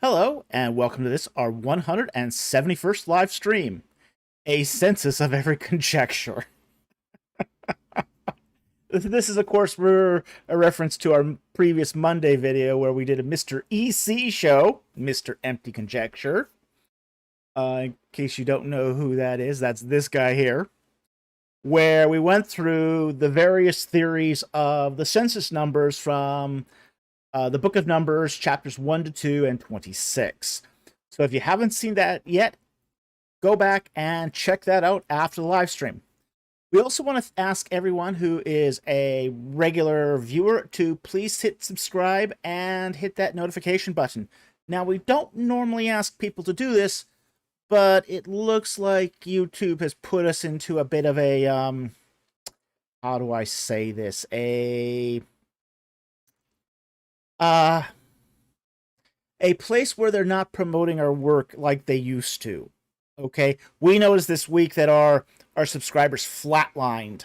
Hello, and welcome to this, our 171st live stream, a census of every conjecture. This is, of course, a reference to our previous Monday video where we did a Mr. EC show, Mr. Empty Conjecture. In case you don't know who that is, that's this guy here, where we went through the various theories of the census numbers from the Book of Numbers, chapters 1 to 2 and 26. So if you haven't seen that yet, go back and check that out after the live stream. We also want to ask everyone who is a regular viewer to please hit subscribe and hit that notification button. Now, we don't normally ask people to do this, but it looks like YouTube has put us into a bit of a, how do I say this? A place where they're not promoting our work like they used to. Okay, we noticed this week that our subscribers flatlined,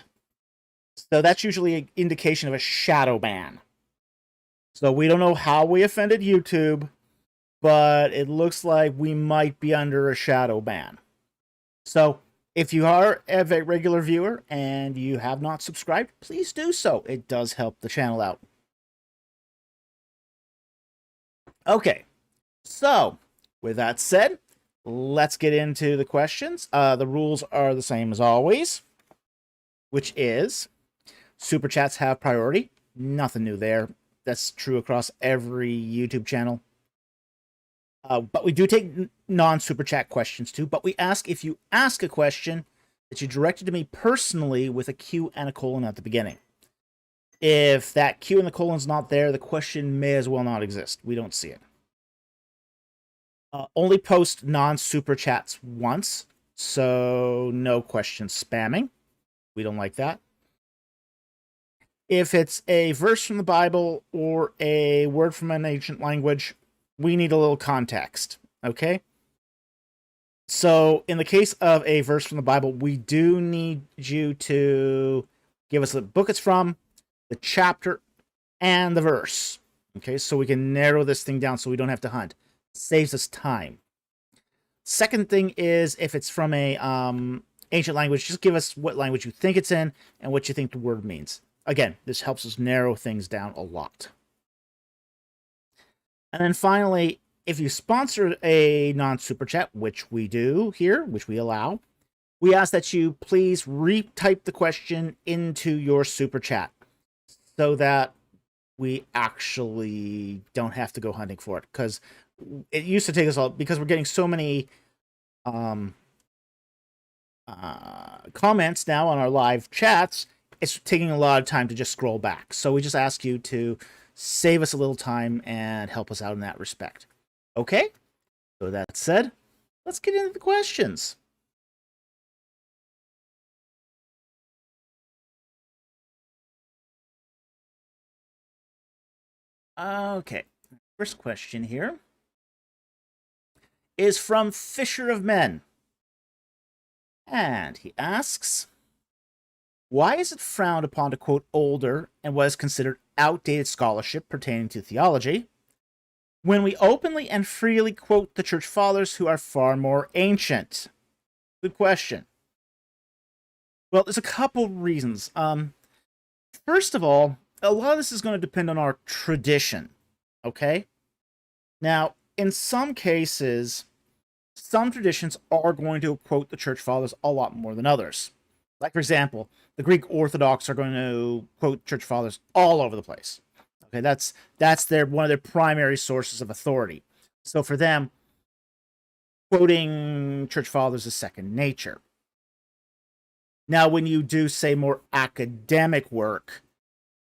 so that's usually an indication of a shadow ban. So we don't know how we offended YouTube, but it looks like we might be under a shadow ban. So if you are a regular viewer and you have not subscribed, please do so. It does help the channel out. Okay, so with that said, let's get into the questions. The rules are the same as always, which is super chats have priority. Nothing new there. That's true across every YouTube channel. But we do take non-super chat questions too. But we ask, if you ask a question, that you direct it to me personally with a Q and a colon at the beginning. If that Q and the colon's not there, the question may as well not exist. We don't see it. Only post non-super chats once, so no question spamming. We don't like that. If it's a verse from the Bible or a word from an ancient language, we need a little context, okay? So in the case of a verse from the Bible, we do need you to give us the book it's from, the chapter, and the verse. Okay, so we can narrow this thing down so we don't have to hunt. Saves us time. Second thing is, if it's from a ancient language, just give us what language you think it's in and what you think the word means. Again, this helps us narrow things down a lot. And then finally, if you sponsor a non-super chat, which we do here, which we allow, we ask that you please retype the question into your super chat, so that we actually don't have to go hunting for it, because it used to take us all, because we're getting so many comments now on our live chats, it's taking a lot of time to just scroll back. So we just ask you to save us a little time and help us out in that respect. Okay? So that said, let's get into the questions. Okay, first question here is from Fisher of Men. And he asks, why is it frowned upon to quote older and what is considered outdated scholarship pertaining to theology, when we openly and freely quote the church fathers who are far more ancient? Good question. Well, there's a couple reasons. First of all, a lot of this is going to depend on our tradition, okay? Now, in some cases, some traditions are going to quote the church fathers a lot more than others. Like, for example, the Greek Orthodox are going to quote church fathers all over the place. Okay, that's one of their primary sources of authority. So for them, quoting church fathers is second nature. Now, when you do, say, more academic work,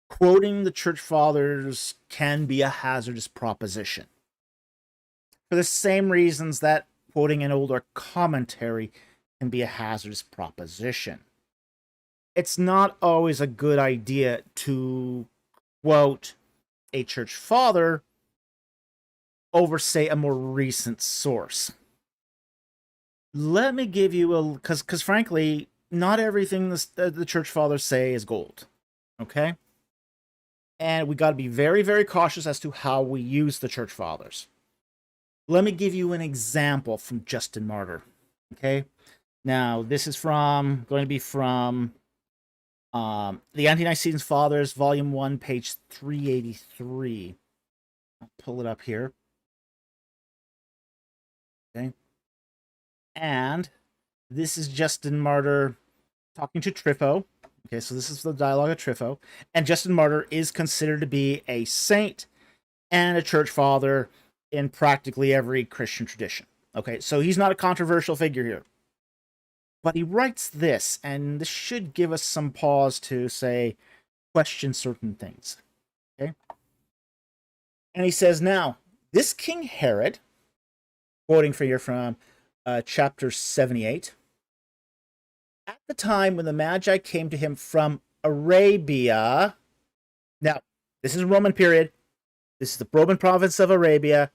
quoting the church fathers can be a hazardous proposition, for the same reasons that quoting an older commentary can be a hazardous proposition. It's not always a good idea to quote a church father over, say, a more recent source. Let me give you a, because frankly, not everything the church fathers say is gold, okay? And we got to be very, very cautious as to how we use the church fathers. Let me give you an example from Justin Martyr. Okay, now this is going to be from the Ante-Nicene Fathers, Volume 1, page 383. I'll pull it up here. Okay, and this is Justin Martyr talking to Trypho. Okay, so this is the dialogue of Trypho, and Justin Martyr is considered to be a saint and a church father in practically every Christian tradition. Okay, so he's not a controversial figure here. But he writes this, and this should give us some pause to say, question certain things. Okay? And he says, now, this King Herod, quoting for you from chapter 78, at the time when the Magi came to him from Arabia, now, this is Roman period, this is the Roman province of Arabia,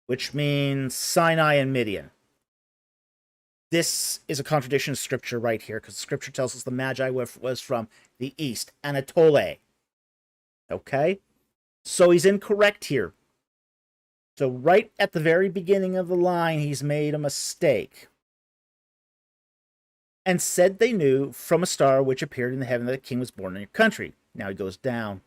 which means Sinai and Midian. This is a contradiction of scripture right here, because scripture tells us the Magi was from the east, Anatole. Okay? So he's incorrect here. So right at the very beginning of the line, he's made a mistake. And said they knew from a star which appeared in the heaven that a king was born in your country. Now he goes down.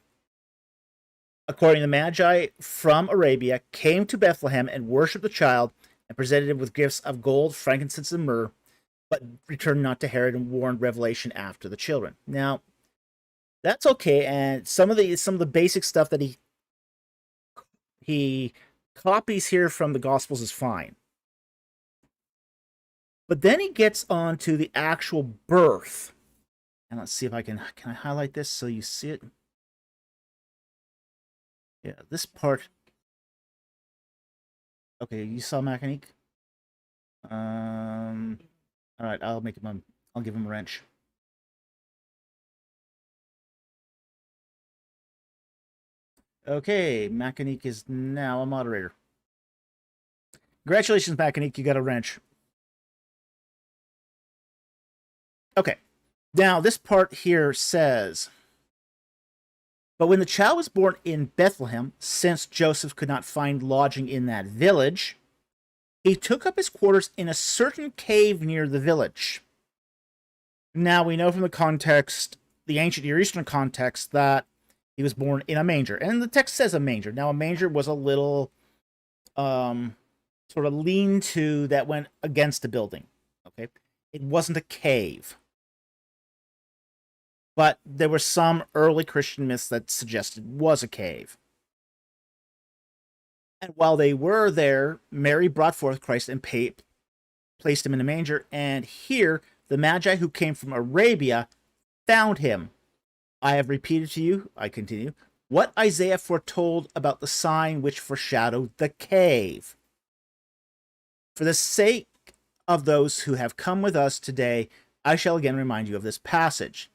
According to the Magi from Arabia, came to Bethlehem and worshipped the child, and presented him with gifts of gold, frankincense, and myrrh, but returned not to Herod and warned revelation after the children. Now, that's okay, and some of the basic stuff that he copies here from the Gospels is fine. But then he gets on to the actual birth. And let's see if I can I highlight this so you see it? Yeah, this part. Okay, you saw Mechanique? Alright, I'll give him a wrench. Okay, Mechanique is now a moderator. Congratulations, Mechanique, you got a wrench. Okay, now this part here says, but when the child was born in Bethlehem, since Joseph could not find lodging in that village, he took up his quarters in a certain cave near the village. Now, we know from the context, the ancient Near Eastern context, that he was born in a manger. And the text says a manger. Now, a manger was a little sort of lean-to that went against a building. Okay? It wasn't a cave. But there were some early Christian myths that suggested it was a cave. And while they were there, Mary brought forth Christ and placed him in a manger. And here, the Magi who came from Arabia found him. I have repeated to you, I continue, what Isaiah foretold about the sign which foreshadowed the cave. For the sake of those who have come with us today, I shall again remind you of this passage.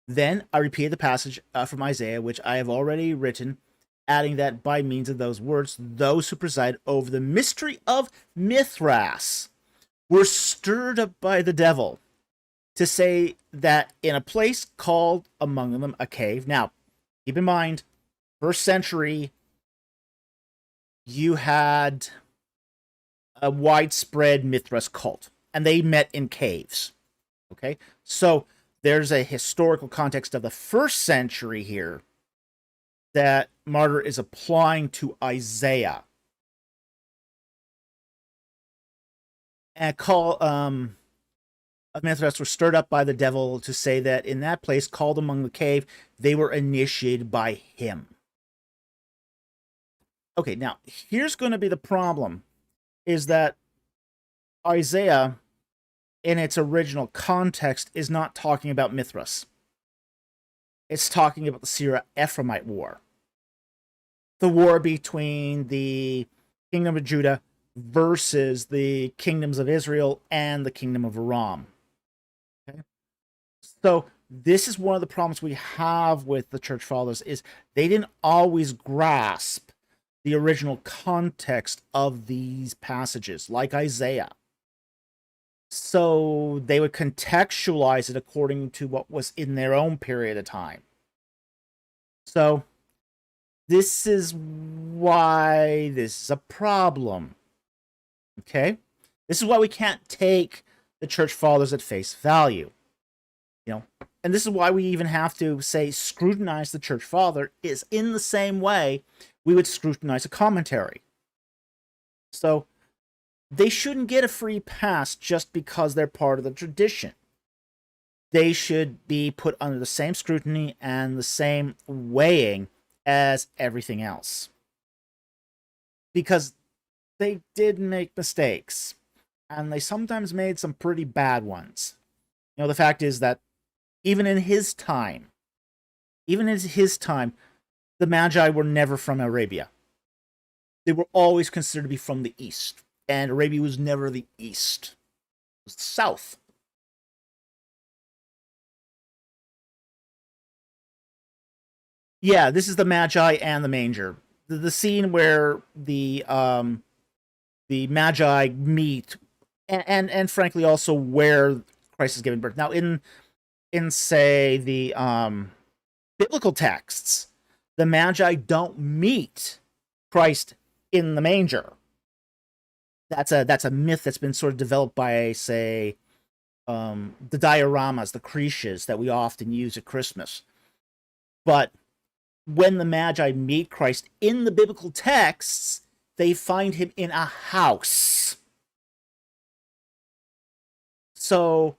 Then I repeated the passage from Isaiah, which I have already written, adding that by means of those words, those who preside over the mystery of Mithras were stirred up by the devil to say that in a place called among them a cave. Now, keep in mind, first century, you had a widespread Mithras cult, and they met in caves. Okay? So there's a historical context of the first century here that Martyr is applying to Isaiah. And Mithras were stirred up by the devil to say that in that place called among the cave, they were initiated by him. Okay, now, here's going to be the problem, is that Isaiah, in its original context, is not talking about Mithras. It's talking about the Syro-Ephraimite War. The war between the kingdom of Judah versus the kingdoms of Israel and the kingdom of Aram. Okay? So this is one of the problems we have with the church fathers, is they didn't always grasp the original context of these passages, like Isaiah. So they would contextualize it according to what was in their own period of time. So this is why this is a problem. Okay? This is why we can't take the church fathers at face value. You know, and this is why we even have to say scrutinize the church father is in the same way we would scrutinize a commentary. So they shouldn't get a free pass just because they're part of the tradition. They should be put under the same scrutiny and the same weighing as everything else. Because they did make mistakes, and they sometimes made some pretty bad ones. You know, the fact is that even in his time, the Magi were never from Arabia. They were always considered to be from the East, and Arabia was never the East. It was the South. Yeah, this is the Magi and the manger. The scene where the Magi meet, and frankly also where Christ is given birth. Now in say the biblical texts, the Magi don't meet Christ in the manger. That's a myth that's been sort of developed by, say, the dioramas, the creches that we often use at Christmas. But when the Magi meet Christ in the biblical texts, they find him in a house. So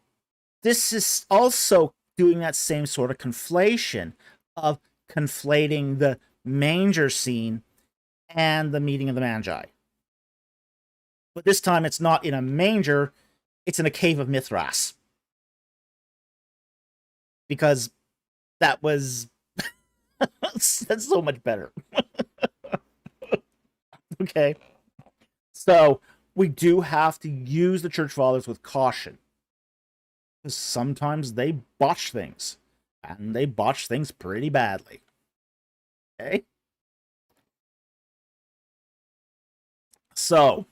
this is also doing that same sort of conflation of conflating the manger scene and the meeting of the Magi. But this time it's not in a manger, it's in a cave of Mithras. Because that was that's so much better. Okay. So we do have to use the church fathers with caution. Because sometimes they botch things. And they botch things pretty badly. Okay? So,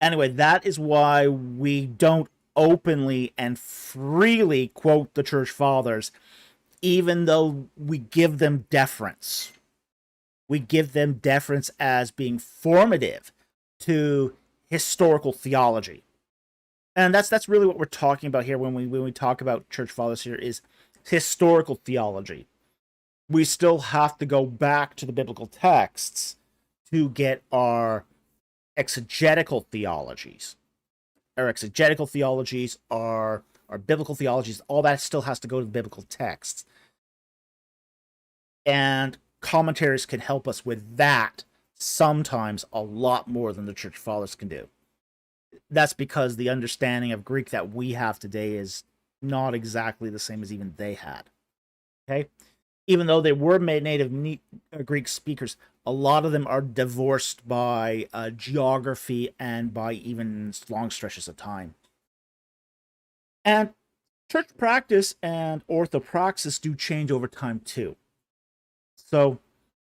anyway, that is why we don't openly and freely quote the church fathers, even though we give them deference. We give them deference as being formative to historical theology. And that's really what we're talking about here when we talk about church fathers here is historical theology. We still have to go back to the biblical texts to get our exegetical theologies. Our exegetical theologies, our biblical theologies, all that still has to go to the biblical texts. And commentaries can help us with that sometimes a lot more than the church fathers can do. That's because the understanding of Greek that we have today is not exactly the same as even they had. Okay? Even though they were native Greek speakers, a lot of them are divorced by geography and by even long stretches of time. And church practice and orthopraxis do change over time too. So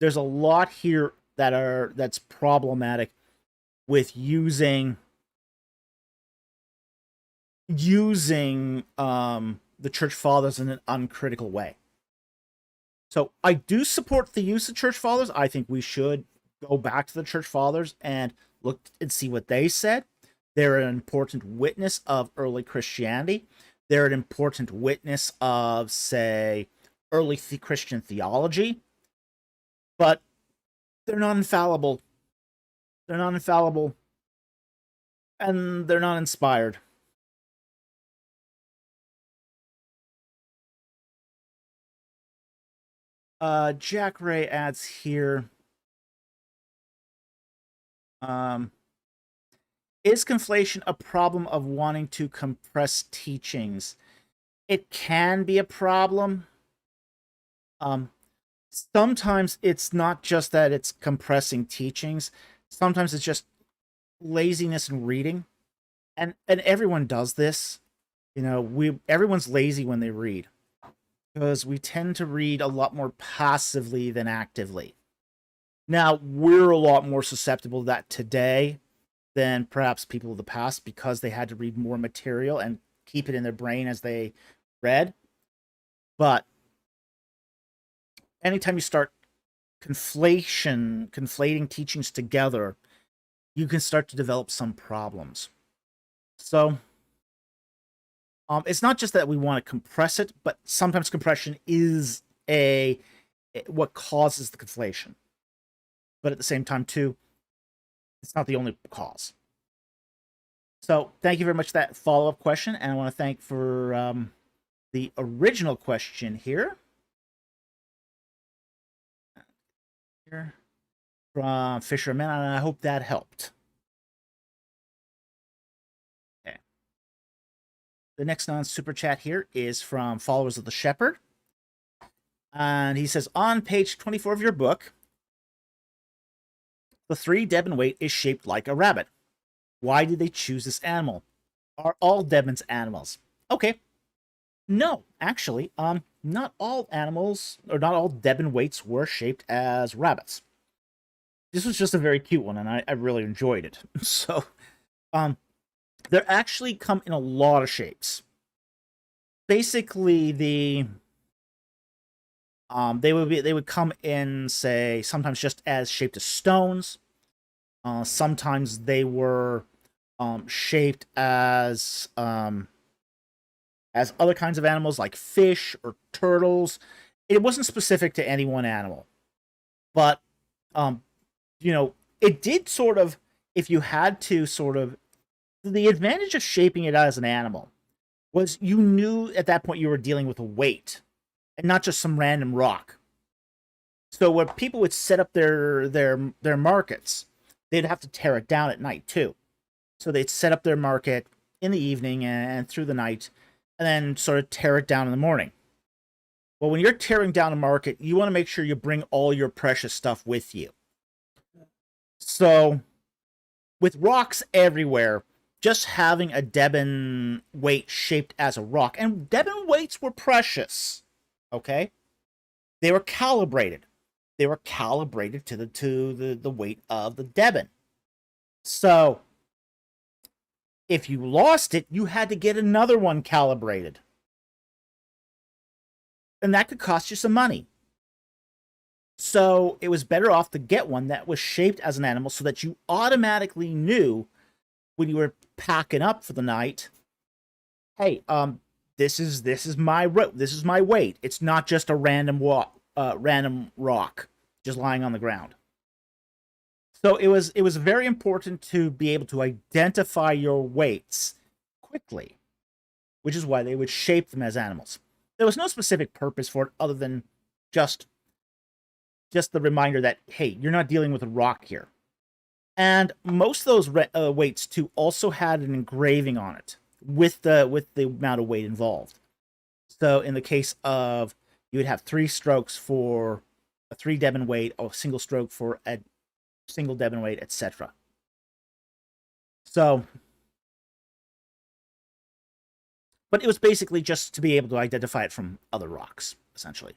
there's a lot here that's problematic with using the church fathers in an uncritical way. So I do support the use of church fathers. I think we should go back to the church fathers and look and see what they said. They're an important witness of early Christianity. They're an important witness of, say, early Christian theology. But they're not infallible. They're not infallible. And they're not inspired. Jack Ray adds here. Is conflation a problem of wanting to compress teachings? It can be a problem. Sometimes it's not just that it's compressing teachings. Sometimes it's just laziness in reading. And everyone does this. You know, everyone's lazy when they read. Because we tend to read a lot more passively than actively. Now, we're a lot more susceptible to that today than perhaps people of the past because they had to read more material and keep it in their brain as they read. But anytime you start conflating teachings together, you can start to develop some problems. So it's not just that we want to compress it, but sometimes compression is what causes the conflation. But at the same time, too, it's not the only cause. So thank you very much for that follow-up question, and I want to thank for the original question here. From Fisherman, and I hope that helped. Okay. The next non-super chat here is from Followers of the Shepherd. And he says, on page 24 of your book, the 3 Debon weight is shaped like a rabbit. Why did they choose this animal? Are all Debons animals? Okay. No, actually, not all animals, or not all Debon weights were shaped as rabbits. This was just a very cute one, and I really enjoyed it. So, they actually come in a lot of shapes. Basically, they would come in, say, sometimes just as shaped as stones. Sometimes they were shaped as other kinds of animals like fish or turtles. It wasn't specific to any one animal, but it did sort of, if you had to sort of, the advantage of shaping it as an animal was you knew at that point you were dealing with a weight and not just some random rock. So when people would set up their markets, they'd have to tear it down at night too. So they'd set up their market in the evening and through the night, and then sort of tear it down in the morning. Well, when you're tearing down a market, you want to make sure you bring all your precious stuff with you. So with rocks everywhere, just having a Debon weight shaped as a rock, and Debon weights were precious, okay? They were calibrated. They were calibrated to the weight of the Debon. So if you lost it, you had to get another one calibrated. And that could cost you some money. So it was better off to get one that was shaped as an animal so that you automatically knew when you were packing up for the night, hey, this is my weight. It's not just a random rock just lying on the ground. So it was very important to be able to identify your weights quickly, which is why they would shape them as animals. There was no specific purpose for it other than just the reminder that, hey, you're not dealing with a rock here. And most of those weights too also had an engraving on it with the amount of weight involved. So in the case of, you would have 3 strokes for a 3 Debon weight, or a single stroke for a single Debon weight, etc. So, but it was basically just to be able to identify it from other rocks, essentially.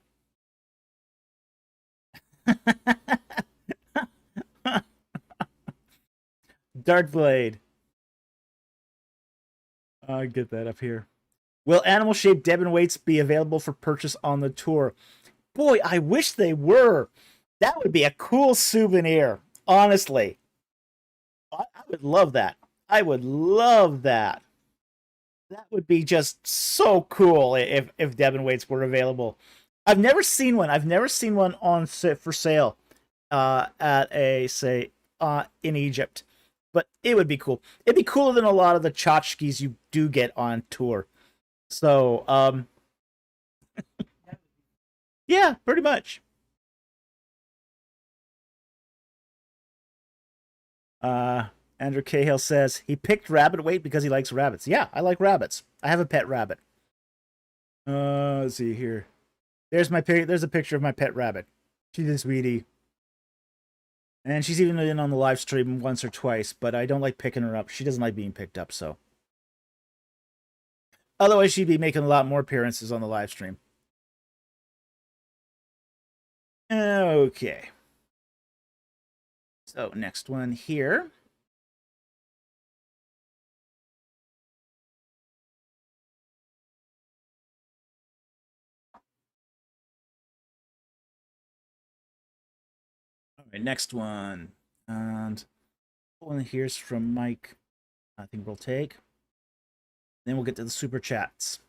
Dart blade. I get that up here. Will animal-shaped Debon weights be available for purchase on the tour? Boy, I wish they were. That would be a cool souvenir, honestly. I would love that. I would love that. That would be just so cool if Debon weights were available. I've never seen one. I've never seen one on for sale at a, say, in Egypt. But it would be cool. It'd be cooler than a lot of the tchotchkes you do get on tour. So, yeah, pretty much. Andrew Cahill says he picked rabbit weight because he likes rabbits. Yeah, I like rabbits. I have a pet rabbit. Let's see here. There's a picture of my pet rabbit. She's a sweetie. And she's even been on the live stream once or twice, but I don't like picking her up. She doesn't like being picked up, so. Otherwise, she'd be making a lot more appearances on the live stream. Okay. So, next one here. All right, next one. And one here's from Mike. I think we'll take. Then we'll get to the super chats.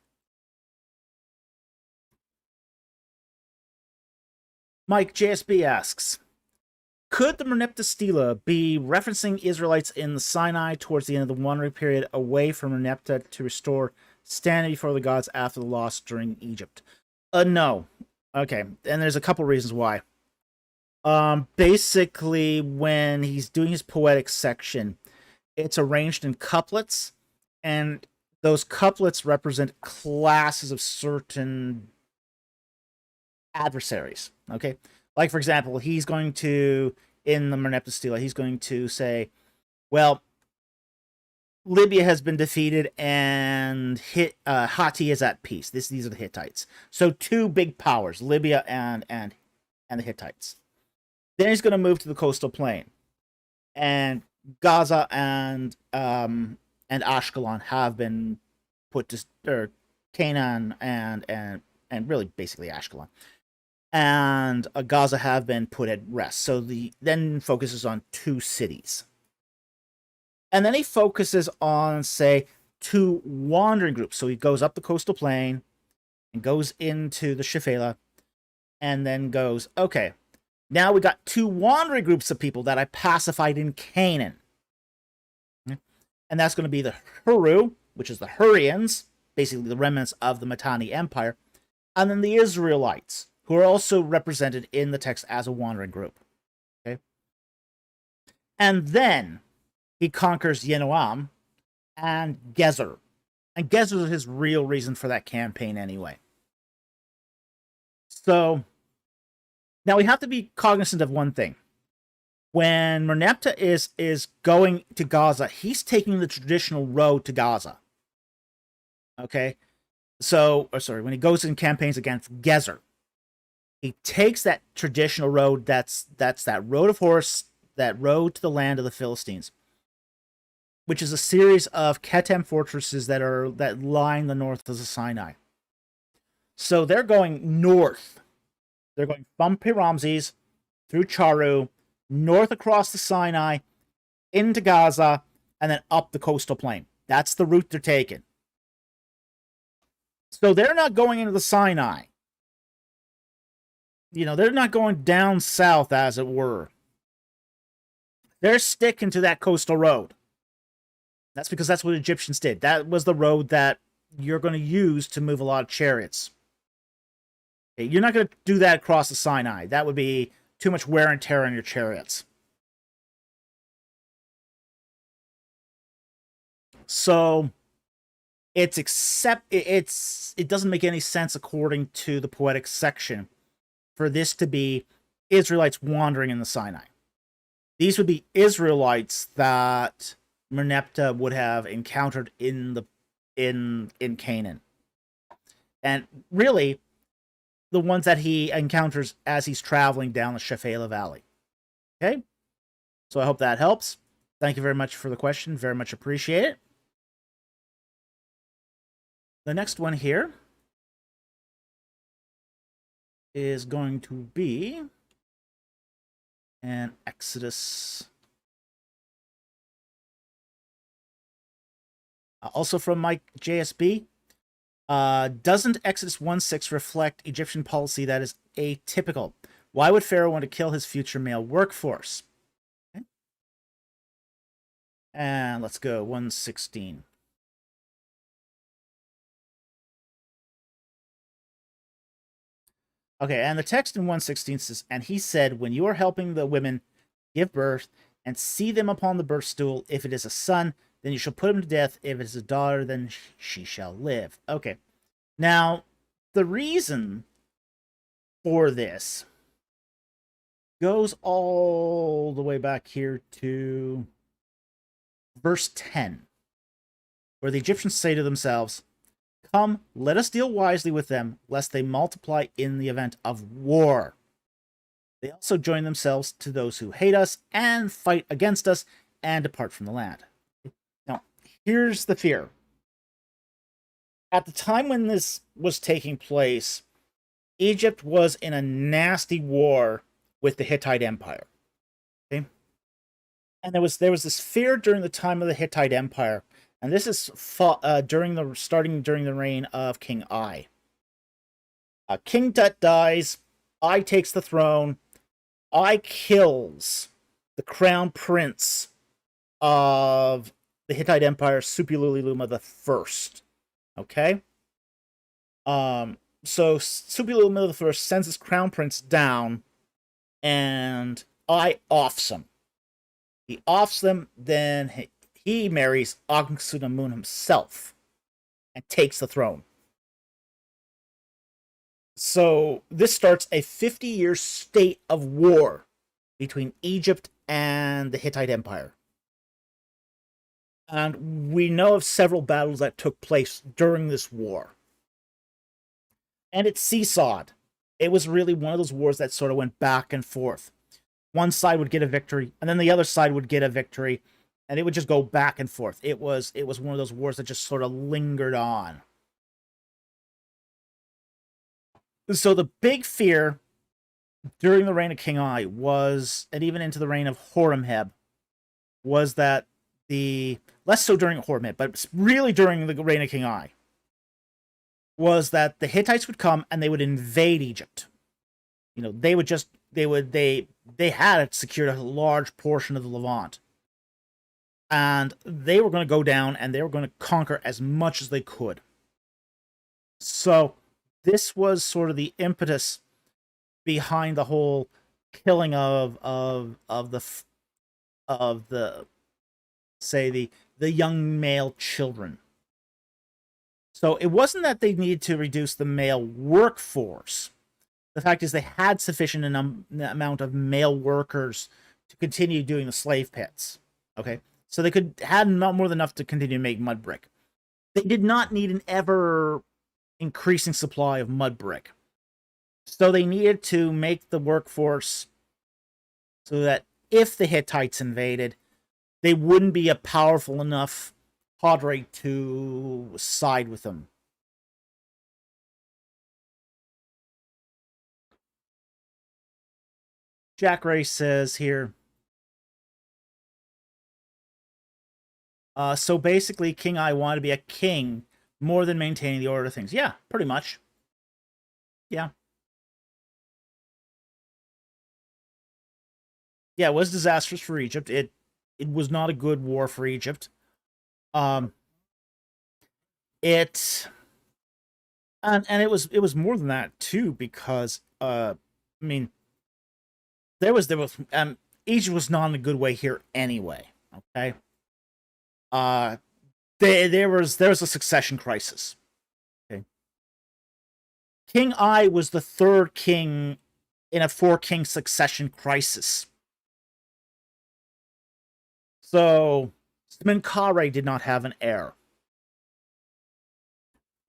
Mike JSB asks, could the Merneptah Stela be referencing Israelites in the Sinai towards the end of the wandering period away from Merneptah to restore standing before the gods after the loss during Egypt? No. Okay, and there's a couple reasons why. Basically, when he's doing his poetic section, it's arranged in couplets, and those couplets represent classes of certain adversaries. Okay, like for example, he's going to, in the Merneptah Stela, he's going to say, well, Libya has been defeated and Hatti is at peace. These are the Hittites. So two big powers, Libya and the Hittites. Then he's going to move to the coastal plain, and Gaza and Ashkelon have been put to, or Canaan and really basically Ashkelon and Gaza have been put at rest. So the then focuses on two cities. And then he focuses on, say, two wandering groups. So he goes up the coastal plain and goes into the Shephelah and then goes, okay, now we got two wandering groups of people that I pacified in Canaan. And that's going to be the Huru, which is the Hurrians, basically the remnants of the Mitanni Empire, and then the Israelites, who are also represented in the text as a wandering group. Okay? And then he conquers Yenoam and Gezer. And Gezer is his real reason for that campaign anyway. So, now we have to be cognizant of one thing. When Merneptah is going to Gaza, he's taking the traditional road to Gaza. Okay? So, when he goes in campaigns against Gezer, he takes that traditional road, that's that road of horse, that road to the land of the Philistines, which is a series of Ketem fortresses that line the north of the Sinai. So they're going north. They're going from Pi-Ramses through Charu, north across the Sinai, into Gaza, and then up the coastal plain. That's the route they're taking. So they're not going into the Sinai. They're not going down south, as it were. They're sticking to that coastal road. That's because that's what Egyptians did. That was the road that you're going to use to move a lot of chariots. You're not going to do that across the Sinai. That would be too much wear and tear on your chariots. So it doesn't make any sense according to the poetic section for this to be Israelites wandering in the Sinai. These would be Israelites that Merneptah would have encountered in Canaan. And really, the ones that he encounters as he's traveling down the Shephelah Valley. Okay? So I hope that helps. Thank you very much for the question. Very much appreciate it. The next one here is going to be an Exodus. Also from Mike JSB. Doesn't Exodus 1:6 reflect Egyptian policy that is atypical? Why would Pharaoh want to kill his future male workforce? Okay. And let's go 1:16. Okay, and the text in 1:16 says, and he said, when you are helping the women give birth and see them upon the birth stool, if it is a son, then you shall put him to death. If it is a daughter, then she shall live. Okay. Now, the reason for this goes all the way back here to verse 10, where the Egyptians say to themselves, come, let us deal wisely with them, lest they multiply in the event of war. They also join themselves to those who hate us and fight against us and depart from the land. Now, here's the fear. At the time when this was taking place, Egypt was in a nasty war with the Hittite Empire. Okay? And there was this fear during the time of the Hittite Empire, and this is starting during the reign of King Ai. King Tut dies. Ai takes the throne. Ai kills the crown prince of the Hittite Empire, Suppiluliuma the First. Okay. So Suppiluliuma the First sends his crown prince down, and Ai offs him. He offs them, then he marries Anksunamun himself and takes the throne. So this starts a 50-year state of war between Egypt and the Hittite Empire. And we know of several battles that took place during this war. And it seesawed. It was really one of those wars that sort of went back and forth. One side would get a victory, and then the other side would get a victory, and it would just go back and forth. It was one of those wars that just sort of lingered on. So the big fear during the reign of King Ai was, and even into the reign of Horemheb, was that less so during Horemheb, but really during the reign of King Ai, was that the Hittites would come and they would invade Egypt. You know, they had secured a large portion of the Levant. And they were going to go down and they were going to conquer as much as they could. So this was sort of the impetus behind the whole killing of the young male children. So it wasn't that they needed to reduce the male workforce. The fact is they had sufficient amount of male workers to continue doing the slave pits. Okay, so they had not more than enough to continue to make mud brick. They did not need an ever increasing supply of mud brick. So they needed to make the workforce so that if the Hittites invaded, they wouldn't be a powerful enough cadre to side with them. Jack Ray says here, so basically King Ai wanted to be a king more than maintaining the order of things. Yeah, pretty much. Yeah. Yeah, it was disastrous for Egypt. It was not a good war for Egypt. It was more than that too, because I mean, Egypt was not in a good way here anyway. Okay. There was a succession crisis. Okay. King Ai was the third king in a 4-king succession crisis. So Smenkhare did not have an heir.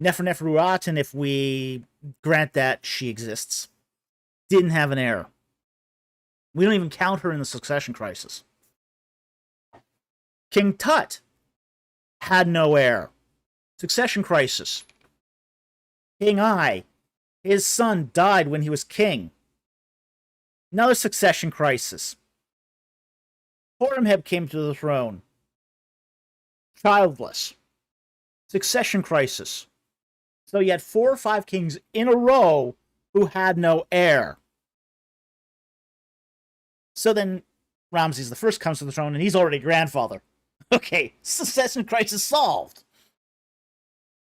Neferneferuaten, if we grant that she exists, didn't have an heir. We don't even count her in the succession crisis. King Tut had no heir. Succession crisis. King Ai, his son died when he was king. Another succession crisis. Horemheb came to the throne. Childless. Succession crisis. So you had 4 or 5 kings in a row who had no heir. So then Ramses I comes to the throne and he's already grandfather. Okay, succession crisis solved.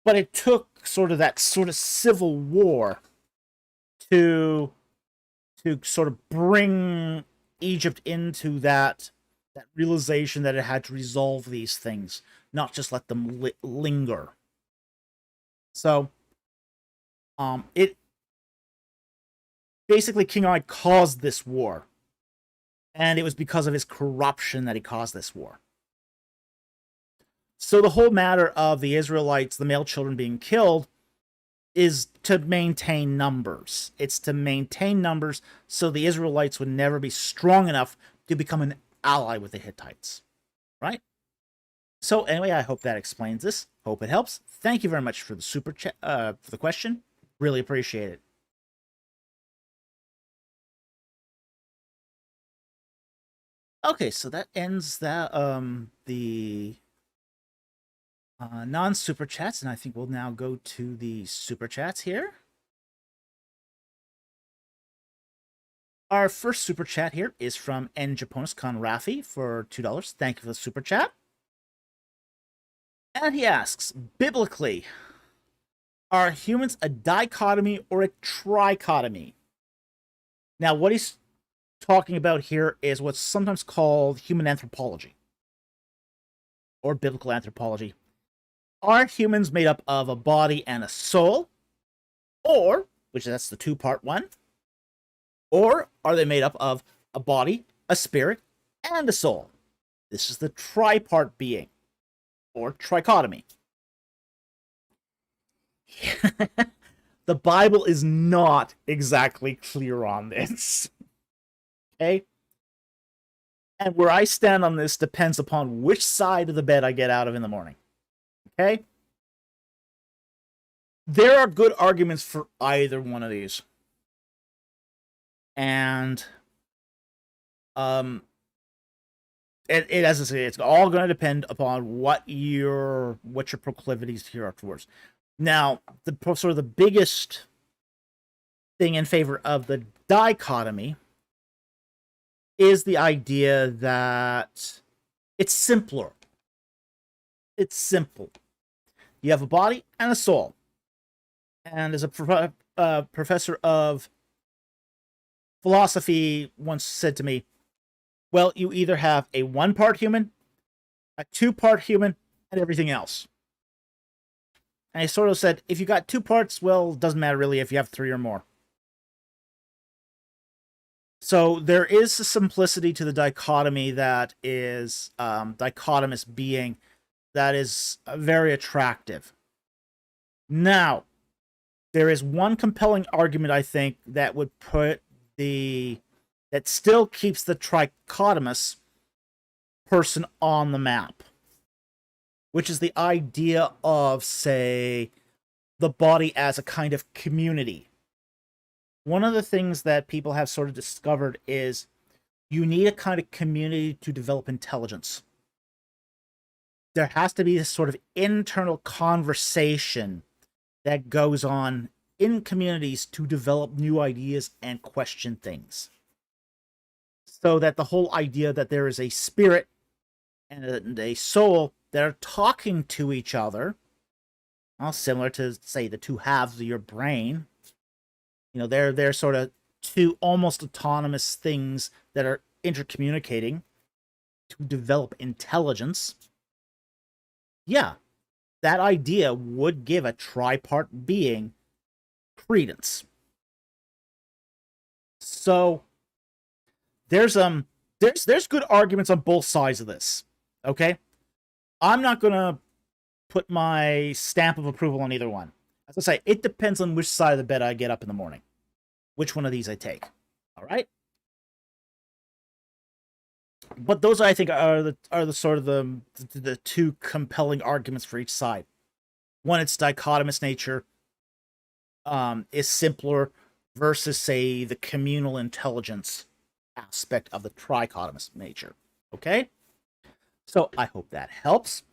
But it took sort of that sort of civil war to sort of bring Egypt into that realization that it had to resolve these things, not just let them linger. So, it basically, King Ai caused this war, and it was because of his corruption that he caused this war. So the whole matter of the Israelites, the male children being killed, is to maintain numbers. It's to maintain numbers so the Israelites would never be strong enough to become an ally with the Hittites. Right? So anyway, I hope that explains this. Hope it helps. Thank you very much for the super chat, for the question. Really appreciate it. Okay, so that ends that the non-super chats, and I think we'll now go to the super chats here. Our first super chat here is from N Japonis Conrafi for $2. Thank you for the super chat. And he asks, biblically, are humans a dichotomy or a trichotomy? Now, what he's talking about here is what's sometimes called human anthropology or biblical anthropology. Are humans made up of a body and a soul? Or, which that's the two-part one, or are they made up of a body, a spirit, and a soul? This is the tripart being, or trichotomy. The Bible is not exactly clear on this. Okay? And where I stand on this depends upon which side of the bed I get out of in the morning. Okay? There are good arguments for either one of these. And as I say, it's all going to depend upon what your proclivities here are towards. Now, the sort of the biggest thing in favor of the dichotomy is the idea that it's simpler. It's simple. You have a body and a soul. And as a professor of philosophy once said to me, well, you either have a one-part human, a two-part human, and everything else. And he sort of said, if you got two parts, well, it doesn't matter really if you have three or more. So there is a simplicity to the dichotomy that is dichotomous being that is very attractive. Now, there is one compelling argument, I think, that would put that still keeps the trichotomous person on the map, which is the idea of, say, the body as a kind of community. One of the things that people have sort of discovered is you need a kind of community to develop intelligence. There has to be this sort of internal conversation that goes on in communities to develop new ideas and question things. So that the whole idea that there is a spirit and a soul that are talking to each other, well, similar to, say, the two halves of your brain, you know, they're sort of two almost autonomous things that are intercommunicating to develop intelligence. Yeah, that idea would give a tripart being credence. So there's good arguments on both sides of this. Okay? I'm not gonna put my stamp of approval on either one. As I say, it depends on which side of the bed I get up in the morning. Which one of these I take. Alright? But those, I think, are the sort of the two compelling arguments for each side. One, its dichotomous nature is simpler versus, say, the communal intelligence aspect of the trichotomous nature. Okay? So I hope that helps.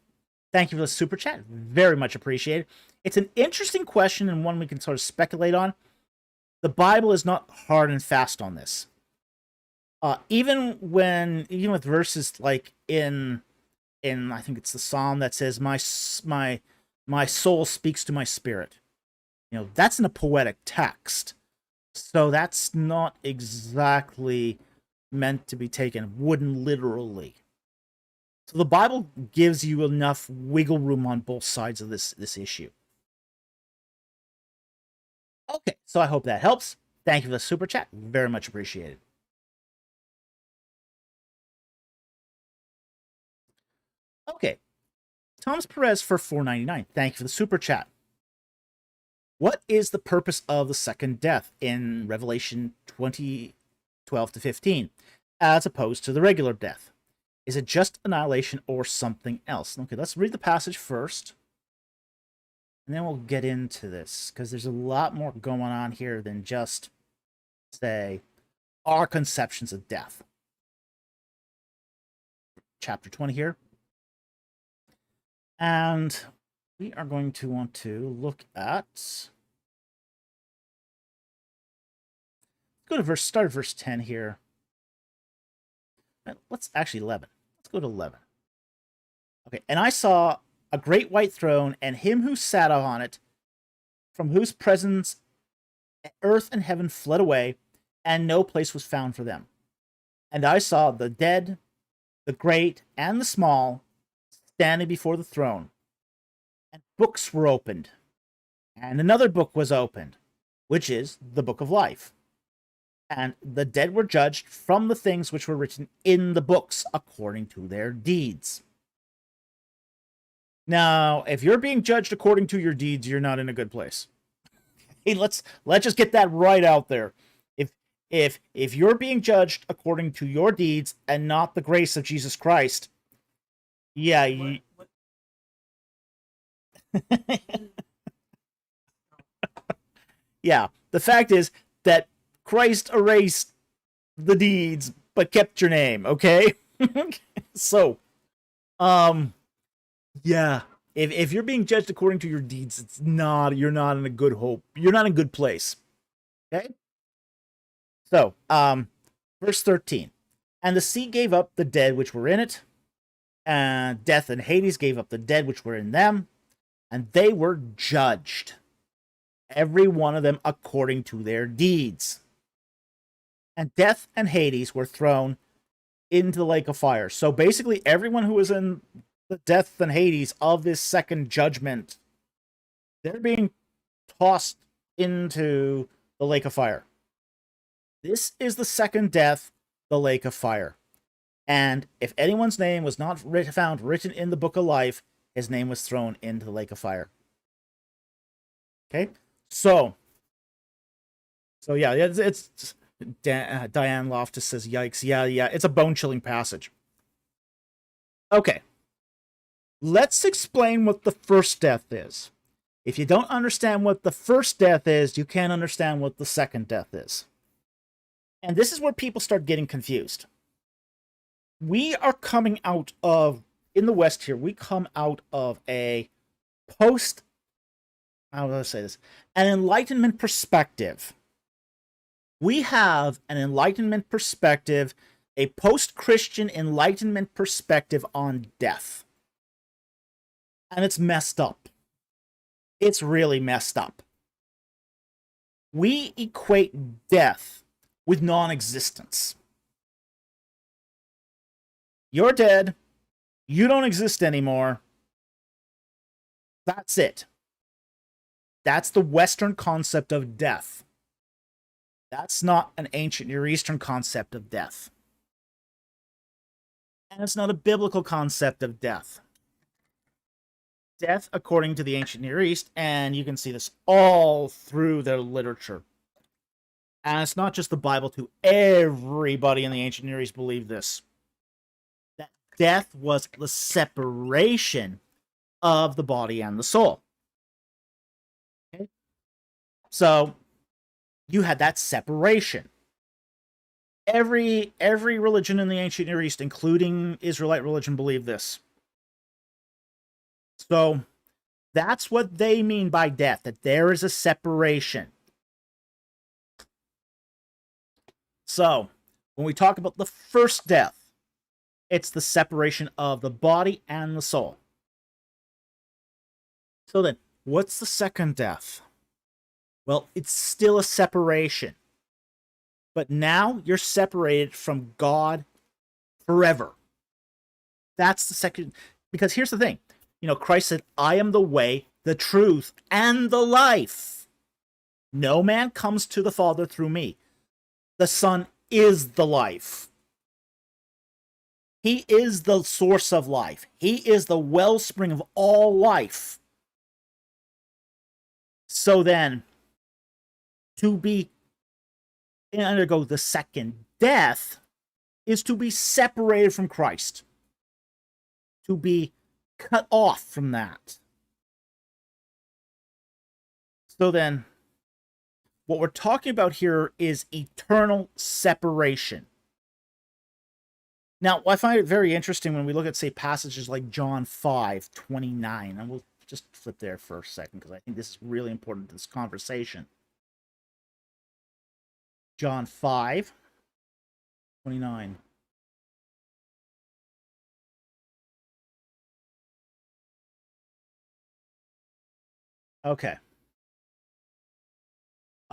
Thank you for the super chat. Very much appreciated. It's an interesting question and one we can sort of speculate on. The Bible is not hard and fast on this. Even with verses like in I think it's the Psalm that says, my soul speaks to my spirit. You know, that's in a poetic text. So that's not exactly meant to be taken wooden literally. So the Bible gives you enough wiggle room on both sides of this issue. Okay, so I hope that helps. Thank you for the super chat. Very much appreciated. Okay. Thomas Perez for $4.99. Thank you for the super chat. What is the purpose of the second death in Revelation 20:12-15, as opposed to the regular death? Is it just annihilation or something else? Okay, let's read the passage first. And then we'll get into this, because there's a lot more going on here than just, say, our conceptions of death. chapter 20 here. And we are going to want to look at, go to start verse 10 here. Let's actually 11. Let's go to 11. Okay, and I saw a great white throne and him who sat on it, from whose presence earth and heaven fled away, and no place was found for them. And I saw the dead, the great and the small, standing before the throne. And books were opened. And another book was opened, which is the book of life. And the dead were judged from the things which were written in the books according to their deeds. Now, if you're being judged according to your deeds, you're not in a good place. Hey, let's just get that right out there. If you're being judged according to your deeds and not the grace of Jesus Christ, yeah, yeah. The fact is that Christ erased the deeds but kept your name, okay? So, yeah. If you're being judged according to your deeds, you're not in a good hope. You're not in a good place. Okay? So, verse 13. And the sea gave up the dead which were in it, and death and Hades gave up the dead which were in them, and they were judged, every one of them according to their deeds. And death and Hades were thrown into the lake of fire. So basically, everyone who was in the death and Hades of this second judgment, they're being tossed into the lake of fire. This is the second death, the lake of fire. And if anyone's name was not found written in the book of life, his name was thrown into the lake of fire. Okay? So yeah, it's Diane Loftus says, yikes. Yeah, it's a bone-chilling passage. Okay. Let's explain what the first death is. If you don't understand what the first death is, you can't understand what the second death is. And this is where people start getting confused. We are coming out of, in the West here, we come out of a how do I say this? An Enlightenment perspective. We have an Enlightenment perspective, a post-Christian Enlightenment perspective on death. And it's messed up. It's really messed up. We equate death with non-existence. You're dead. You don't exist anymore. That's it. That's the Western concept of death. That's not an ancient Near Eastern concept of death. And it's not a biblical concept of death. Death, according to the ancient Near East, and you can see this all through their literature. And it's not just the Bible, too. Everybody in the ancient Near East believed this. That death was the separation of the body and the soul. Okay? So, you had that separation. Every religion in the ancient Near East, including Israelite religion, believed this. So, that's what they mean by death, that there is a separation. So, when we talk about the first death, it's the separation of the body and the soul. So then, what's the second death? Well, it's still a separation. But now you're separated from God forever. That's the second. Because here's the thing. You know, Christ said, I am the way, the truth, and the life. No man comes to the Father through me. The Son is the life. He is the source of life. He is the wellspring of all life. So then, to undergo the second death is to be separated from Christ. To be cut off from that. So then, what we're talking about here is eternal separation. Now, I find it very interesting when we look at, say, passages like John 5:29, and we'll just flip there for a second because I think this is really important to this conversation. John 5:29. Okay.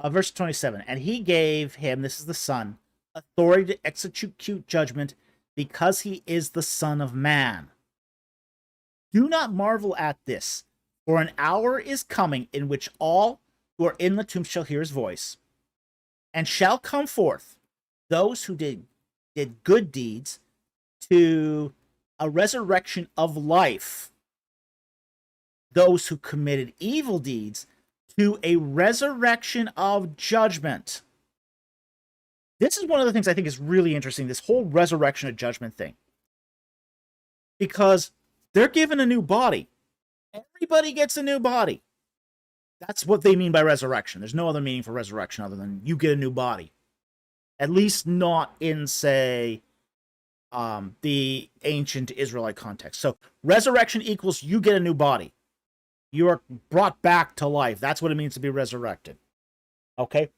Verse 27. And he gave him, this is the Son, authority to execute judgment because he is the Son of Man. Do not marvel at this, for an hour is coming in which all who are in the tomb shall hear his voice, and shall come forth, those who did good deeds, to a resurrection of life, those who committed evil deeds to a resurrection of judgment. This is one of the things I think is really interesting, this whole resurrection of judgment thing. Because they're given a new body. Everybody gets a new body. That's what they mean by resurrection. There's no other meaning for resurrection other than you get a new body. At least not in, say, the ancient Israelite context. So resurrection equals you get a new body. You are brought back to life. That's what it means to be resurrected. Okay?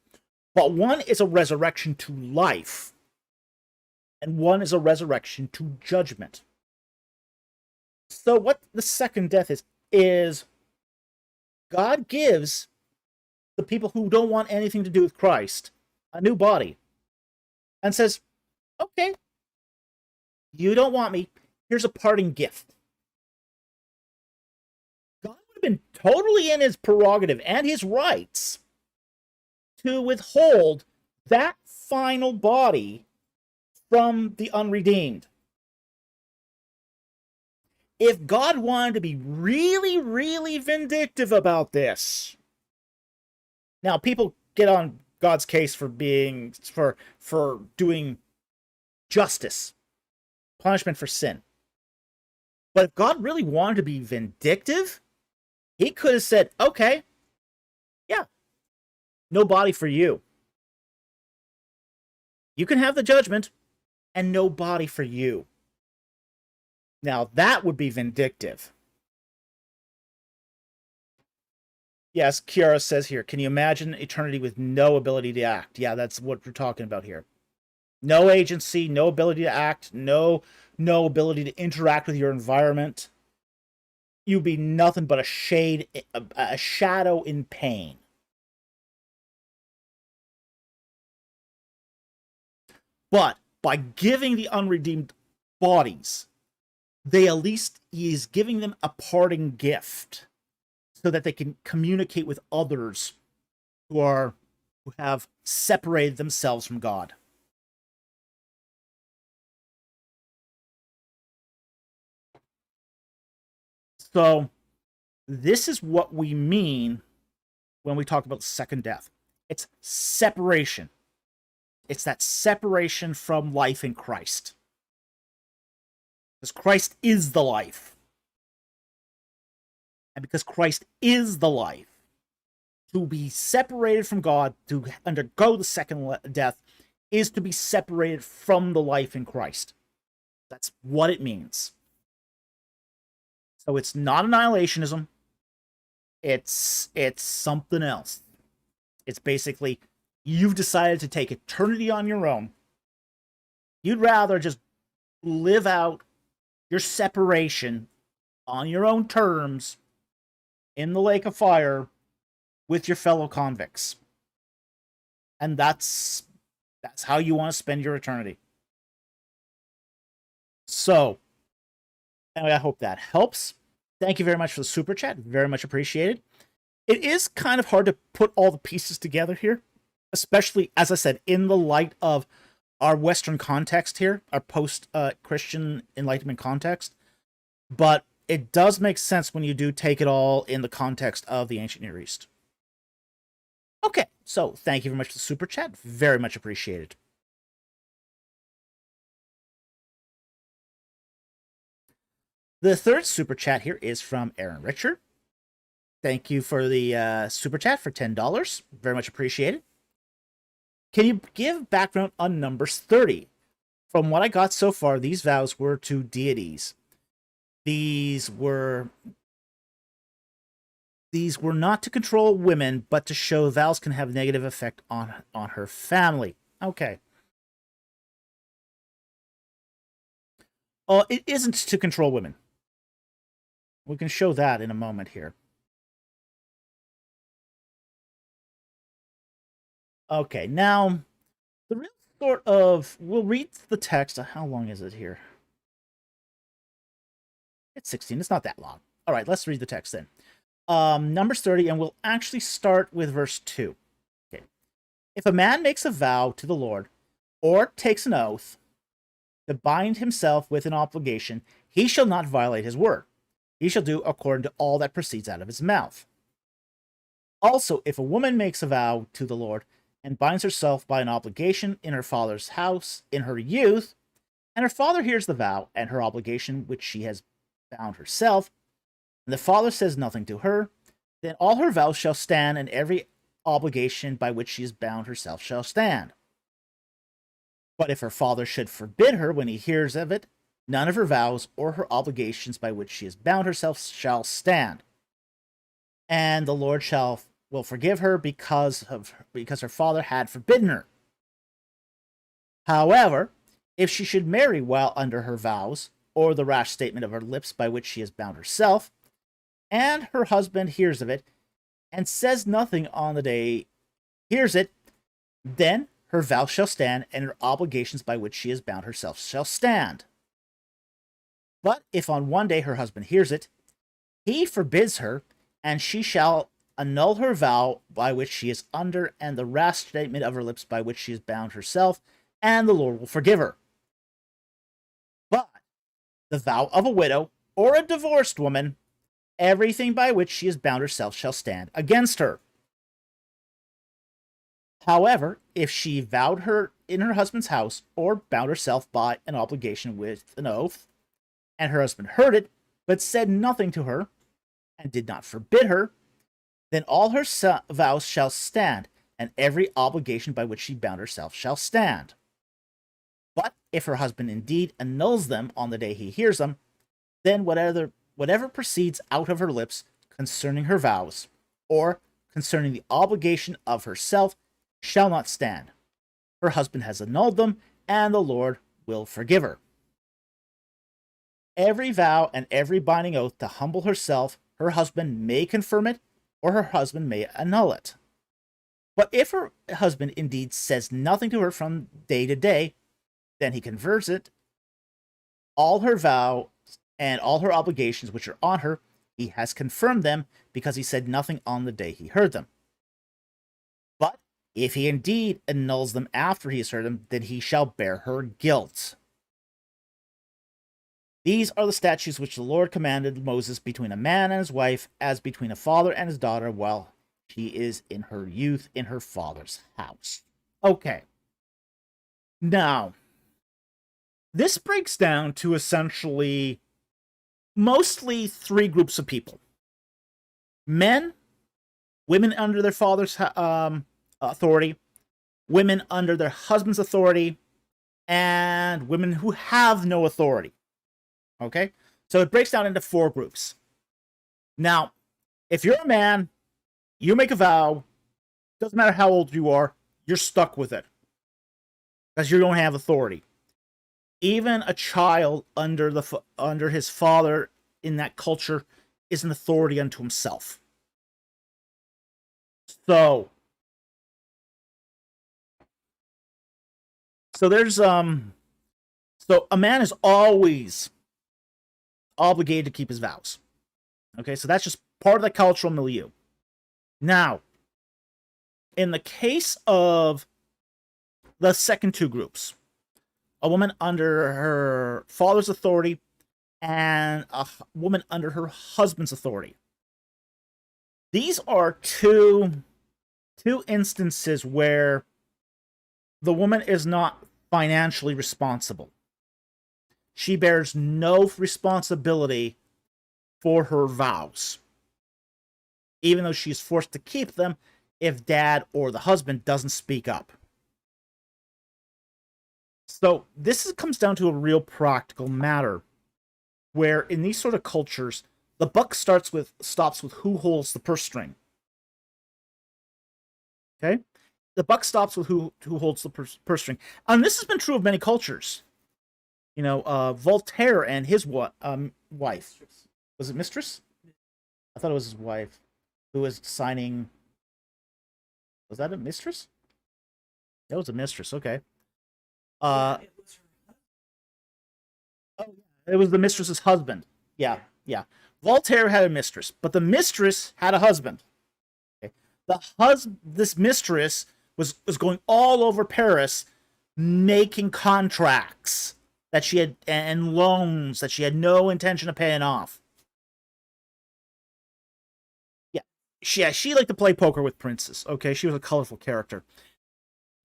But one is a resurrection to life, and one is a resurrection to judgment. So what the second death is God gives the people who don't want anything to do with Christ a new body and says, okay, you don't want me. Here's a parting gift. God would have been totally in his prerogative and his rights to withhold that final body from the unredeemed. If God wanted to be really, really vindictive about this, now people get on God's case for being for doing justice, punishment for sin. But if God really wanted to be vindictive, he could have said, okay, yeah, no body for you. You can have the judgment and no body for you. Now, that would be vindictive. Yes, Kiara says here, can you imagine eternity with no ability to act? Yeah, that's what we're talking about here. No agency, no ability to act, no ability to interact with your environment. You'd be nothing but a shadow in pain. But by giving the unredeemed bodies, they at least is giving them a parting gift so that they can communicate with others who have separated themselves from God. So this is what we mean when we talk about the second death. It's separation. It's that separation from life in Christ. Because Christ is the life. And because Christ is the life, to be separated from God, to undergo the second death, is to be separated from the life in Christ. That's what it means. So it's not annihilationism. It's something else. It's basically, you've decided to take eternity on your own. You'd rather just live out your separation on your own terms in the lake of fire with your fellow convicts. And that's how you want to spend your eternity. So, anyway, I hope that helps. Thank you very much for the super chat. Very much appreciated. It is kind of hard to put all the pieces together here, especially, as I said, in the light of our Western context here, our post-Christian Enlightenment context. But it does make sense when you do take it all in the context of the ancient Near East. Okay, so thank you very much for the super chat. Very much appreciated. The third super chat here is from Aaron Richard. Thank you for the super chat for $10. Very much appreciated. Can you give background on Numbers 30? from what I got so far, these vows were to deities. These were not to control women, but to show vows can have negative effect on her family. Okay. It isn't to control women. We can show that in a moment here. Okay, now the real sort of, we'll read the text. How long is it here? It's 16. It's not that long. All right, let's read the text then. Numbers 30, and we'll actually start with verse 2. Okay. If a man makes a vow to the Lord or takes an oath to bind himself with an obligation, he shall not violate his word. He shall do according to all that proceeds out of his mouth. Also, if a woman makes a vow to the Lord and binds herself by an obligation in her father's house in her youth, and her father hears the vow and her obligation which she has bound herself, and the father says nothing to her, then all her vows shall stand, and every obligation by which she has bound herself shall stand. But if her father should forbid her when he hears of it, none of her vows or her obligations by which she has bound herself shall stand. And the Lord will forgive her because her father had forbidden her. However, if she should marry while under her vows, or the rash statement of her lips by which she has bound herself, and her husband hears of it, and says nothing on the day hears it, then her vow shall stand, and her obligations by which she has bound herself shall stand. But if on one day her husband hears it, he forbids her, and she shall annul her vow by which she is under, and the rash statement of her lips by which she has bound herself, and the Lord will forgive her. But the vow of a widow or a divorced woman, everything by which she has bound herself shall stand against her. However, if she vowed her in her husband's house, or bound herself by an obligation with an oath, and her husband heard it, but said nothing to her, and did not forbid her, then all her vows shall stand, and every obligation by which she bound herself shall stand. But if her husband indeed annuls them on the day he hears them, then whatever proceeds out of her lips concerning her vows, or concerning the obligation of herself, shall not stand. Her husband has annulled them, and the Lord will forgive her. Every vow and every binding oath to humble herself, her husband may confirm it, or her husband may annul it. But if her husband indeed says nothing to her from day to day, then he converts it. All her vow and all her obligations which are on her, he has confirmed them, because he said nothing on the day he heard them. But if he indeed annuls them after he has heard them, then he shall bear her guilt. These are the statutes which the Lord commanded Moses between a man and his wife, as between a father and his daughter, while she is in her youth in her father's house. Okay. Now, this breaks down to essentially mostly three groups of people: men, women under their father's authority, women under their husband's authority, and women who have no authority. Okay? So it breaks down into four groups. Now, if you're a man, you make a vow, doesn't matter how old you are, you're stuck with it, because you don't have authority. Even a child under his father in that culture is an authority unto himself. So there's so a man is always obligated to keep his vows. Okay, so that's just part of the cultural milieu. Now, in the case of the second two groups, a woman under her father's authority and a woman under her husband's authority, these are two instances where the woman is not financially responsible. She bears no responsibility for her vows, even though she's forced to keep them if dad or the husband doesn't speak up. So comes down to a real practical matter, where in these sort of cultures, the buck stops with who holds the purse string. Okay, the buck stops with who holds the purse string, and this has been true of many cultures. Voltaire and his wife, was it mistress? I thought it was his wife who was signing. Was that a mistress? That was a mistress. Okay. Uh, oh, it was the mistress's husband. Yeah, yeah. Voltaire had a mistress, but the mistress had a husband. Okay. This mistress was going all over Paris, making contracts that she had and loans that she had no intention of paying off. She liked to play poker with princes. Okay, she was a colorful character.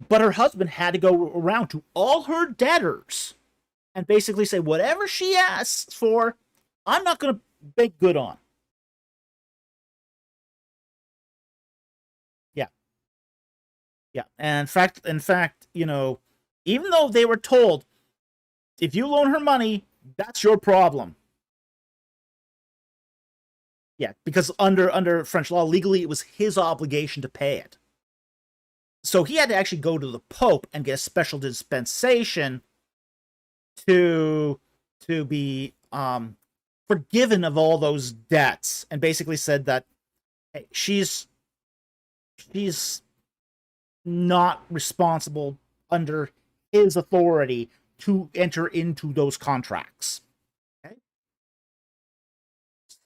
But her husband had to go around to all her debtors and basically say, whatever she asks for, I'm not going to make good on. Yeah. Yeah. And in fact, even though they were told, if you loan her money, that's your problem. Yeah, because under French law, legally, it was his obligation to pay it. So he had to actually go to the Pope and get a special dispensation to be forgiven of all those debts, and basically said that, hey, she's not responsible under his authority to enter into those contracts. Okay,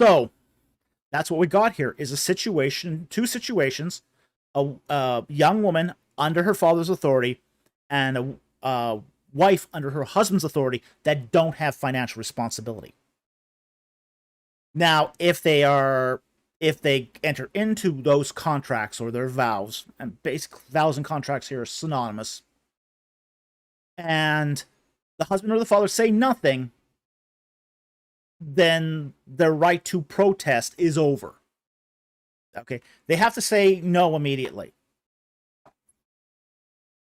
so that's what we got here: is two situations, a young woman under her father's authority and a wife under her husband's authority that don't have financial responsibility. Now, if they enter into those contracts or their vows, and basic vows and contracts here are synonymous, and the husband or the father say nothing, then their right to protest is over. Okay, they have to say no immediately.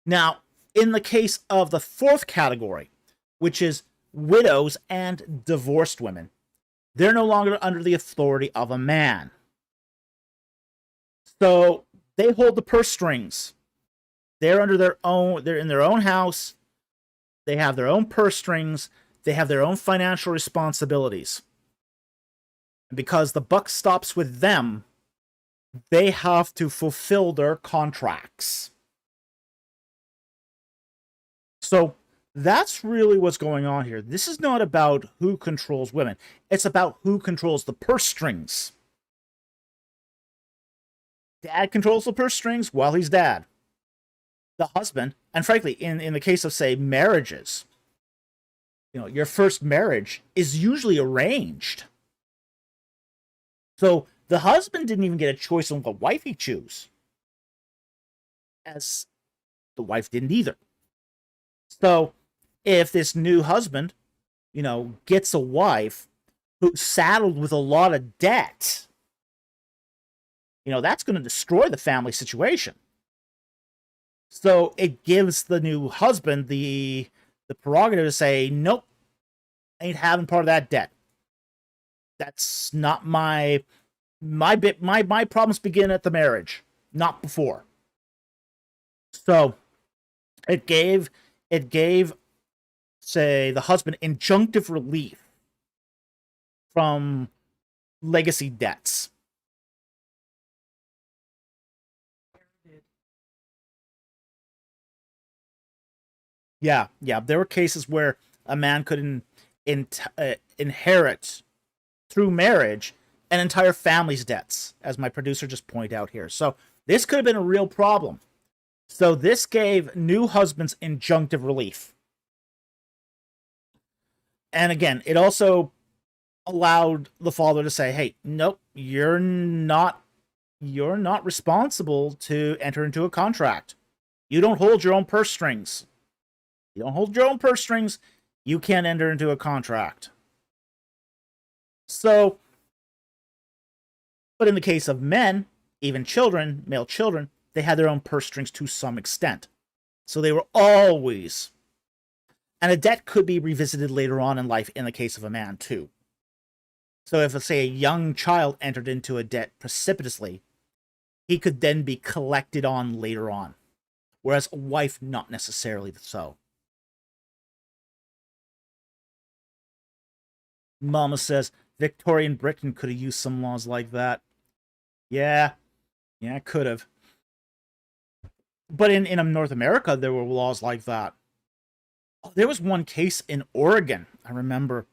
Now, in the case of the fourth category, which is widows and divorced women, they're no longer under the authority of a man. So they hold the purse strings. They're in their own house. They have their own purse strings. They have their own financial responsibilities. And because the buck stops with them, they have to fulfill their contracts. So that's really what's going on here. This is not about who controls women. It's about who controls the purse strings. Dad controls the purse strings while he's dad. The husband, and frankly, in the case of, say, marriages, your first marriage is usually arranged. So the husband didn't even get a choice on what wife he chose, as the wife didn't either. So if this new husband, gets a wife who's saddled with a lot of debt, that's going to destroy the family situation. So it gives the new husband the prerogative to say, nope, I ain't having part of that debt. That's not my bit. My problems begin at the marriage, not before. So it gave, say, the husband injunctive relief from legacy debts. Yeah. There were cases where a man could inherit through marriage an entire family's debts, as my producer just pointed out here. So this could have been a real problem. So this gave new husbands injunctive relief. And again, it also allowed the father to say, hey, nope, you're not responsible to enter into a contract. You don't hold your own purse strings. You don't hold your own purse strings. You can't enter into a contract. So, but in the case of men, even children, male children, they had their own purse strings to some extent. So they were always And a debt could be revisited later on in life in the case of a man, too. So if, let's say, a young child entered into a debt precipitously, he could then be collected on later on. Whereas a wife, not necessarily so. Mama says, Victorian Britain could have used some laws like that. Yeah, could have. But in North America, there were laws like that. Oh, there was one case in Oregon, I remember,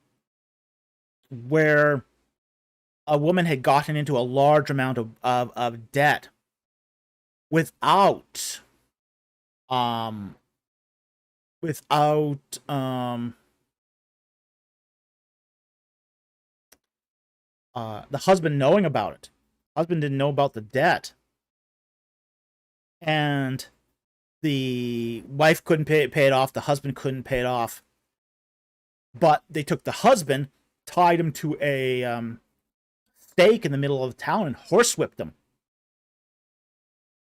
where a woman had gotten into a large amount of debt without without the husband knowing about it. Husband didn't know about the debt, and the wife couldn't pay it off. The husband couldn't pay it off, but they took the husband, tied him to a stake in the middle of town, and horsewhipped him.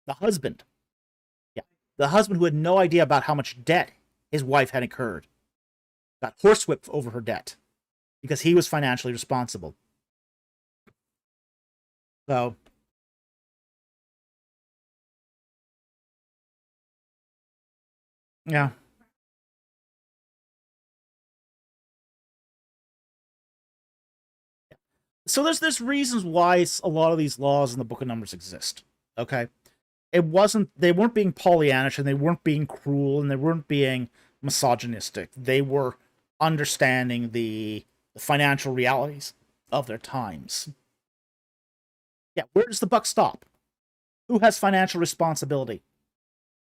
The husband, yeah, the husband who had no idea about how much debt his wife had incurred, got horsewhipped over her debt because he was financially responsible. So, yeah. So there's reasons why a lot of these laws in the Book of Numbers exist. Okay, they weren't being Pollyannish, and they weren't being cruel, and they weren't being misogynistic. They were understanding the financial realities of their times. Yeah, where does the buck stop? Who has financial responsibility?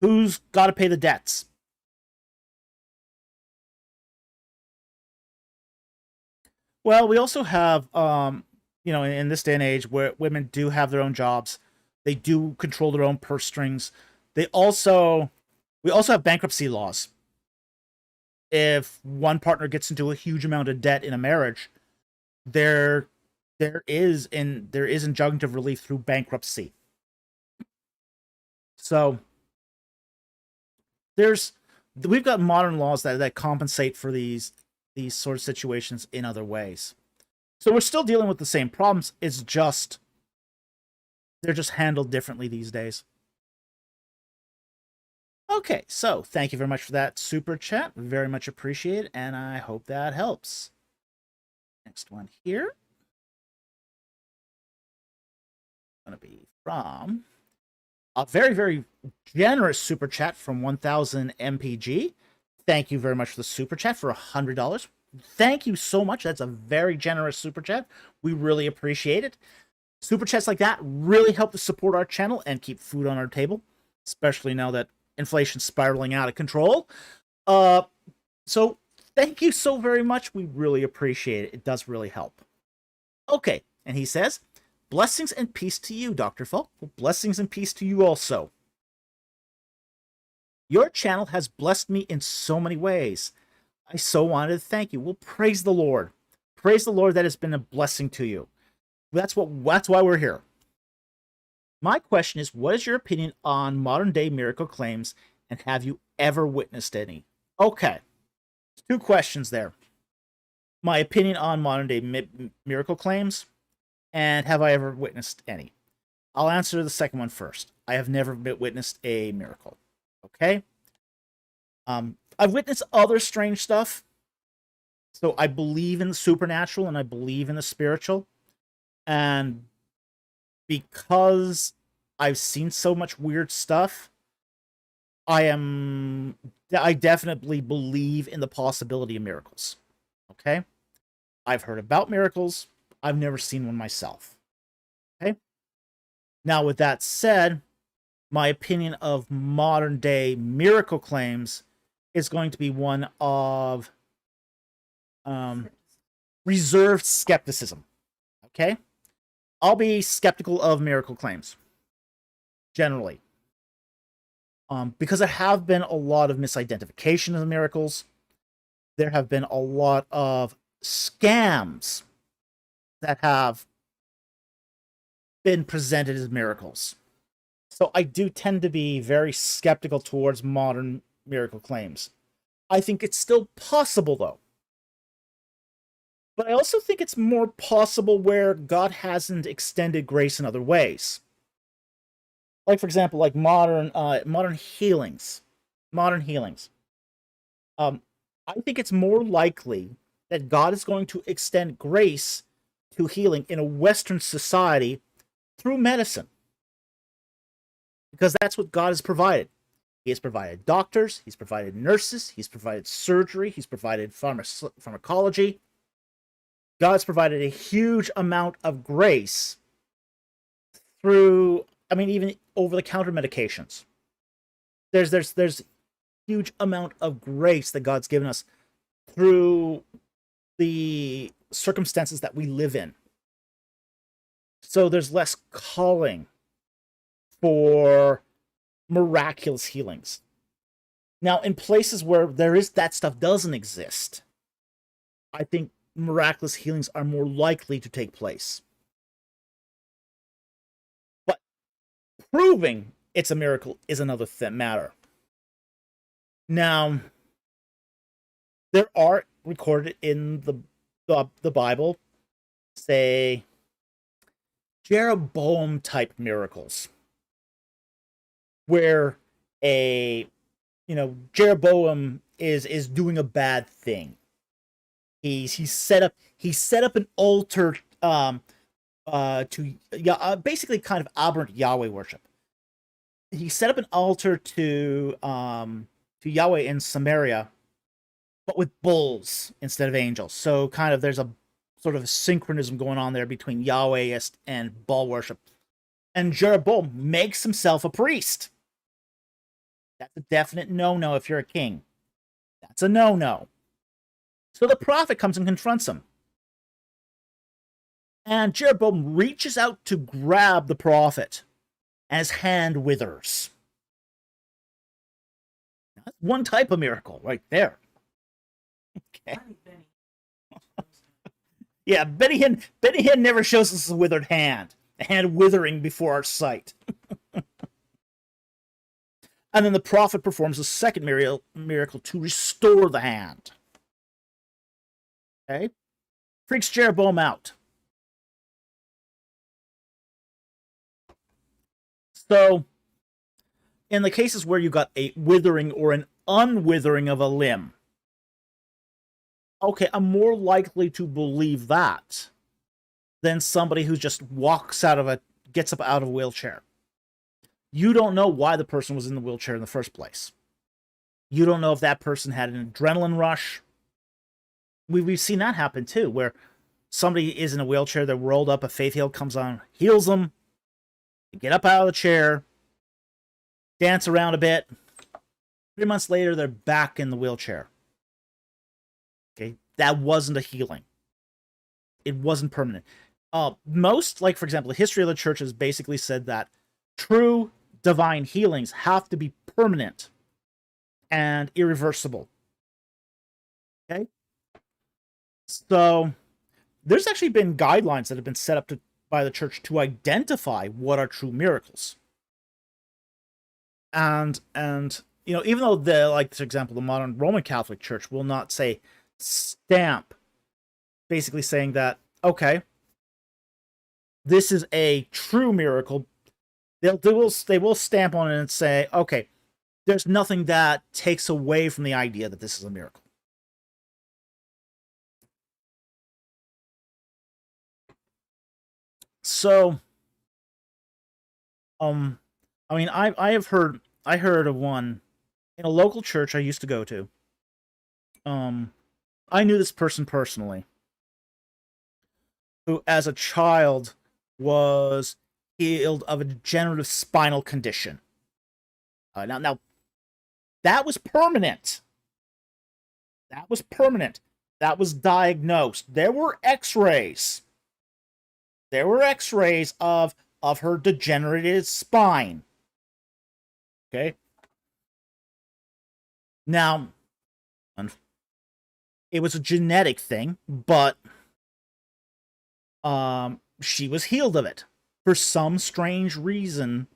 Who's got to pay the debts? Well, we also have, in this day and age where women do have their own jobs, they do control their own purse strings. We also have bankruptcy laws. If one partner gets into a huge amount of debt in a marriage, there is injunctive relief through bankruptcy. So we've got modern laws that compensate for these sort of situations in other ways. So we're still dealing with the same problems. It's just they're just handled differently these days. Okay, so thank you very much for that super chat. Very much appreciated, and I hope that helps. Next one here. Going to be from a very, very generous super chat from 1000 MPG. Thank you very much for the super chat for $100. Thank you so much. That's a very generous super chat. We really appreciate it. Super chats like that really help to support our channel and keep food on our table, especially now that inflation's spiraling out of control. So thank you so very much. We really appreciate it. It does really help. Okay, and he says, blessings and peace to you, Dr. Falk. Well, blessings and peace to you also. Your channel has blessed me in so many ways. I so wanted to thank you. Well, praise the Lord. Praise the Lord that has been a blessing to you. That's why we're here. My question is, what is your opinion on modern day miracle claims, and have you ever witnessed any? Okay. 2 questions there. My opinion on modern day miracle claims, and have I ever witnessed any? I'll answer the second one first. I have never witnessed a miracle. Okay? I've witnessed other strange stuff. So I believe in the supernatural and I believe in the spiritual. And because I've seen so much weird stuff, I definitely believe in the possibility of miracles. Okay? I've heard about miracles. I've never seen one myself. Okay? Now, with that said, my opinion of modern day miracle claims is going to be one of reserved skepticism. Okay? I'll be skeptical of miracle claims, generally. Because there have been a lot of misidentification of miracles. There have been a lot of scams that have been presented as miracles. So I do tend to be very skeptical towards modern miracle claims. I think it's still possible, though. But I also think it's more possible where God hasn't extended grace in other ways. Like, for example, like modern healings. Modern healings. I think it's more likely that God is going to extend grace to healing in a Western society through medicine. Because that's what God has provided. He has provided doctors, he's provided nurses, he's provided surgery, he's provided pharmacology. God's provided a huge amount of grace through, I mean, even over-the-counter medications. There's huge amount of grace that God's given us through the circumstances that we live in. So there's less calling for miraculous healings. Now, in places where that stuff doesn't exist, I think miraculous healings are more likely to take place. But proving it's a miracle is another matter. Now, there are recorded in the Bible, say, Jeroboam type miracles, where Jeroboam is doing a bad thing. He set up an altar to basically kind of aberrant Yahweh worship. He set up an altar to Yahweh in Samaria, but with bulls instead of angels. So kind of there's a sort of synchronism going on there between Yahweh and Baal worship. And Jeroboam makes himself a priest. That's a definite no-no if you're a king. That's a no-no. So the prophet comes and confronts him. And Jeroboam reaches out to grab the prophet, and his hand withers. That's one type of miracle right there. Okay. Yeah, Benny Hinn never shows us a withered hand. A hand withering before our sight. And then the prophet performs a second miracle to restore the hand. Okay? Freaks Jeroboam out. So, in the cases where you got a withering or an unwithering of a limb, okay, I'm more likely to believe that than somebody who just gets up out of a wheelchair. You don't know why the person was in the wheelchair in the first place. You don't know if that person had an adrenaline rush. We've seen that happen too, where somebody is in a wheelchair, they're rolled up, a faith heal comes on, heals them, they get up out of the chair, dance around a bit. 3 months later, they're back in the wheelchair. Okay, that wasn't a healing. It wasn't permanent. Most, like for example, the history of the church has basically said that true divine healings have to be permanent and irreversible. Okay? So, there's actually been guidelines that have been set up by the church to identify what are true miracles. And even though like for example, the modern Roman Catholic Church will not say stamp, basically saying that, okay, this is a true miracle. They will stamp on it and say, okay, there's nothing that takes away from the idea that this is a miracle. So, I mean, I heard of one in a local church I used to go to. I knew this person personally, who as a child was healed of a degenerative spinal condition. Now, that was permanent. That was permanent. That was diagnosed. There were X-rays. There were X-rays of her degenerative spine. Okay? Now, it was a genetic thing, but she was healed of it. For some strange reason,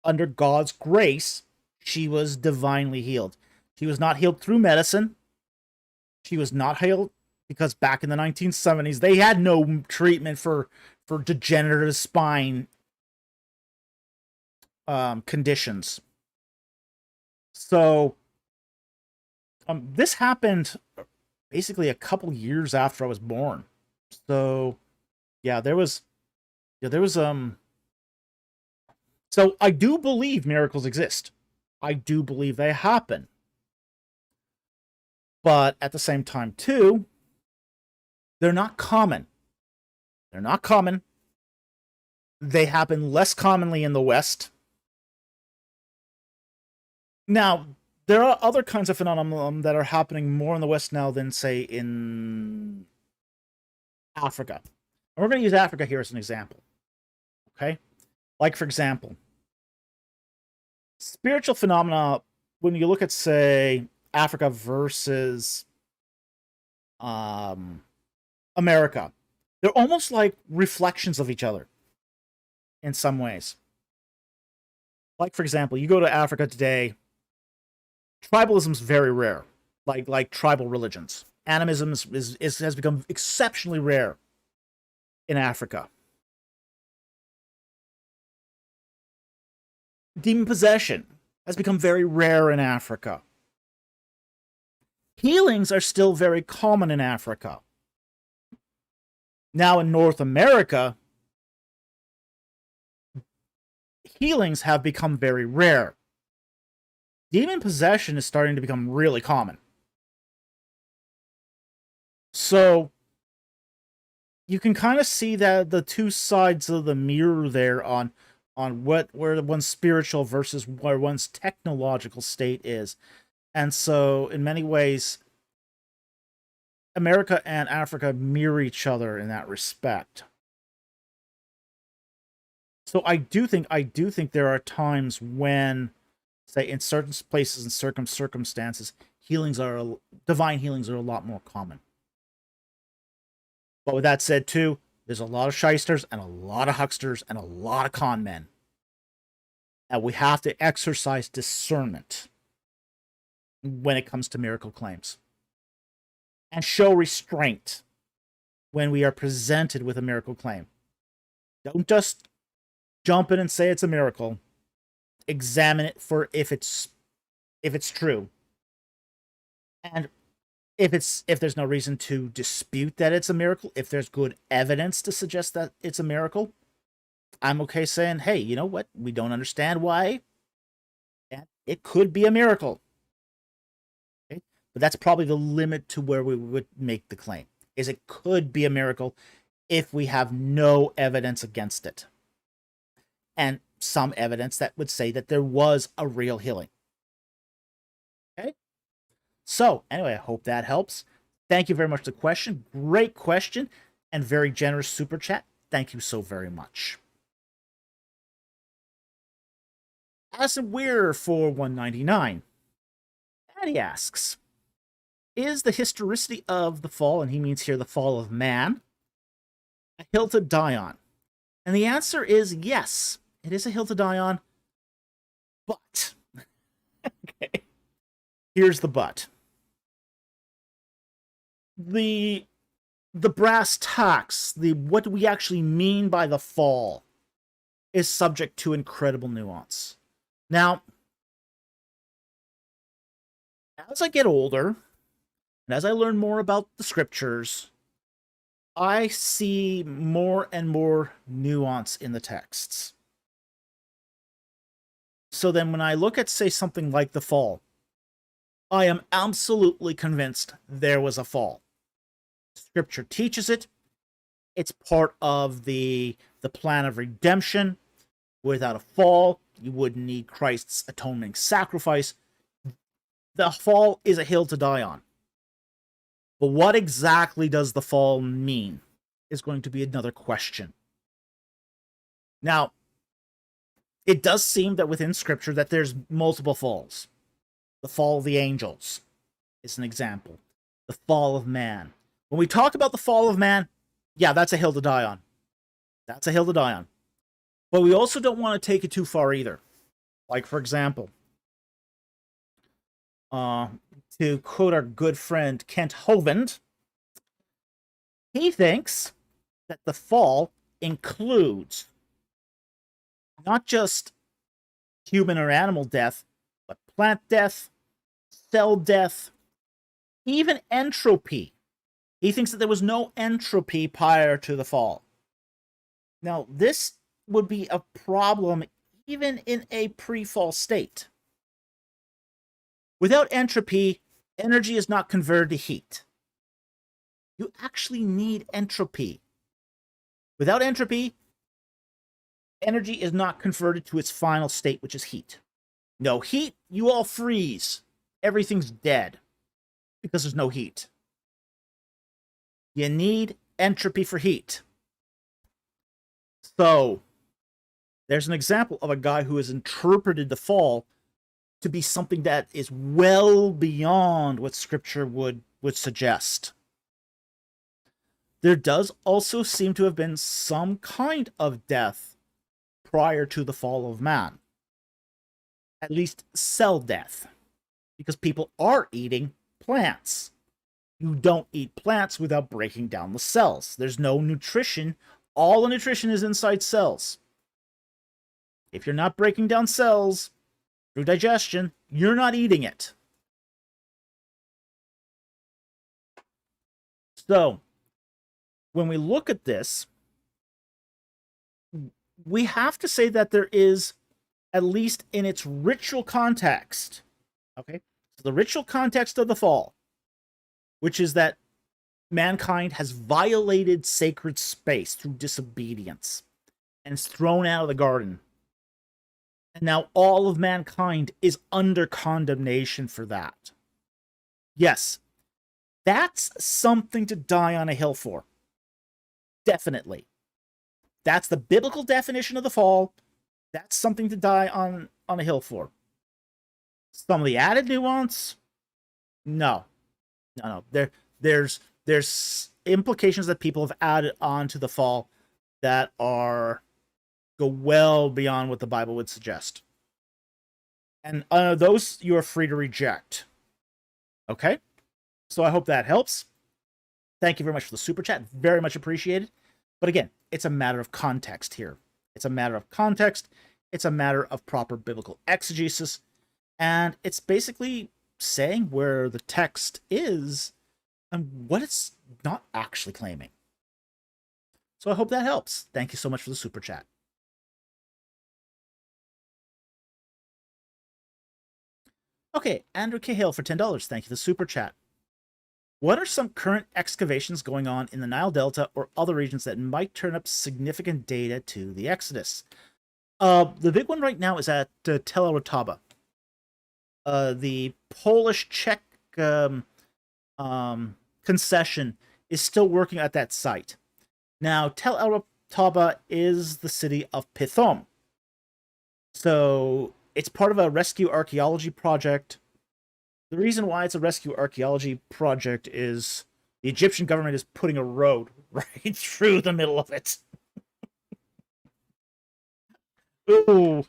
under God's grace, she was divinely healed. She was not healed through medicine. She was not healed because back in the 1970s, they had no treatment for degenerative spine conditions. So this happened basically a couple years after I was born. So yeah, there was so I do believe miracles exist. I do believe they happen. But at the same time too, they're not common. They're not common. They happen less commonly in the West. Now, there are other kinds of phenomena that are happening more in the West now than, say, in Africa. And we're going to use Africa here as an example. Okay? Like, for example, spiritual phenomena, when you look at, say, Africa versus America, they're almost like reflections of each other in some ways. Like, for example, you go to Africa today, tribalism is very rare, like tribal religions. Animism has become exceptionally rare in Africa. Demon possession has become very rare in Africa. Healings are still very common in Africa. Now in North America, healings have become very rare. Demon possession is starting to become really common. So you can kind of see that the two sides of the mirror there on where one's spiritual versus where one's technological state is. And so in many ways, America and Africa mirror each other in that respect. So I do think there are times when, say, in certain places and circumstances, divine healings are a lot more common. But with that said, too, there's a lot of shysters and a lot of hucksters and a lot of con men. And we have to exercise discernment when it comes to miracle claims. And show restraint when we are presented with a miracle claim. Don't just jump in and say it's a miracle. Examine it for if it's true. And if there's no reason to dispute that it's a miracle, if there's good evidence to suggest that it's a miracle, I'm okay saying, hey, you know what? We don't understand why. And it could be a miracle. Okay? But that's probably the limit to where we would make the claim. Is it could be a miracle if we have no evidence against it. And some evidence that would say that there was a real healing. Okay? So, anyway, I hope that helps. Thank you very much for the question. Great question and very generous super chat. Thank you so very much. Addison Weir for 199. And he asks, is the historicity of the fall, and he means here the fall of man, a hill to die on? And the answer is yes. It is a hill to die on, but okay. Here's the but. The brass tacks, what we actually mean by the fall, is subject to incredible nuance. Now, as I get older, and as I learn more about the scriptures, I see more and more nuance in the texts. So then when I look at, say, something like the fall, I am absolutely convinced there was a fall. Scripture teaches it. It's part of the plan of redemption. Without a fall, you wouldn't need Christ's atoning sacrifice. The fall is a hill to die on. But what exactly does the fall mean is going to be another question. Now, it does seem that within Scripture that there's multiple falls. The fall of the angels is an example. The fall of man. When we talk about the fall of man, yeah, that's a hill to die on. That's a hill to die on. But we also don't want to take it too far either. Like, for example, Uh, to quote our good friend Kent Hovind, he thinks that the fall includes not just human or animal death, but plant death, cell death, even entropy. He thinks that there was no entropy prior to the fall. Now, this would be a problem even in a pre-fall state. Without entropy, energy is not converted to heat. You actually need entropy. Without entropy, energy is not converted to its final state, which is heat. No heat, you all freeze. Everything's dead because there's no heat. You need entropy for heat. So, there's an example of a guy who has interpreted the fall to be something that is well beyond what Scripture would suggest. There does also seem to have been some kind of death prior to the fall of man. At least cell death. Because people are eating plants. You don't eat plants without breaking down the cells. There's no nutrition. All the nutrition is inside cells. If you're not breaking down cells through digestion, you're not eating it. So, when we look at this, we have to say that there is, at least in its ritual context, okay? So the ritual context of the fall, which is that mankind has violated sacred space through disobedience and is thrown out of the garden. And now all of mankind is under condemnation for that. Yes, that's something to die on a hill for. Definitely. That's the biblical definition of the fall. That's something to die on a hill for. Some of the added nuance, no. There's implications that people have added on to the fall that are go well beyond what the Bible would suggest. And those you are free to reject. Okay? So I hope that helps. Thank you very much for the super chat. Very much appreciated. But again, it's a matter of context here. It's a matter of context. It's a matter of proper biblical exegesis. And it's basically saying where the text is and what it's not actually claiming. So I hope that helps. Thank you so much for the super chat. Okay, Andrew Cahill for $10. Thank you for the super chat. What are some current excavations going on in the Nile Delta or other regions that might turn up significant data to the Exodus? The big one right now is at Tel El Rotaba. The Polish-Czech concession is still working at that site. Now, Tel El Rotaba is the city of Pithom. So it's part of a rescue archaeology project. The reason why it's a rescue archaeology project is the Egyptian government is putting a road right through the middle of it. Ooh,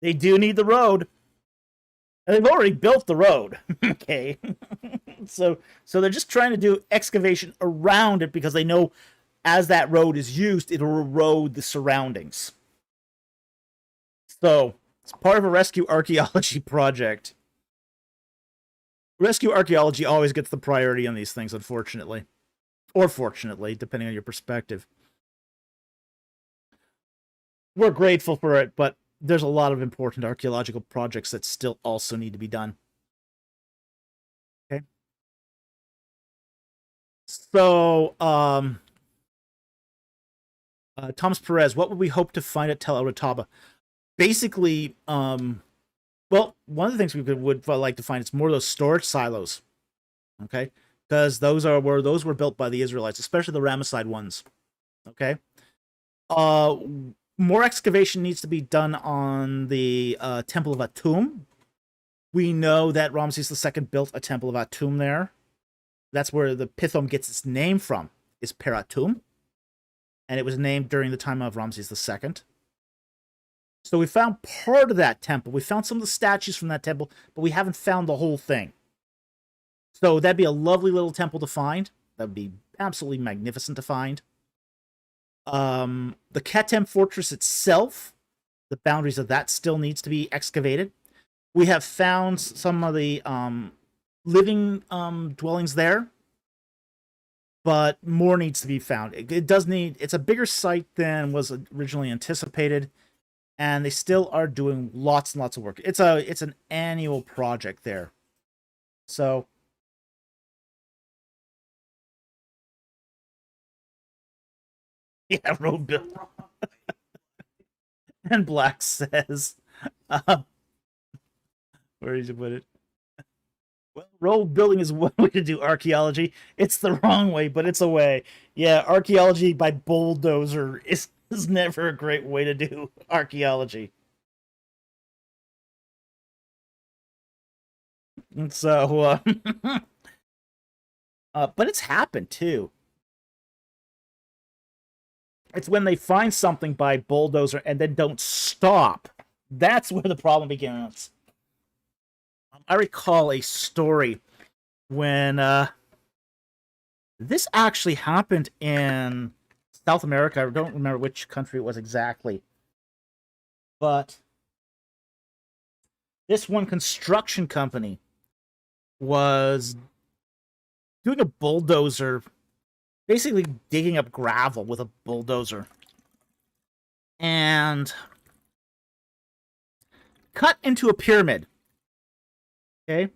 They do need the road. And they've already built the road. Okay. So they're just trying to do excavation around it because they know as that road is used, it'll erode the surroundings. So it's part of a rescue archaeology project. Rescue archaeology always gets the priority on these things, unfortunately. Or fortunately, depending on your perspective. We're grateful for it, but there's a lot of important archaeological projects that still also need to be done. Okay. So, Thomas Perez, what would we hope to find at Tel El Rotaba? Basically, well, one of the things we would like to find is more of those storage silos. Okay, because those were built by the Israelites, especially the Ramesside ones. Okay. More excavation needs to be done on the Temple of Atum. We know that Ramses II built a Temple of Atum there. That's where the Pithom gets its name from, is Per Atum. And it was named during the time of Ramses II. So we found part of that temple. We found some of the statues from that temple, but we haven't found the whole thing. So that'd be a lovely little temple to find. That would be absolutely magnificent to find. The Ketem Fortress itself, the boundaries of that still needs to be excavated. We have found some of the living dwellings there, but more needs to be found. It does need. It's a bigger site than was originally anticipated, and they still are doing lots and lots of work. It's an annual project there, so. Yeah, road building. And Black says, uh, where did you put it? Well, road building is one way to do archaeology. It's the wrong way, but it's a way. Yeah, archaeology by bulldozer is never a great way to do archaeology. And so, but it's happened too. It's when they find something by bulldozer and then don't stop. That's where the problem begins. I recall a story when this actually happened in South America. I don't remember which country it was exactly. But this one construction company was doing a bulldozer, basically digging up gravel with a bulldozer. And cut into a pyramid. Okay?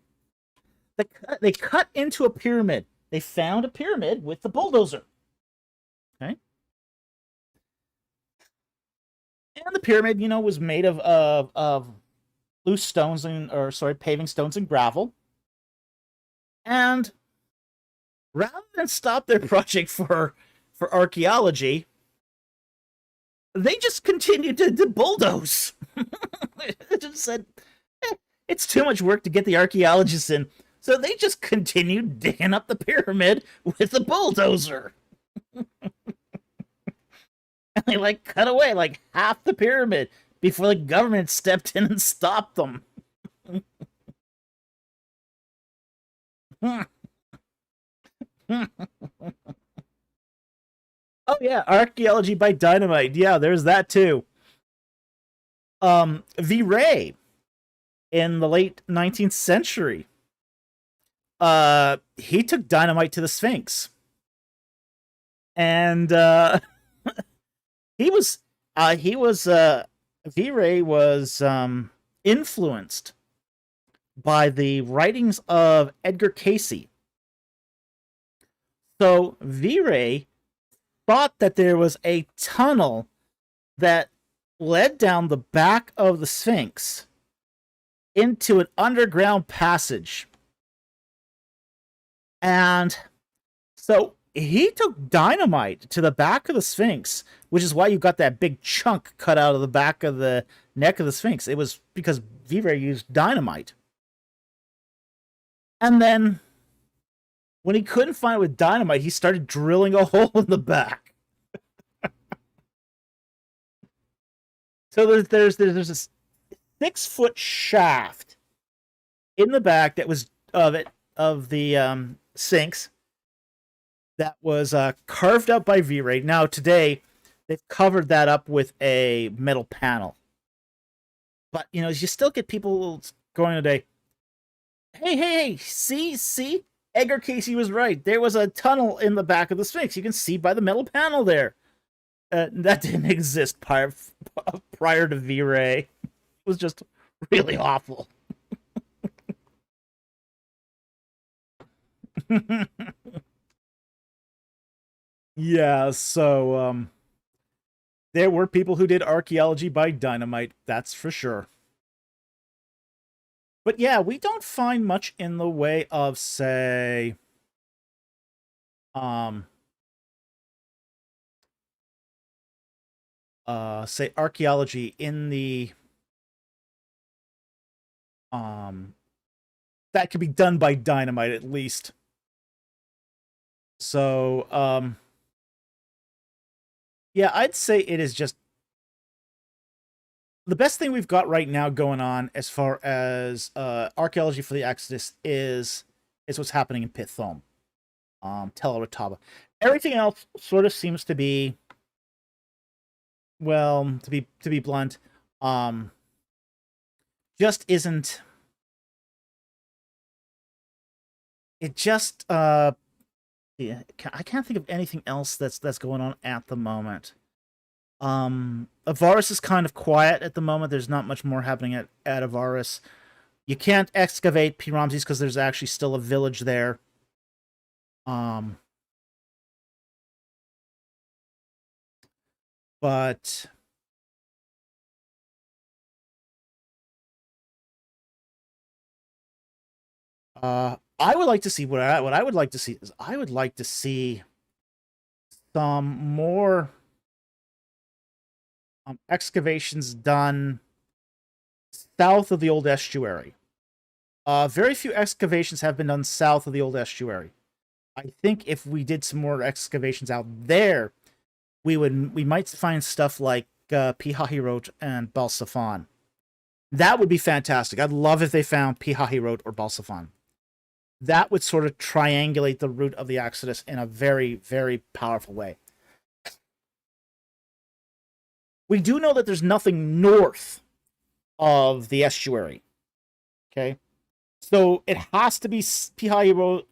They cut into a pyramid. They found a pyramid with the bulldozer. Okay? And the pyramid, was made of loose stones paving stones and gravel. And rather than stop their project for archaeology, they just continued to bulldoze. They just said, it's too much work to get the archaeologists in. So they just continued digging up the pyramid with the bulldozer. And they cut away half the pyramid before the government stepped in and stopped them. Oh yeah, archaeology by dynamite. Yeah, there's that too. V. Ray in the late 19th century. He took dynamite to the Sphinx. And V. Ray was influenced by the writings of Edgar Cayce. So V. Ray thought that there was a tunnel that led down the back of the Sphinx into an underground passage. And so he took dynamite to the back of the Sphinx, which is why you got that big chunk cut out of the back of the neck of the Sphinx. It was because V. Ray used dynamite. And then when he couldn't find it with dynamite, he started drilling a hole in the back. So there's this 6-foot shaft in the back that was of the Sphinx that was carved out by V. Ray. Now today they've covered that up with a metal panel, but you still get people going today. Hey! See, Edgar Cayce was right. There was a tunnel in the back of the Sphinx. You can see by the metal panel there. That didn't exist prior to V. Ray. It was just really awful. Yeah, so there were people who did archaeology by dynamite, that's for sure. But yeah, we don't find much in the way of, say, archaeology in the that could be done by dynamite at least. So yeah, I'd say it is just the best thing we've got right now going on as far as archaeology for the Exodus is what's happening in Pithom, Tel Rataba. Everything else sort of seems to be, well, to be blunt, just isn't. It just yeah, I can't think of anything else that's going on at the moment. Avaris is kind of quiet at the moment. There's not much more happening at Avaris. You can't excavate P. Ramses because there's actually still a village there. But I would like to see what I would like to see is I would like to see some more excavations done south of the old estuary. Very few excavations have been done south of the old estuary. I think if we did some more excavations out there, we might find stuff like Pihahirot and Balsafan. That would be fantastic. I'd love if they found Pihahirot or Balsafan. That would sort of triangulate the route of the Exodus in a very, very powerful way. We do know that there's nothing north of the estuary. Okay? So it has to be Pihahirot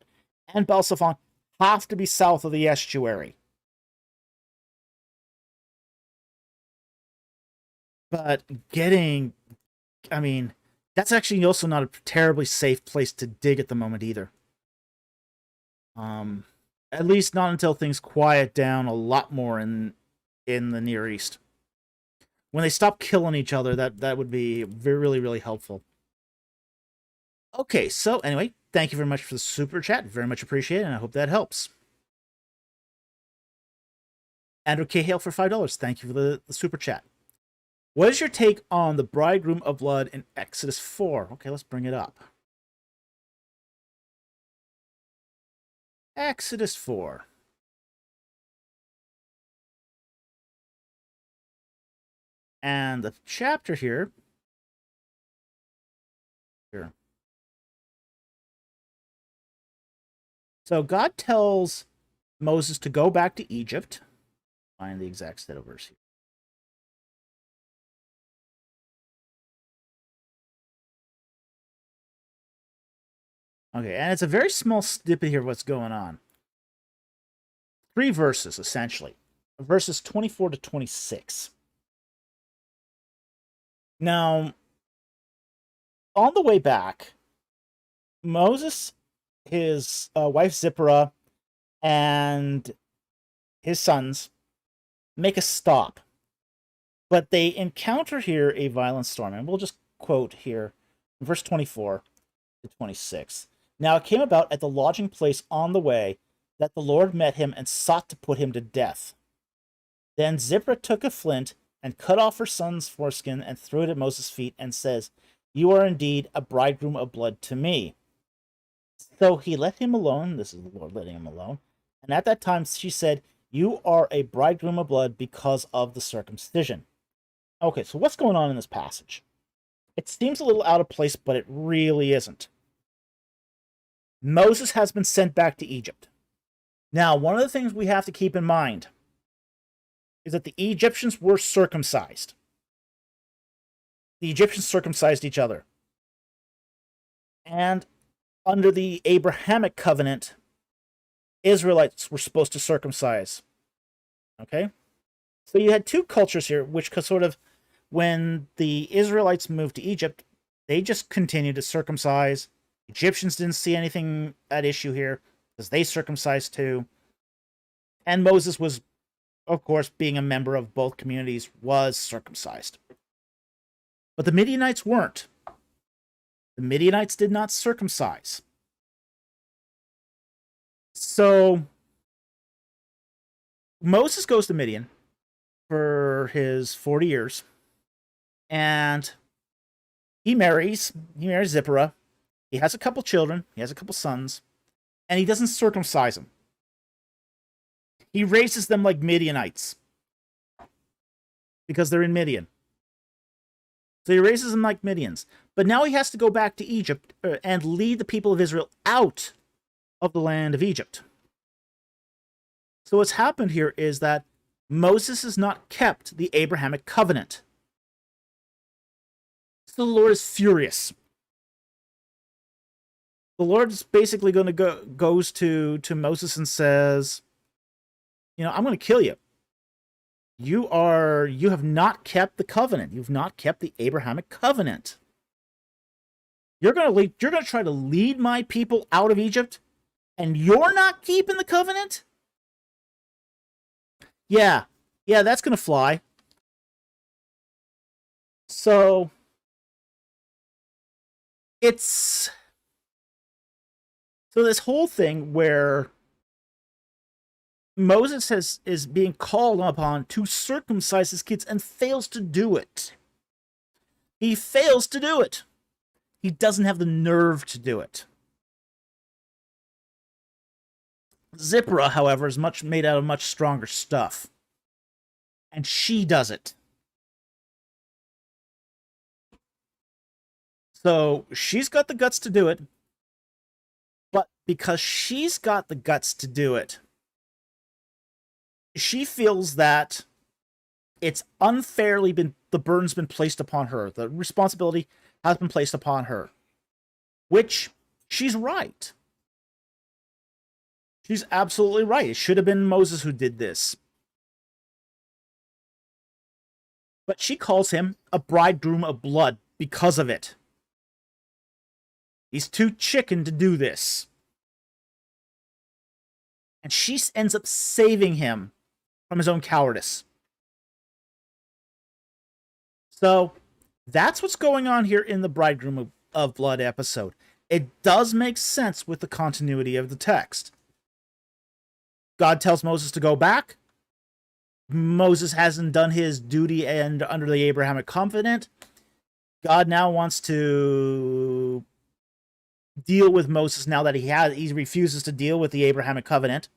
and Balsafan have to be south of the estuary. But getting, I mean, that's actually also not a terribly safe place to dig at the moment either. At least not until things quiet down a lot more in the Near East. When they stop killing each other, that would be really, really helpful. Okay, so anyway, thank you very much for the super chat. Very much appreciated, and I hope that helps. Andrew Cahill for $5. Thank you for the super chat. What is your take on the bridegroom of blood in Exodus 4? Okay, let's bring it up. Exodus 4. And the chapter here. So God tells Moses to go back to Egypt. Find the exact set of verse here. Okay, and it's a very small snippet here of what's going on. 3 verses, essentially. Verses 24 to 26. Now, on the way back, Moses, his wife Zipporah, and his sons make a stop. But they encounter here a violent storm. And we'll just quote here, verse 24 to 26. Now it came about at the lodging place on the way that the Lord met him and sought to put him to death. Then Zipporah took a flint and cut off her son's foreskin and threw it at Moses' feet and says, "You are indeed a bridegroom of blood to me." So he let him alone. This is the Lord letting him alone. And at that time she said, "You are a bridegroom of blood because of the circumcision." Okay, so what's going on in this passage? It seems a little out of place, but it really isn't. Moses has been sent back to Egypt. Now, one of the things we have to keep in mind is that the Egyptians were circumcised. The Egyptians circumcised each other. And under the Abrahamic covenant, Israelites were supposed to circumcise. Okay? So you had 2 cultures here, which sort of, when the Israelites moved to Egypt, they just continued to circumcise. Egyptians didn't see anything at issue here because they circumcised too. And Moses was, of course, being a member of both communities, was circumcised. But the Midianites weren't. The Midianites did not circumcise. So Moses goes to Midian for his 40 years. And he marries Zipporah. He has a couple children. He has a couple sons. And he doesn't circumcise them. He raises them like Midianites. Because they're in Midian. So he raises them like Midians. But now he has to go back to Egypt and lead the people of Israel out of the land of Egypt. So what's happened here is that Moses has not kept the Abrahamic covenant. So the Lord is furious. The Lord's basically going to goes to Moses and says, I'm going to kill you. You have not kept the covenant. You've not kept the Abrahamic covenant. You're going to try to lead my people out of Egypt, and you're not keeping the covenant? Yeah, that's going to fly. So this whole thing where Moses is being called upon to circumcise his kids and fails to do it. He fails to do it. He doesn't have the nerve to do it. Zipporah, however, is made out of much stronger stuff. And she does it. So she's got the guts to do it. But because she's got the guts to do it, she feels that it's unfairly the burden's been placed upon her. The responsibility has been placed upon her. Which, she's right. She's absolutely right. It should have been Moses who did this. But she calls him a bridegroom of blood because of it. He's too chicken to do this. And she ends up saving him from his own cowardice. So, that's what's going on here in the Bridegroom of Blood episode. It does make sense with the continuity of the text. God tells Moses to go back. Moses hasn't done his duty and under the Abrahamic covenant. God now wants to deal with Moses now that he refuses to deal with the Abrahamic covenant.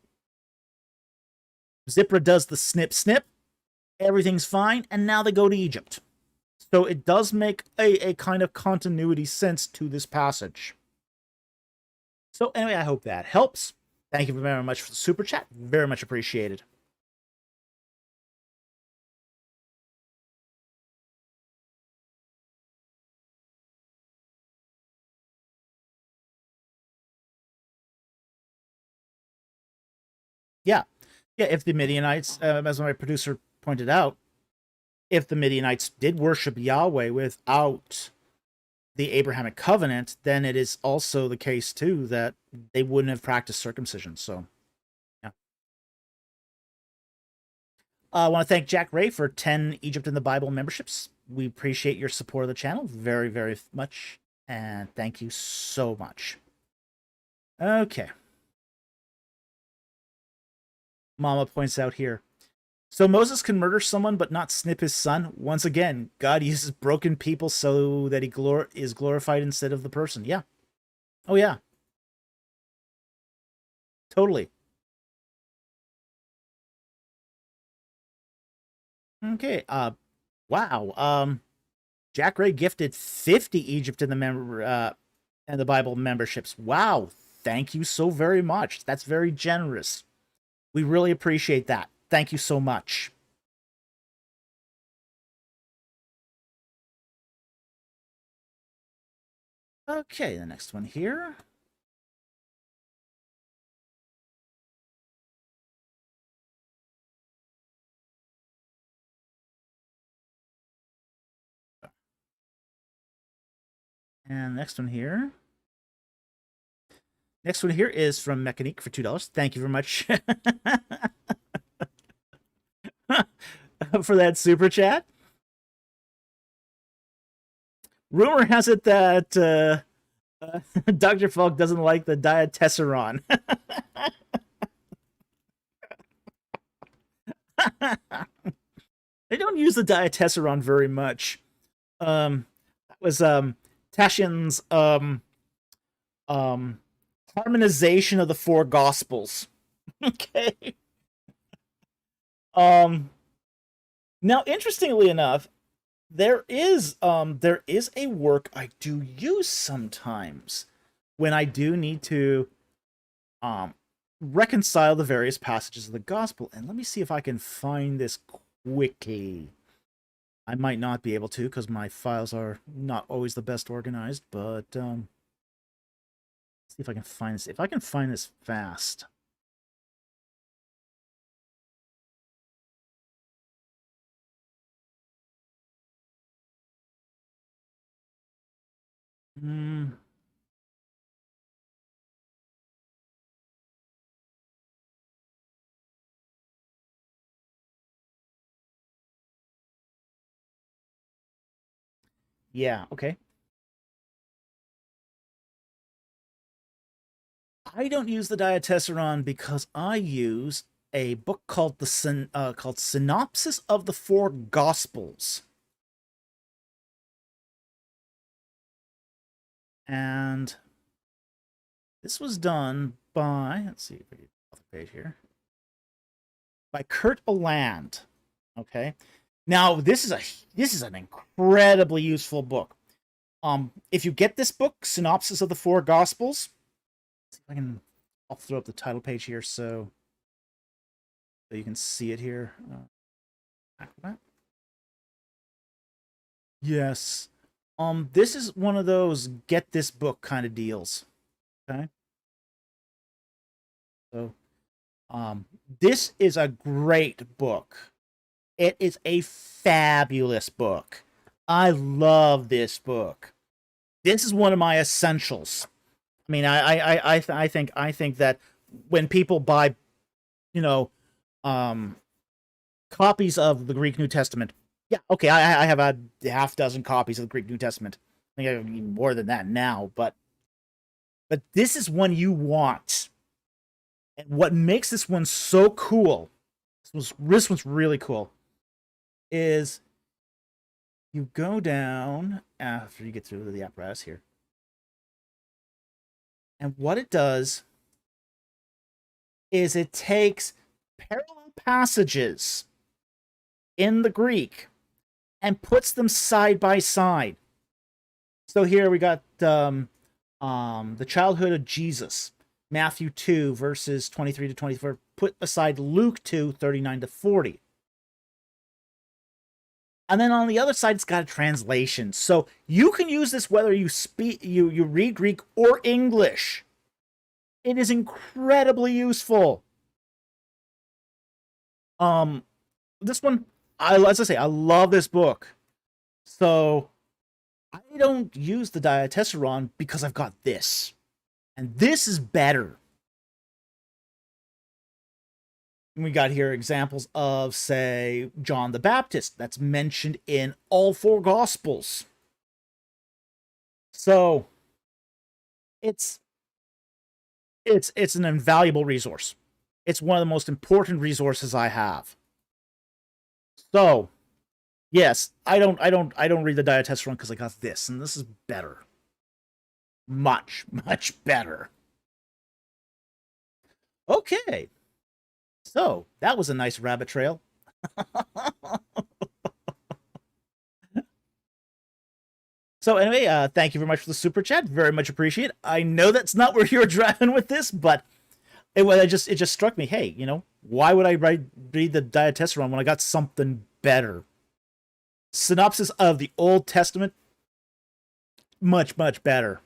Zipporah does the snip. Everything's fine, and now they go to Egypt. So it does make a kind of continuity sense to this passage. So anyway, I hope that helps. Thank you very much for the super chat. Very much appreciated. Yeah, if the Midianites, as my producer pointed out, if the Midianites did worship Yahweh without the Abrahamic covenant, then it is also the case, too, that they wouldn't have practiced circumcision. So, yeah. I want to thank Jack Ray for 10 Egypt in the Bible memberships. We appreciate your support of the channel very, very much. And thank you so much. Okay. Mama points out here. So Moses can murder someone but not snip his son? Once again, God uses broken people so that he is glorified instead of the person. Yeah. Oh, yeah. Totally. Okay. Wow. Jack Ray gifted 50 Egypt in the Bible memberships. Wow. Thank you so very much. That's very generous. We really appreciate that. Thank you so much. Okay, the next one here. And next one here. Next one here is from Mechanique for $2. Thank you very much for that super chat. Rumor has it that Dr. Falk doesn't like the diatessaron. They don't use the diatessaron very much. That was Tashin's harmonization of the four gospels. Okay. Now, interestingly enough, there is a work I do use sometimes when I do need to um reconcile the various passages of the gospel. And let me see if I can find this quickly. I might not be able to because my files are not always the best organized, but see if I can find this. If I can find this fast. Hmm. Yeah, okay. I don't use the diatessaron because I use a book called called Synopsis of the Four Gospels. And this was done by, let's see if I get off the page here, by Kurt Aland. Okay. Now this is an incredibly useful book. If you get this book, Synopsis of the Four Gospels, see if I can, I'll throw up the title page here so you can see it here. Acrobat. Yes. This is one of those get this book kind of deals. Okay. So, this is a great book. It is a fabulous book. I love this book. This is one of my essentials. I mean, I think that when people buy, you know, um, copies of the Greek New Testament, yeah, okay, I have a half dozen copies of the Greek New Testament. I think I have more than that now, but this is one you want. And what makes this one so cool, this one's really cool, is you go down after you get through the apparatus here. And what it does is it takes parallel passages in the Greek and puts them side by side. So here we got the childhood of Jesus, Matthew 2, verses 23 to 24, put aside Luke 2, 39 to 40. And then on the other side, it's got a translation. So you can use this whether you you read Greek or English. It is incredibly useful. Um, this one, as I say, I love this book. So I don't use the diatessaron because I've got this. And this is better. We got here examples of, say, John the Baptist. That's mentioned in all four Gospels. So it's an invaluable resource. It's one of the most important resources I have. So, yes, I don't read the diatessaron because I got this, and this is better. Much, much better. Okay. So, that was a nice rabbit trail. So anyway, thank you very much for the super chat. Very much appreciate it. I know that's not where you're driving with this, but it just struck me. Hey, why would I read the diatessaron when I got something better? Synopsis of the Old Testament, much better.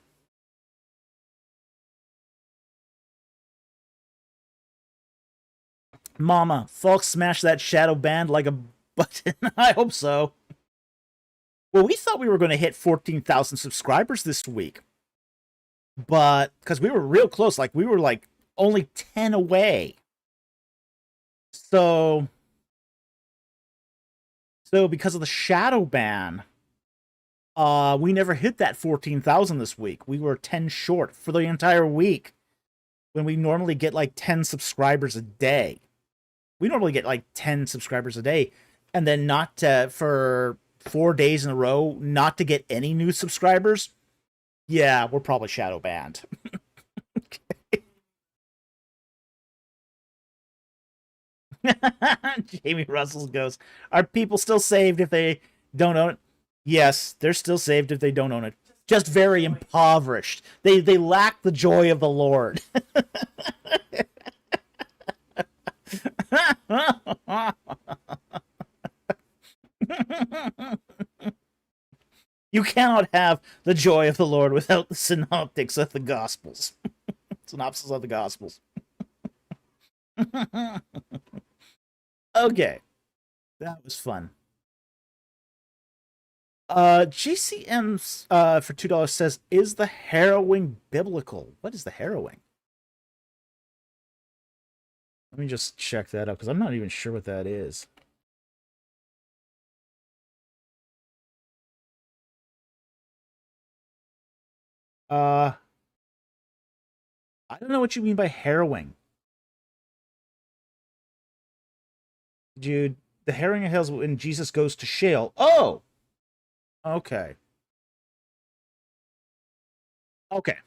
Mama, folks, smash that shadow band like a button. I hope so. Well, we thought we were going to hit 14,000 subscribers this week, but because we were real close, like we were like only 10 away. So because of the shadow ban, we never hit that 14,000 this week. We were 10 short for the entire week when we normally get like 10 subscribers a day. We normally get like 10 subscribers a day, and then not for 4 days in a row, not to get any new subscribers. Yeah, we're probably shadow banned. Jamie Russell goes, are people still saved if they don't own it? Yes, they're still saved if they don't own it. Just very impoverished. They lack the joy of the Lord. You cannot have the joy of the Lord without the synoptics of the Gospels. Synopsis of the Gospels. Okay, that was fun. GCM for $2 says, "Is the harrowing biblical?" What is the harrowing? Let me just check that out because I'm not even sure what that is. Uh, I don't know what you mean by harrowing, dude. The harrowing of hell is when Jesus goes to Sheol. Oh, okay, okay.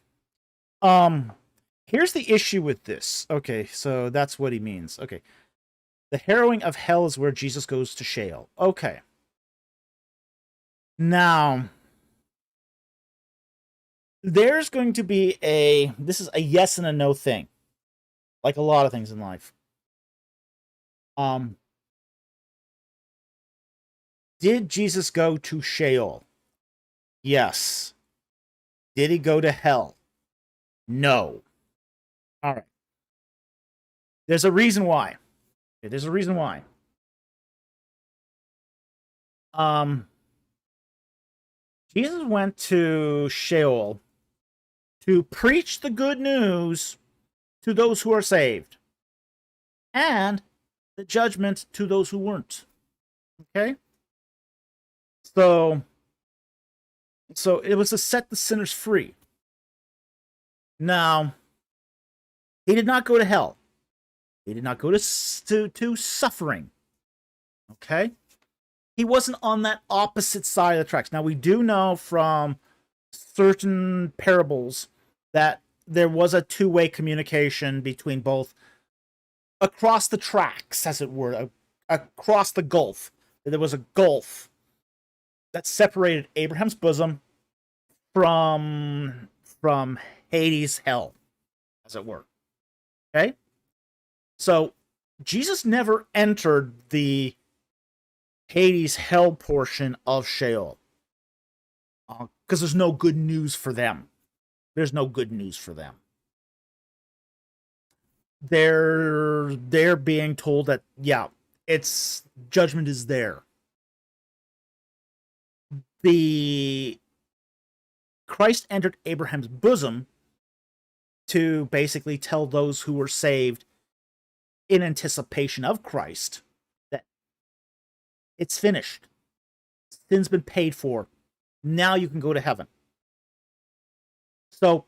Um, Here's the issue with this. Okay, so that's what he means. Okay, the harrowing of hell is where Jesus goes to Sheol. Okay, now there's going to be this is a yes and a no thing, like a lot of things in life. Um, did Jesus go to Sheol? Yes. Did he go to hell? No. All right. There's a reason why. Okay, there's a reason why. Um, Jesus went to Sheol to preach the good news to those who are saved and the judgment to those who weren't. Okay? So it was to set the sinners free. Now, he did not go to hell. He did not go to suffering. Okay? He wasn't on that opposite side of the tracks. Now, we do know from certain parables that there was a two-way communication between both across the tracks, as it were, across the gulf. There was a gulf that separated Abraham's bosom from Hades' hell, as it were. Okay? So Jesus never entered the Hades hell portion of Sheol because there's no good news for them. There's no good news for them. They're being told that yeah, it's judgment is there. The Christ entered Abraham's bosom to basically tell those who were saved in anticipation of Christ that it's finished. Sin's been paid for. Now you can go to heaven. So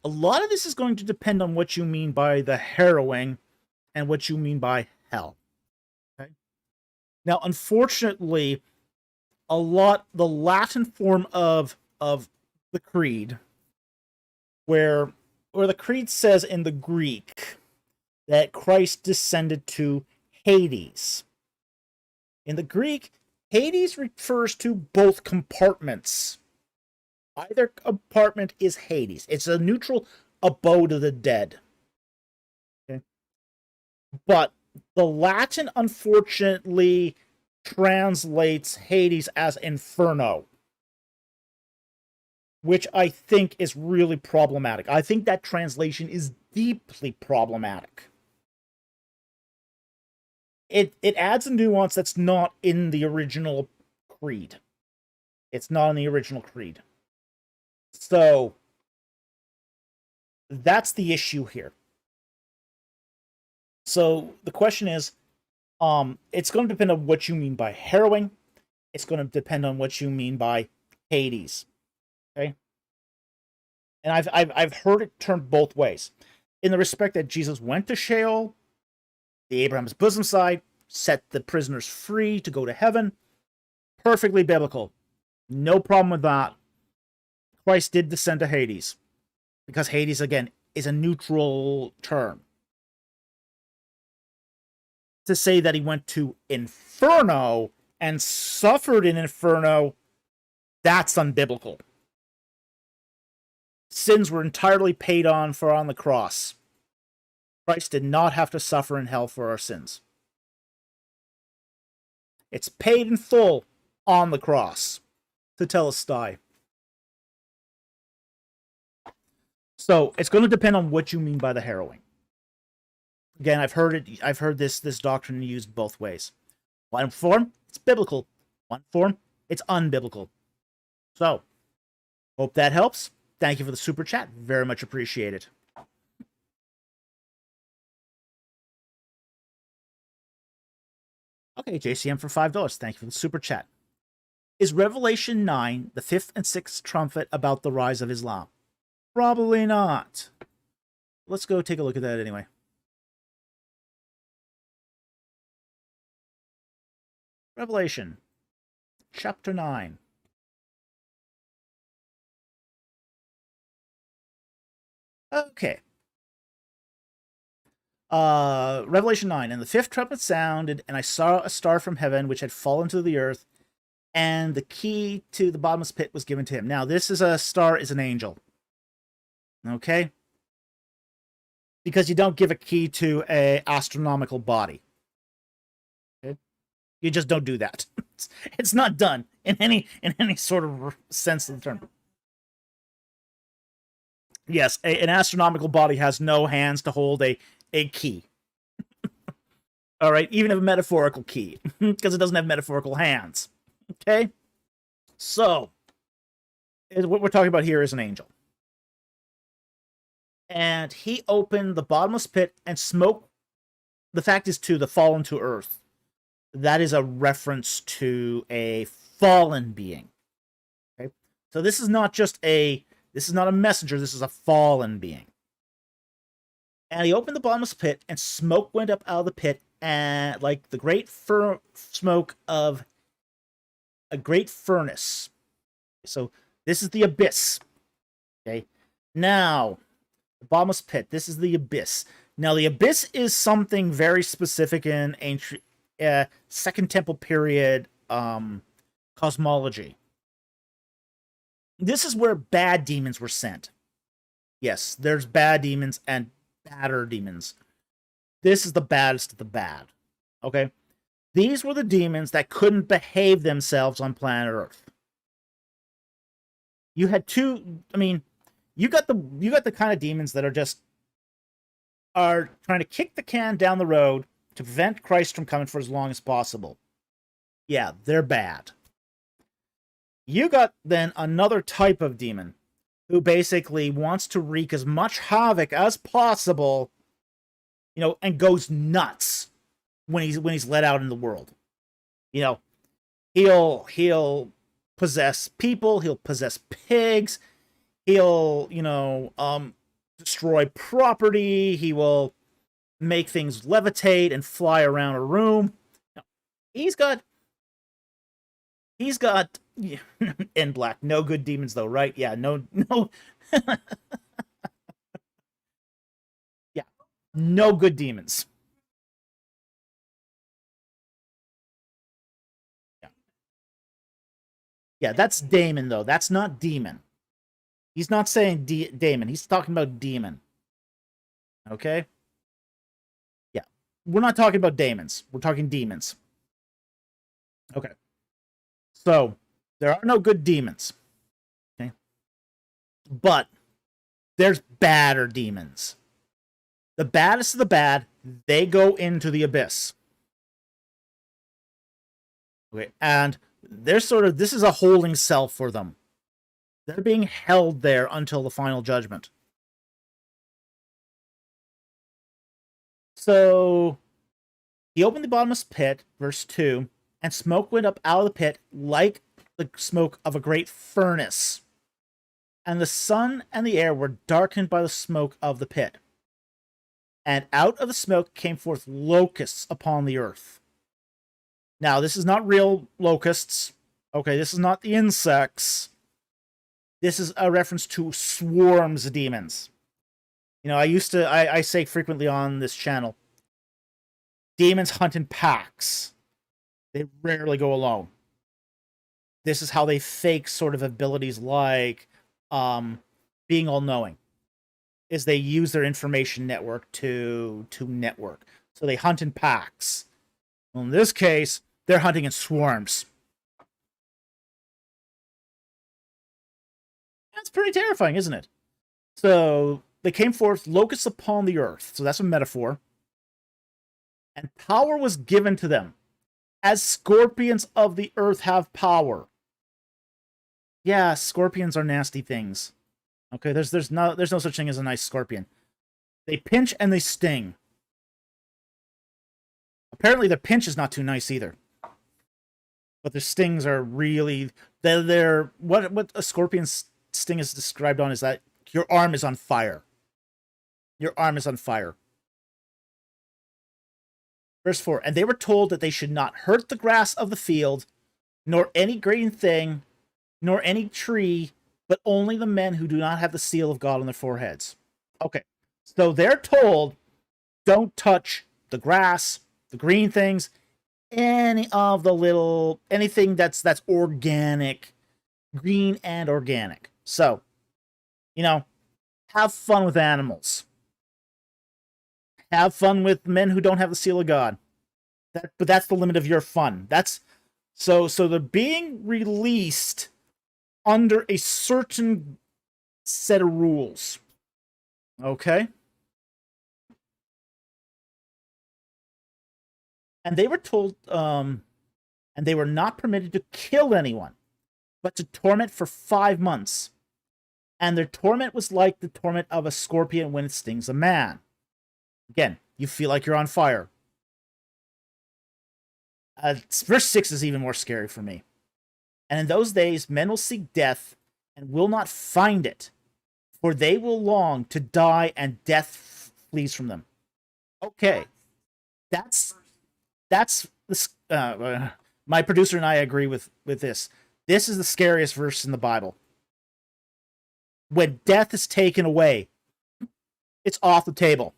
a lot of this is going to depend on what you mean by the harrowing and what you mean by hell. Okay. Now, unfortunately, the Latin form of the creed, where the creed says in the Greek that Christ descended to Hades. In the Greek, Hades refers to both compartments. Either compartment is Hades. It's a neutral abode of the dead. Okay. But the Latin, unfortunately, translates Hades as Inferno, which I think is really problematic. I think that translation is deeply problematic. It adds a nuance that's not in the original creed. It's not in the original creed. So that's the issue here. So the question is, it's going to depend on what you mean by harrowing. It's going to depend on what you mean by Hades. Okay, and I've heard it turned both ways, in the respect that Jesus went to Sheol, the Abraham's bosom side, set the prisoners free to go to heaven. Perfectly biblical. No problem with that. Christ did descend to Hades, because Hades, again, is a neutral term. To say that he went to Inferno and suffered in Inferno That's unbiblical. Sins were entirely paid for on the cross. Christ did not have to suffer in hell for our sins. It's paid in full on the cross. To tell us die. So it's going to depend on what you mean by the harrowing. Again, I've heard this doctrine used both ways. One form, it's biblical. One form, it's unbiblical. So, hope that helps. Thank you for the super chat. Very much appreciated. Okay, JCM for $5. Thank you for the super chat. Is Revelation 9 the fifth and sixth trumpet about the rise of Islam? Probably not. Let's go take a look at that anyway. Revelation, chapter 9. Okay. Revelation 9. And the fifth trumpet sounded, and I saw a star from heaven, which had fallen to the earth, and the key to the bottomless pit was given to him. Now, this is a star is an angel. Okay? Because you don't give a key to an astronomical body. Okay? You just don't do that. It's not done in any sort of sense of the term. Yes, an astronomical body has no hands to hold a key. All right, even a metaphorical key, because it doesn't have metaphorical hands. Okay? So, what we're talking about here is an angel. And he opened the bottomless pit, and smoke, the fact is, to the fallen to earth. That is a reference to a fallen being. Okay? So this is not just this is not a messenger, this is a fallen being. And he opened the bottomless pit, and smoke went up out of the pit, and like the great smoke of a great furnace. So this is the abyss. Okay. Now, the bottomless pit, this is the abyss. Now, the abyss is something very specific in ancient Second Temple period cosmology. This is where bad demons were sent. Yes, there's bad demons and badder demons. This is the baddest of the bad. Okay? These were the demons that couldn't behave themselves on planet Earth. You had two, I mean, you got the kind of demons that are trying to kick the can down the road to prevent Christ from coming for as long as possible. Yeah, they're bad. You got then another type of demon who basically wants to wreak as much havoc as possible, you know, and goes nuts when he's let out in the world. You know, he'll possess people, he'll possess pigs, he'll, you know, destroy property, he will make things levitate and fly around a room. He's got in black, no good demons though, right? Yeah, no yeah, no good demons. Yeah, that's Damon though. That's not demon. He's not saying Damon. He's talking about demon. Okay? Yeah. We're not talking about demons. We're talking demons. Okay. So, there are no good demons. Okay? But there's badder demons. The baddest of the bad, they go into the abyss. Okay, and they're this is a holding cell for them. They're being held there until the final judgment. So, he opened the bottomless pit, verse 2, and smoke went up out of the pit like the smoke of a great furnace. And the sun and the air were darkened by the smoke of the pit. And out of the smoke came forth locusts upon the earth. Now, this is not real locusts. Okay, this is not the insects. This is a reference to swarms of demons. You know, I say frequently on this channel, demons hunt in packs. They rarely go alone. this is how they fake sort of abilities like being all-knowing, is they use their information network to network. So they hunt in packs. Well, in this case, they're hunting in swarms. That's pretty terrifying, isn't it? So they came forth locusts upon the earth. So that's a metaphor. And power was given to them, as scorpions of the earth have power. Yeah, scorpions are nasty things. Okay, there's no such thing as a nice scorpion. They pinch and they sting. Apparently, the pinch is not too nice either. But their stings are really they're what a scorpion's sting is described on is that your arm is on fire. Your arm is on fire. Verse 4, and they were told that they should not hurt the grass of the field, nor any green thing, nor any tree, but only the men who do not have the seal of God on their foreheads. Okay, so they're told, don't touch the grass, the green things, any of the little, anything that's organic, green and organic. So, have fun with animals. Have fun with men who don't have the seal of God. But that's the limit of your fun. That's so they're being released under a certain set of rules. Okay? And they were told, and they were not permitted to kill anyone, but to torment for 5 months. And their torment was like the torment of a scorpion when it stings a man. Again, you feel like you're on fire. Verse 6 is even more scary for me. And in those days, men will seek death and will not find it, for they will long to die and death flees from them. Okay. That's my producer and I agree with this. This is the scariest verse in the Bible. When death is taken away, it's off the table.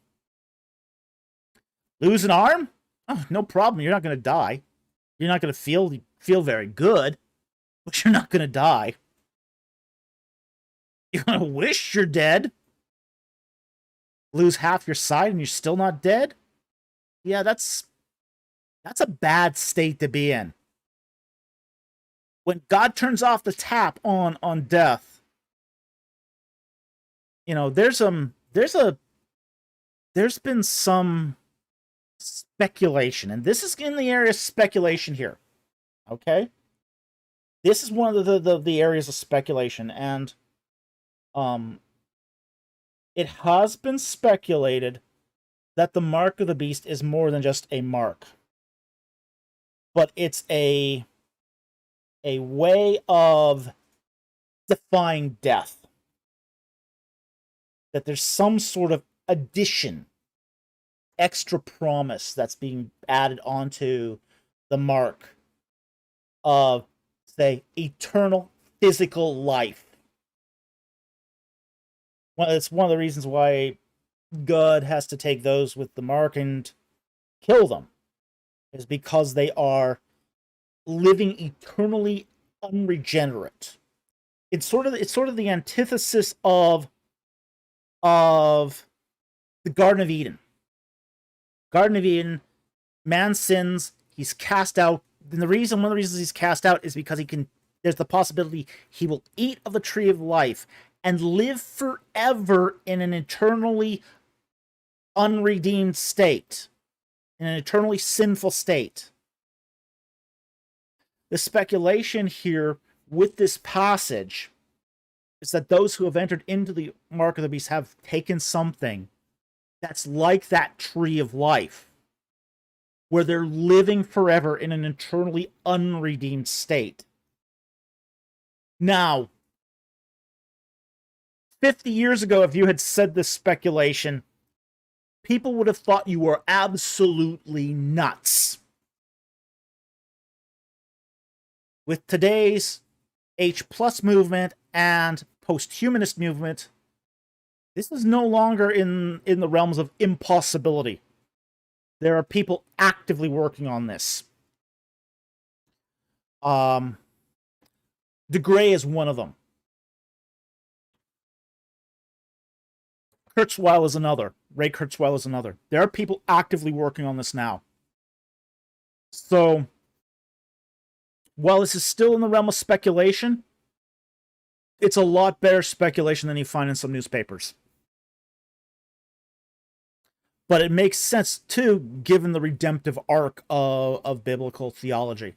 Lose an arm? Oh, no problem. You're not going to die. You're not going to feel very good, but you're not going to die. You're going to wish you're dead. Lose half your side and you're still not dead? Yeah, that's a bad state to be in. When God turns off the tap on death, there's been some speculation, and this is in the area of speculation here. Okay, this is one of the areas of speculation, and it has been speculated that the mark of the beast is more than just a mark, but it's a way of defying death. That there's some sort of addition, extra promise that's being added onto the mark of, say, eternal physical life. Well, it's one of the reasons why God has to take those with the mark and kill them, is because they are living eternally unregenerate. It's sort of the antithesis of the Garden of Eden. Garden of Eden, man sins, he's cast out. And one of the reasons he's cast out is because there's the possibility he will eat of the tree of life and live forever in an eternally unredeemed state, in an eternally sinful state. The speculation here with this passage is that those who have entered into the mark of the beast have taken something that's like that tree of life, where they're living forever in an eternally unredeemed state. Now, 50 years ago, if you had said this speculation, people would have thought you were absolutely nuts. With today's H+ movement and post-humanist movement, this is no longer in the realms of impossibility. There are people actively working on this. De Grey is one of them. Kurzweil is another. Ray Kurzweil is another. There are people actively working on this now. So, while this is still in the realm of speculation, it's a lot better speculation than you find in some newspapers. But it makes sense, too, given the redemptive arc of biblical theology.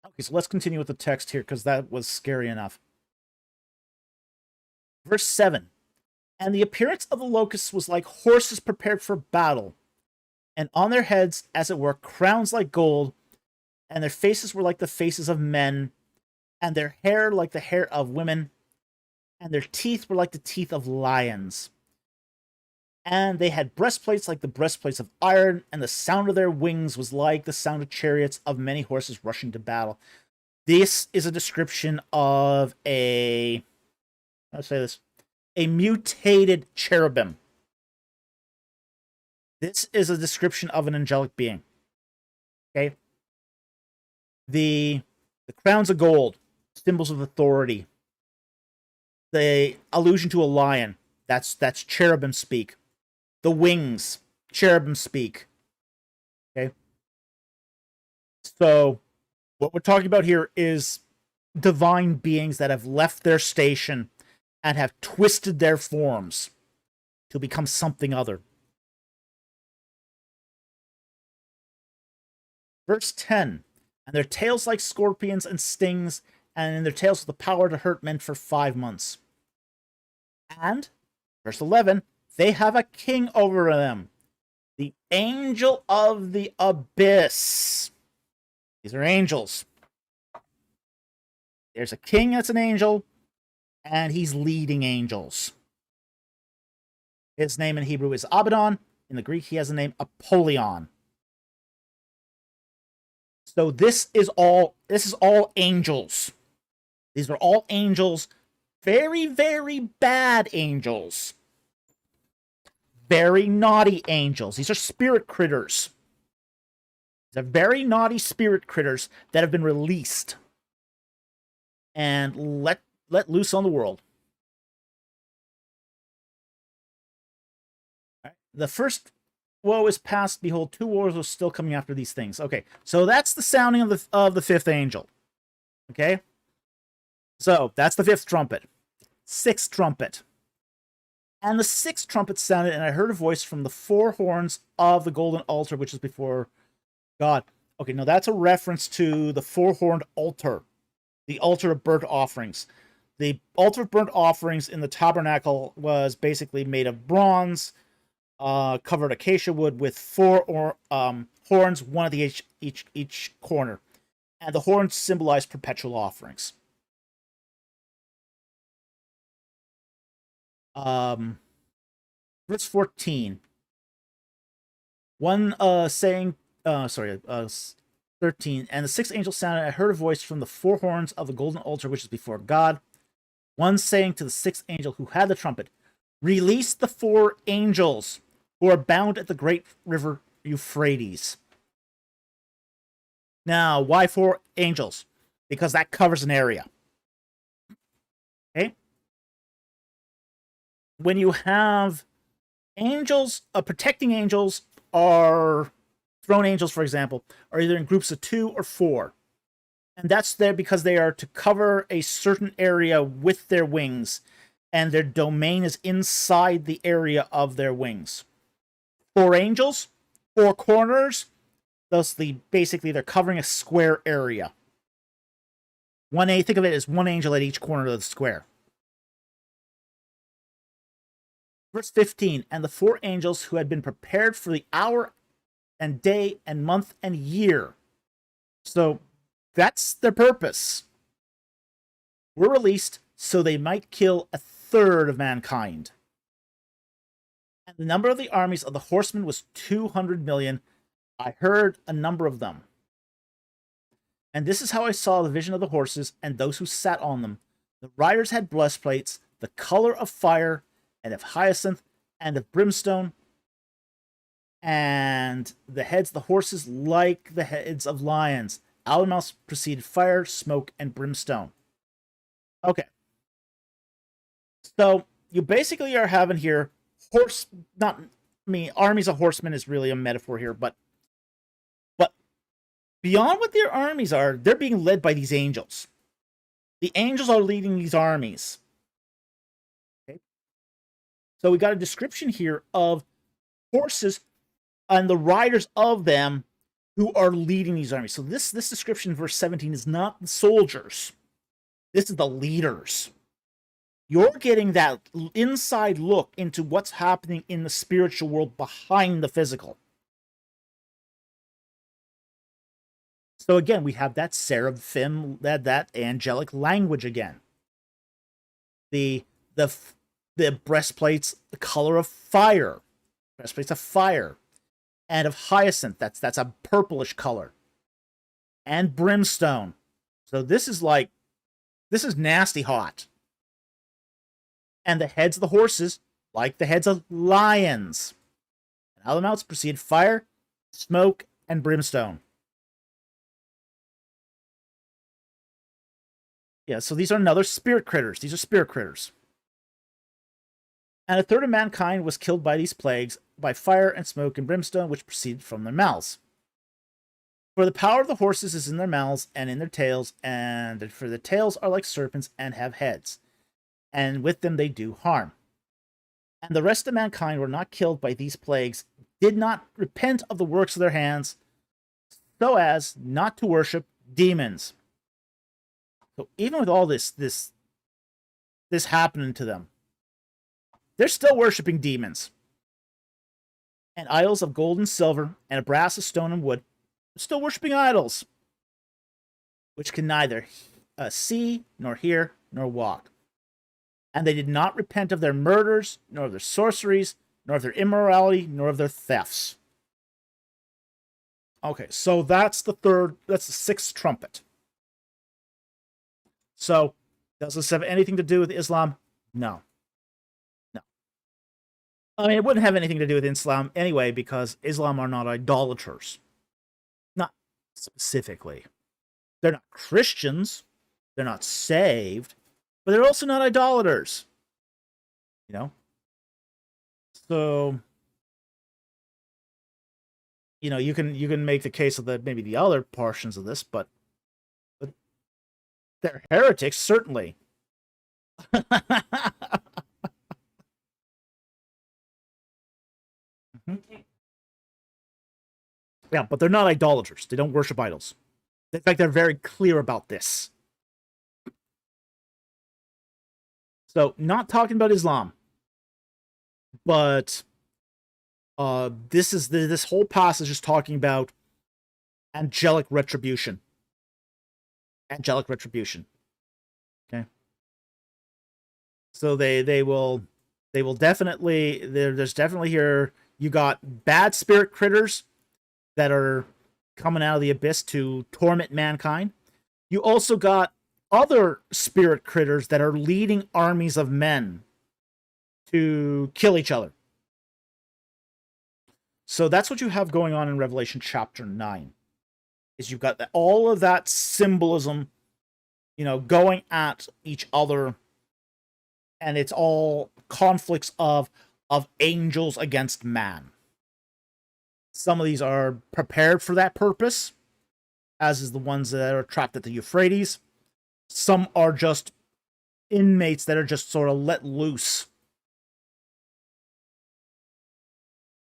Okay, so let's continue with the text here, because that was scary enough. Verse 7. And the appearance of the locusts was like horses prepared for battle, and on their heads, as it were, crowns like gold, and their faces were like the faces of men, and their hair like the hair of women, and their teeth were like the teeth of lions. And they had breastplates like the breastplates of iron, and the sound of their wings was like the sound of chariots of many horses rushing to battle. This is a description of a mutated cherubim. This is a description of an angelic being. Okay? The crowns of gold, symbols of authority. The allusion to a lion, that's cherubim speak. The wings, cherubim speak. Okay? So, what we're talking about here is divine beings that have left their station and have twisted their forms to become something other. Verse 10. And their tails like scorpions and stings, and in their tails with the power to hurt men for 5 months. And, verse 11, they have a king over them, the angel of the abyss. These are angels. There's a king that's an angel, and he's leading angels. His name in Hebrew is Abaddon. In the Greek, he has the name Apollyon. So this is all angels. These are all angels. Very, very bad angels. Very naughty angels. These are spirit critters. These are very naughty spirit critters that have been released and let loose on the world. All right. The first woe is past. Behold, 2 wars are still coming after these things. Okay, so that's the sounding of the 5th angel. Okay, so that's the 5th trumpet. 6th trumpet. And the 6th trumpet sounded, and I heard a voice from the 4 horns of the golden altar, which is before God. Okay, now that's a reference to the 4-horned altar, the altar of burnt offerings. The altar of burnt offerings in the tabernacle was basically made of bronze, covered acacia wood with 4 horns, one at each corner. And the horns symbolize perpetual offerings. Verse 14. One saying, 13. And the 6th angel sounded, and I heard a voice from the 4 horns of the golden altar, which is before God. One saying to the 6th angel who had the trumpet, release the 4 angels who are bound at the great river Euphrates. Now, why 4 angels? Because that covers an area. Okay? When you have angels, protecting angels are throne angels, for example, are either in groups of 2 or 4. And that's there because they are to cover a certain area with their wings, and their domain is inside the area of their wings. 4 angels, 4 corners, thusly, basically, they're covering a square area. Think of it as 1 angel at each corner of the square. Verse 15, and the 4 angels who had been prepared for the hour and day and month and year. So that's their purpose. Were released so they might kill 1/3 of mankind. And the number of the armies of the horsemen was 200 million. I heard a number of them. And this is how I saw the vision of the horses and those who sat on them. The riders had breastplates, the color of fire, and of hyacinth, and of brimstone, and the heads of the horses like the heads of lions, Out of the mouths proceeded fire, smoke, and brimstone. Okay. So you basically are having here armies of horsemen is really a metaphor here, but beyond what their armies are, they're being led by these angels. The angels are leading these armies. Okay. So we got a description here of horses and the riders of them who are leading these armies. So this description in verse 17 is not the soldiers. This is the leaders. You're getting that inside look into what's happening in the spiritual world behind the physical. So again, we have that seraphim, that angelic language again. The breastplates, the color of fire, breastplates of fire, and of hyacinth. That's a purplish color, and brimstone. So this is nasty hot. And the heads of the horses, like the heads of lions. And out of the mouths proceed fire, smoke, and brimstone. Yeah, so these are another spirit critters. These are spirit critters. And a third of mankind was killed by these plagues, by fire and smoke and brimstone, which proceeded from their mouths. For the power of the horses is in their mouths and in their tails, and for the tails are like serpents and have heads, and with them they do harm. And the rest of mankind were not killed by these plagues, did not repent of the works of their hands, so as not to worship demons. So even with all this happening to them, they're still worshiping demons. And idols of gold and silver, and of brass, of stone, and wood, are still worshiping idols, which can neither see, nor hear, nor walk. And they did not repent of their murders, nor of their sorceries, nor of their immorality, nor of their thefts. Okay, so that's the sixth trumpet. So, does this have anything to do with Islam? No. I mean, it wouldn't have anything to do with Islam anyway, because Islam are not idolaters. Not specifically. They're not Christians. They're not saved. But they're also not idolaters. You know? So, you know, you can make the case of maybe the other portions of this, but they're heretics, certainly. Yeah, but they're not idolaters. They don't worship idols. In fact, they're very clear about this. So, not talking about Islam, but this whole passage is talking about angelic retribution. Angelic retribution. Okay. So they will definitely there's definitely here you got bad spirit critters that are coming out of the abyss to torment mankind. You also got other spirit critters that are leading armies of men to kill each other. So that's what you have going on in Revelation chapter 9. Is you've got all of that symbolism, you know, going at each other, and it's all conflicts of angels against man. Some of these are prepared for that purpose, as is the ones that are trapped at the Euphrates. Some are just inmates that are just sort of let loose.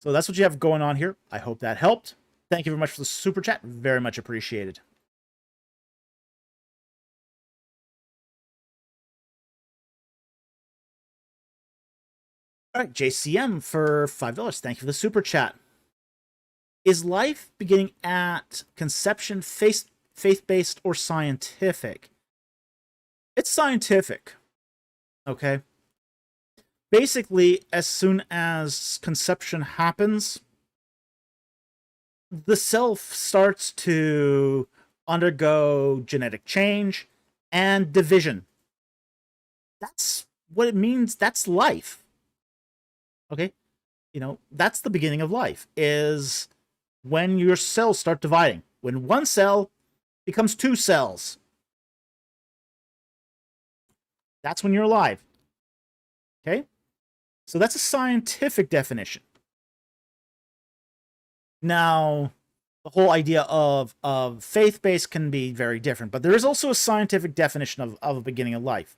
So that's what you have going on here. I hope that helped. Thank you very much for the super chat. Very much appreciated. All right, JCM for $5. Thank you for the super chat. Is life beginning at conception faith-based or scientific? It's scientific. Okay. Basically, as soon as conception happens, the self starts to undergo genetic change and division. That's what it means. That's life. Okay? You know, that's the beginning of life, is when your cells start dividing. When one cell becomes 2 cells. That's when you're alive. Okay? So that's a scientific definition. Now, the whole idea of faith-based can be very different, but there is also a scientific definition of a beginning of life.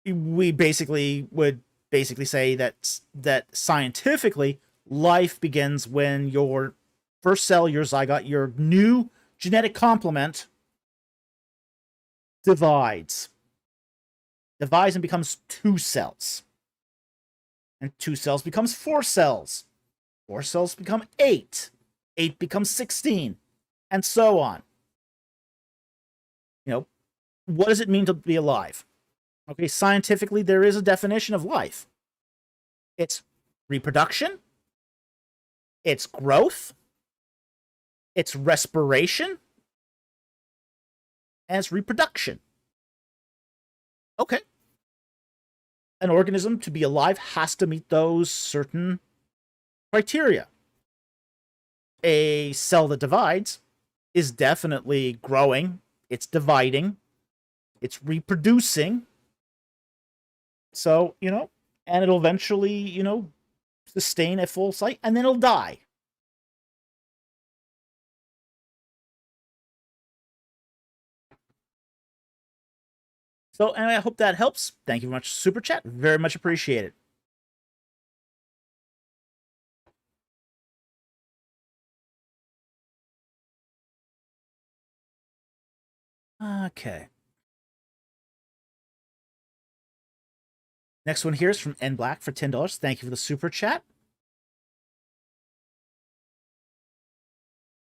We basically would say that scientifically, life begins when your first cell, your zygote, your new genetic complement divides and becomes 2 cells. And 2 cells becomes 4 cells. 4 cells become 8. 8 becomes 16. And so on. You know, what does it mean to be alive? Okay, scientifically, there is a definition of life. It's reproduction. It's growth. It's respiration. And it's reproduction. Okay. An organism to be alive has to meet those certain criteria. A cell that divides is definitely growing. It's dividing. It's reproducing. So, and it'll eventually, sustain a full cycle, and then it'll die. So, and I hope that helps. Thank you very much, Super Chat. Very much appreciated. Okay. Next one here is from N Black for $10. Thank you for the Super Chat.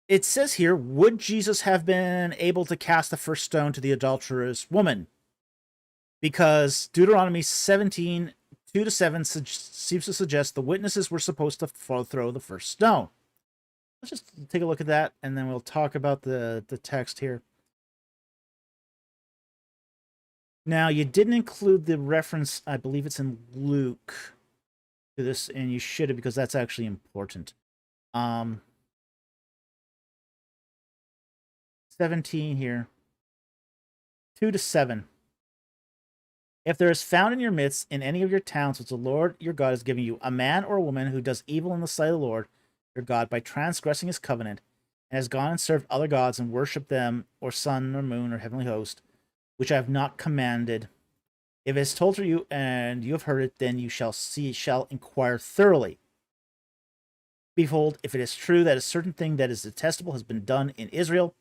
It says here, would Jesus have been able to cast the first stone to the adulterous woman? Because Deuteronomy 17, 2-7 seems to suggest the witnesses were supposed to throw the first stone. Let's just take a look at that, and then we'll talk about the text here. Now, you didn't include the reference, I believe it's in Luke, to this, and you should have, because that's actually important. 17 here. 2-7. If there is found in your midst, in any of your towns which the Lord your God is giving you, a man or a woman who does evil in the sight of the Lord your God by transgressing his covenant, and has gone and served other gods and worshipped them, or sun, or moon, or heavenly host, which I have not commanded. If it is told to you, and you have heard it, then you shall inquire thoroughly. Behold, if it is true that a certain thing that is detestable has been done in Israel,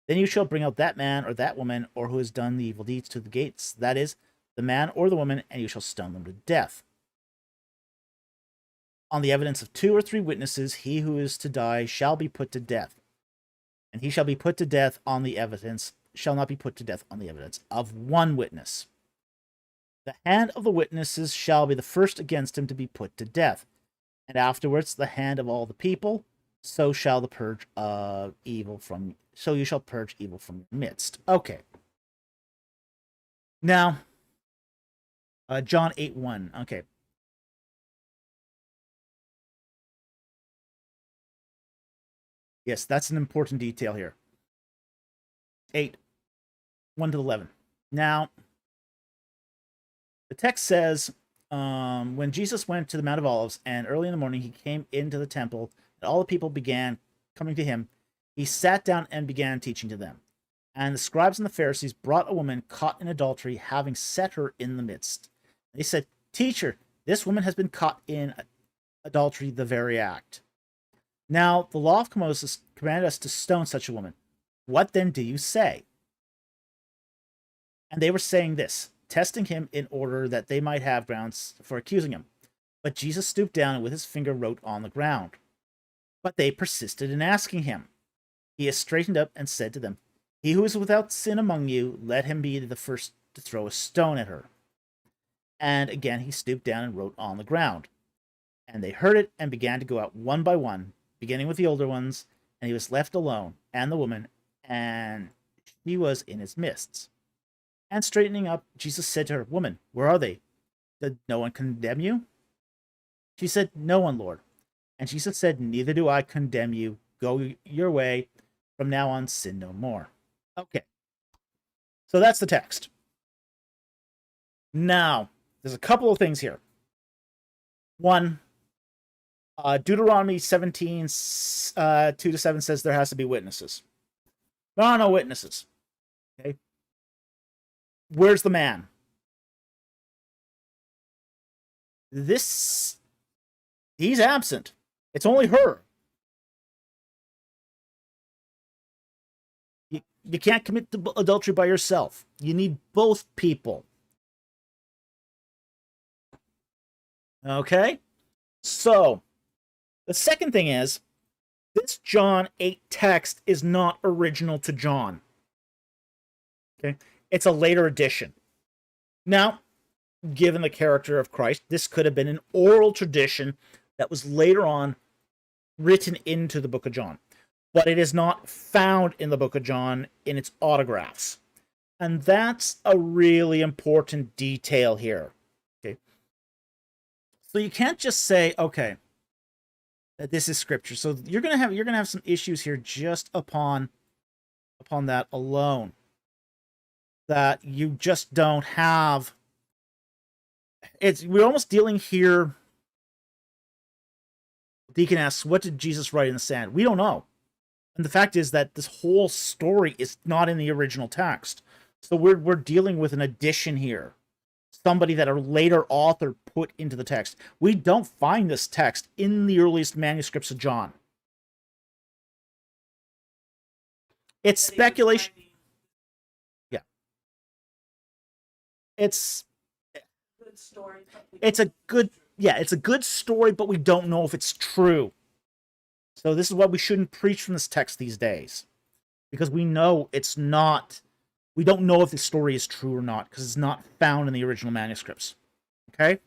then you shall bring out that man or that woman, or who has done the evil deeds, to the gates, that is, the man or the woman, and you shall stone them to death. On the evidence of 2 or 3 witnesses, he who is to die shall be put to death. And he shall be put to death on the evidence, shall not be put to death on the evidence of 1 witness. The hand of the witnesses shall be the first against him to be put to death, and afterwards the hand of all the people. So shall the purge of evil from. So you shall purge evil from your midst. Okay. Now, John 8:1. Okay. Yes, that's an important detail here. 8, 1-11. Now, the text says, when Jesus went to the Mount of Olives, and early in the morning he came into the temple, and all the people began coming to him, he sat down and began teaching to them. And the scribes and the Pharisees brought a woman caught in adultery, having set her in the midst. They said, Teacher, this woman has been caught in adultery, the very act. Now, the law of Moses commanded us to stone such a woman. What then do you say? And they were saying this, testing him in order that they might have grounds for accusing him. But Jesus stooped down and with his finger wrote on the ground. But they persisted in asking him. He has straightened up and said to them, He who is without sin among you, let him be the first to throw a stone at her. And again he stooped down and wrote on the ground. And they heard it and began to go out one by one, beginning with the older ones, and he was left alone, and the woman, and she was in his midst. And straightening up, Jesus said to her, Woman, where are they? Did no one condemn you? She said, No one, Lord. And Jesus said, Neither do I condemn you. Go your way, From now on, sin no more. Okay. So that's the text. Now, there's a couple of things here. One, Deuteronomy 17, 2-7 says there has to be witnesses. There are no witnesses. Okay. Where's the man? He's absent. It's only her. You can't commit adultery by yourself. You need both people. Okay? So, the second thing is, this John 8 text is not original to John. Okay? It's a later addition. Now, given the character of Christ, this could have been an oral tradition that was later on written into the book of John. But it is not found in the book of John in its autographs. And that's a really important detail here. Okay. So you can't just say, okay, that this is scripture. So you're gonna have some issues here just upon that alone. That you just don't have. We're almost dealing here. Deacon asks, what did Jesus write in the sand? We don't know. And the fact is that this whole story is not in the original text. So we're dealing with an addition here. Somebody that a later author put into the text. We don't find this text in the earliest manuscripts of John. It's speculation. Yeah. It's a good story, but we don't know if it's true. So this is why we shouldn't preach from this text these days. Because we know it's not. We don't know if the story is true or not, because it's not found in the original manuscripts. Okay?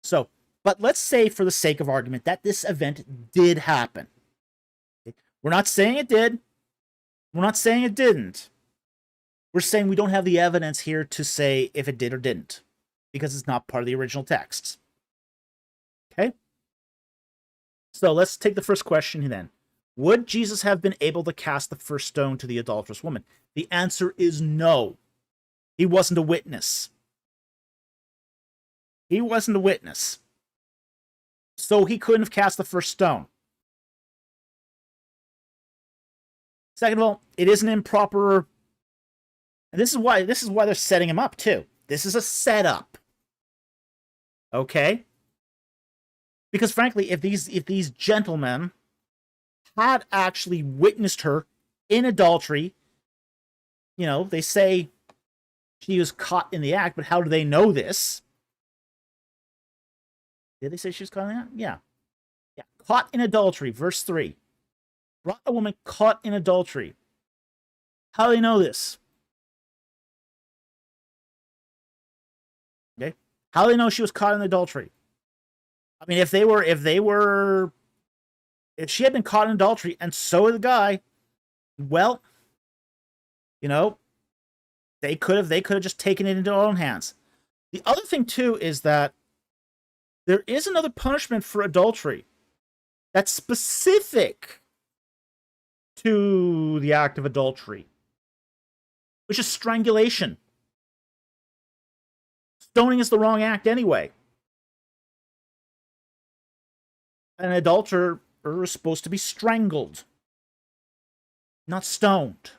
So, but let's say for the sake of argument that this event did happen. Okay? We're not saying it did. We're not saying it didn't. We're saying we don't have the evidence here to say if it did or didn't, because it's not part of the original texts. Okay? So let's take the first question then. Would Jesus have been able to cast the first stone to the adulterous woman? The answer is no. He wasn't a witness. He wasn't a witness. So he couldn't have cast the first stone. Second of all, it is an improper. And this is why they're setting him up too. This is a setup. Okay? Because frankly, if these gentlemen had actually witnessed her in adultery, you know, they say she was caught in the act, but how do they know this? Did they say she was caught in the act? Yeah. Yeah. Caught in adultery, verse 3. Brought a woman caught in adultery. How do they know this? Okay. How do they know she was caught in adultery? I mean, if she had been caught in adultery and so had the guy, well, you know, they could have just taken it into their own hands. The other thing too is that there is another punishment for adultery that's specific to the act of adultery, which is strangulation. Stoning is the wrong act anyway. An adulterer is supposed to be strangled, not stoned.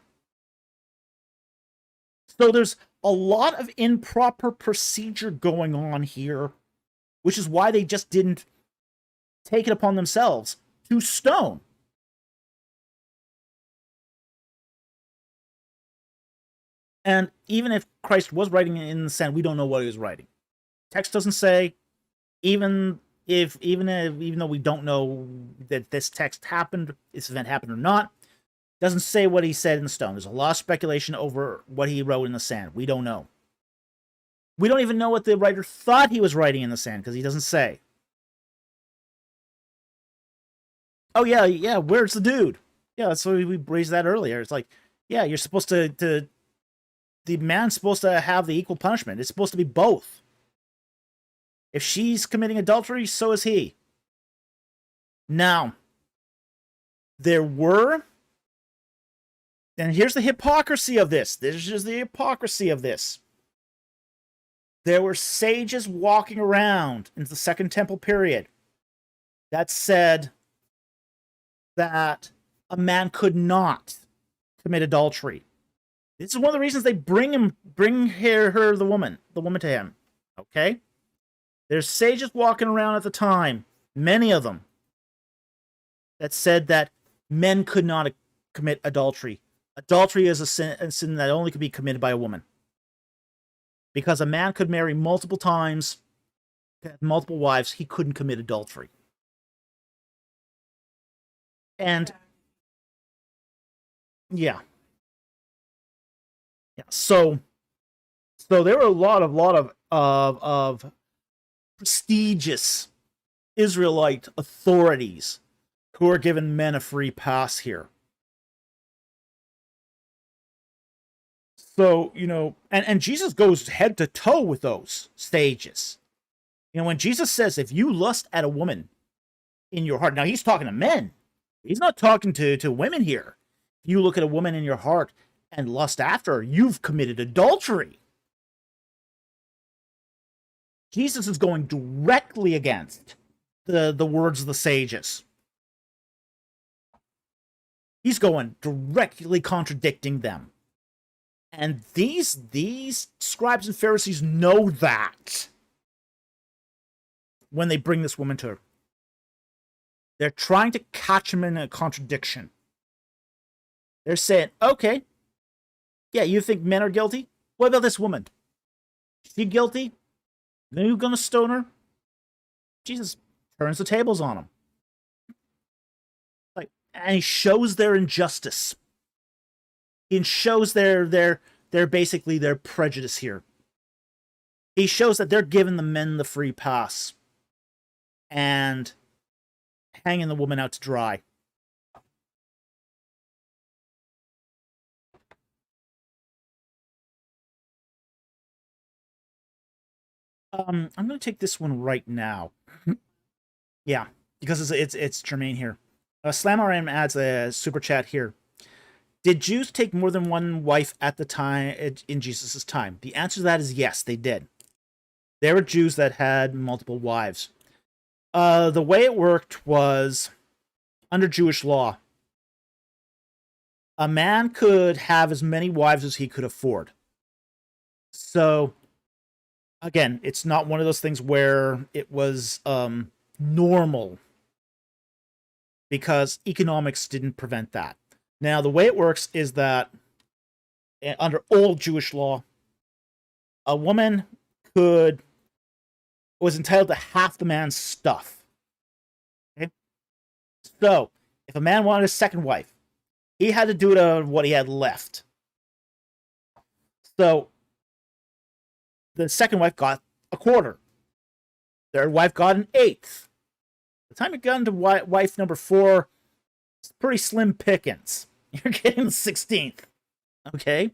So there's a lot of improper procedure going on here, which is why they just didn't take it upon themselves to stone. And even if Christ was writing in the sand, we don't know what he was writing. Text doesn't say, even though we don't know that this event happened or not, doesn't say what he said in the stone. There's a lot of speculation over what he wrote in the sand. We don't know. We don't even know what the writer thought he was writing in the sand, because he doesn't say. Oh yeah, where's the dude? Yeah, that's why we raised that earlier. It's like, yeah, you're supposed to the man's supposed to have the equal punishment. It's supposed to be both. If she's committing adultery, so is he. Now, there were And here's the hypocrisy of this. This is the hypocrisy of this. There were sages walking around in the Second Temple period that said that a man could not commit adultery. This is one of the reasons they bring her, the woman to him. Okay? There's sages walking around at the time, many of them, that said that men could not commit adultery. Adultery is a sin that only could be committed by a woman. Because a man could marry multiple times, have multiple wives, he couldn't commit adultery. And yeah. So there were a lot of prestigious Israelite authorities who are giving men a free pass here. So, and Jesus goes head to toe with those stages. When Jesus says, if you lust at a woman in your heart, now he's talking to men. He's not talking to women here. If you look at a woman in your heart and lust after her, you've committed adultery. Jesus is going directly against the words of the sages. He's going directly contradicting them. And these scribes and Pharisees know that when they bring this woman to her. They're trying to catch him in a contradiction. They're saying, okay, yeah, you think men are guilty? What about this woman? Is she guilty? Are you going to stone her? Jesus turns the tables on them. And he shows their injustice. He shows their basically their prejudice here. He shows that they're giving the men the free pass and hanging the woman out to dry. I'm going to take this one right now. Yeah, because it's germane here. Slam RM adds a super chat here. Did Jews take more than one wife at the time in Jesus' time? The answer to that is yes, they did. There were Jews that had multiple wives. The way it worked was under Jewish law. A man could have as many wives as he could afford. So, again, it's not one of those things where it was normal, because economics didn't prevent that. Now, the way it works is that under old Jewish law, a woman was entitled to half the man's stuff. Okay? So, if a man wanted a second wife, he had to do it out of what he had left. So, the second wife got a quarter. Third wife got an eighth. By the time it got into wife number 4, it's pretty slim pickings. You're getting the 16th. Okay?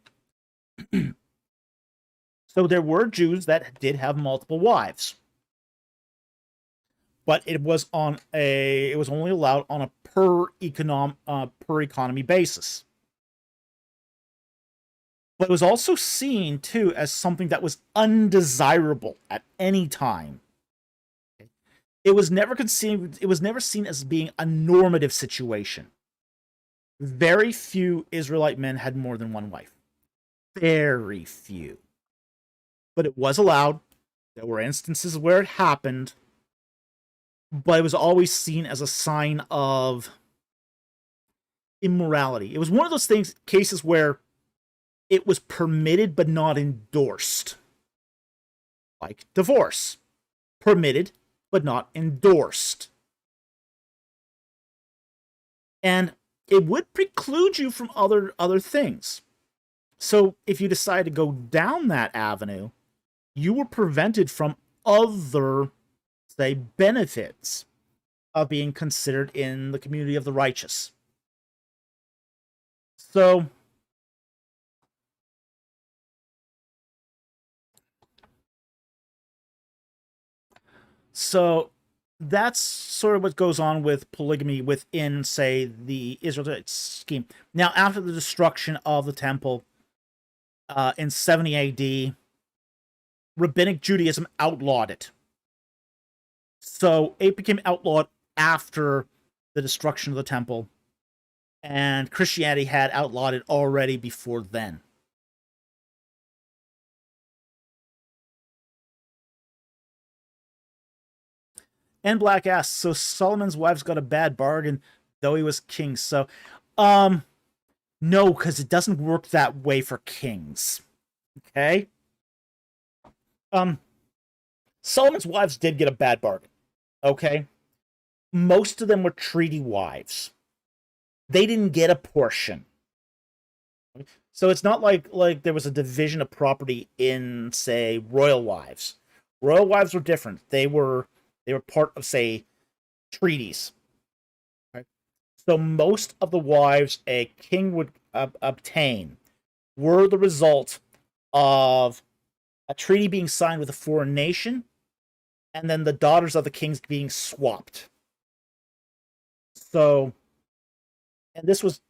So there were Jews that did have multiple wives. But it was only allowed on a per economy basis. But it was also seen too as something that was undesirable at any time. It was never seen as being a normative situation. Very few Israelite men had more than one wife. Very few. But it was allowed. There were instances where it happened. But it was always seen as a sign of immorality. It was one of those cases where it was permitted but not endorsed. Like divorce. Permitted but not endorsed. And it would preclude you from other things. So if you decide to go down that avenue, you were prevented from other, say, benefits of being considered in the community of the righteous. So that's sort of what goes on with polygamy within, say, the Israelite scheme. Now, after the destruction of the temple in 70 AD, Rabbinic Judaism outlawed it. So it became outlawed after the destruction of the temple, and Christianity had outlawed it already before then. And Black asks, so Solomon's wife's got a bad bargain, though he was king. So, no, because it doesn't work that way for kings. Okay? Solomon's wives did get a bad bargain. Okay? Most of them were treaty wives. They didn't get a portion. So it's not like there was a division of property in, say, royal wives. Royal wives were different. They were part of, say, treaties. Right? So most of the wives a king would obtain were the result of a treaty being signed with a foreign nation, and then the daughters of the kings being swapped. So, and this was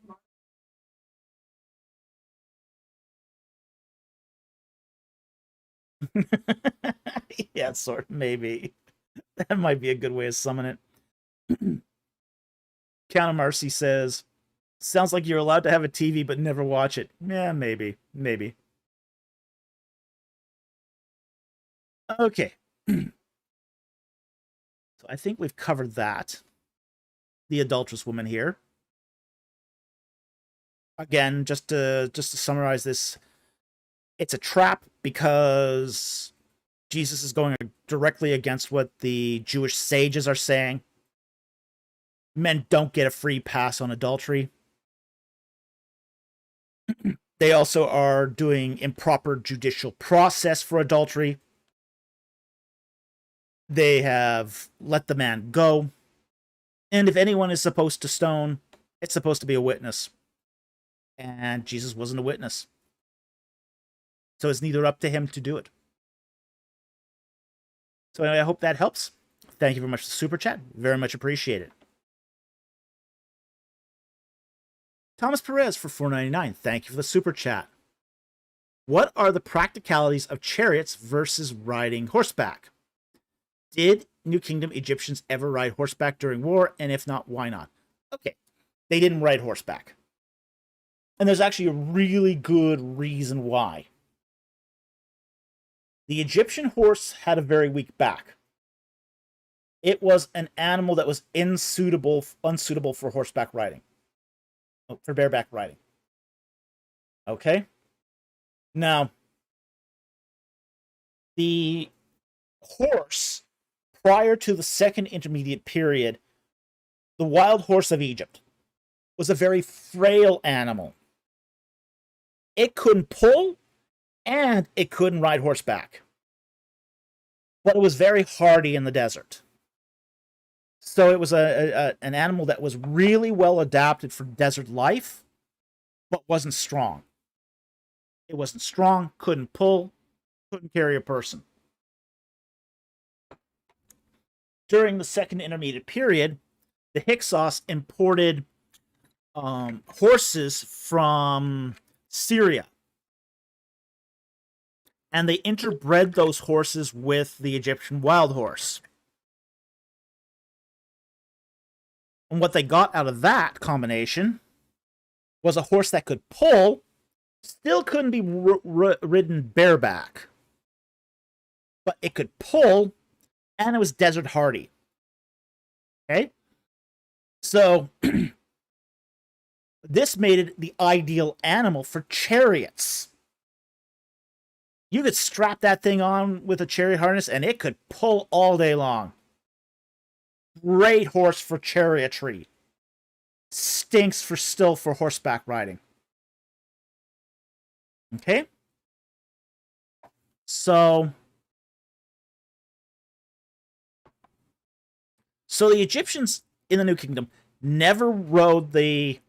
yeah, sort of, maybe. That might be a good way to summon it. Count of Mercy says, sounds like you're allowed to have a TV but never watch it. Yeah, maybe. Okay. So I think we've covered that. The adulterous woman here. Again, just to summarize this, it's a trap because Jesus is going directly against what the Jewish sages are saying. Men don't get a free pass on adultery. They also are doing improper judicial process for adultery. They have let the man go. And if anyone is supposed to stone, it's supposed to be a witness. And Jesus wasn't a witness. So it's neither up to him to do it. So anyway, I hope that helps. Thank you very much for the super chat. Very much appreciated. Thomas Perez for $4.99. Thank you for the super chat. What are the practicalities of chariots versus riding horseback? Did New Kingdom Egyptians ever ride horseback during war? And if not, why not? Okay, they didn't ride horseback. And there's actually a really good reason why. The Egyptian horse had a very weak back. It was an animal that was unsuitable for horseback riding. For bareback riding. Okay? Now, the horse, prior to the Second Intermediate Period, the wild horse of Egypt, was a very frail animal. It couldn't pull, and it couldn't ride horseback. But it was very hardy in the desert. So it was an animal that was really well adapted for desert life, but wasn't strong. It wasn't strong, couldn't pull, couldn't carry a person. During the Second Intermediate Period, the Hyksos imported horses from Syria. And they interbred those horses with the Egyptian wild horse. And what they got out of that combination was a horse that could pull, still couldn't be ridden bareback, but it could pull, and it was desert hardy. Okay? So, this made it the ideal animal for chariots. You could strap that thing on with a chariot harness, and it could pull all day long. Great horse for chariotry. Stinks for horseback riding. Okay? So the Egyptians in the New Kingdom never rode the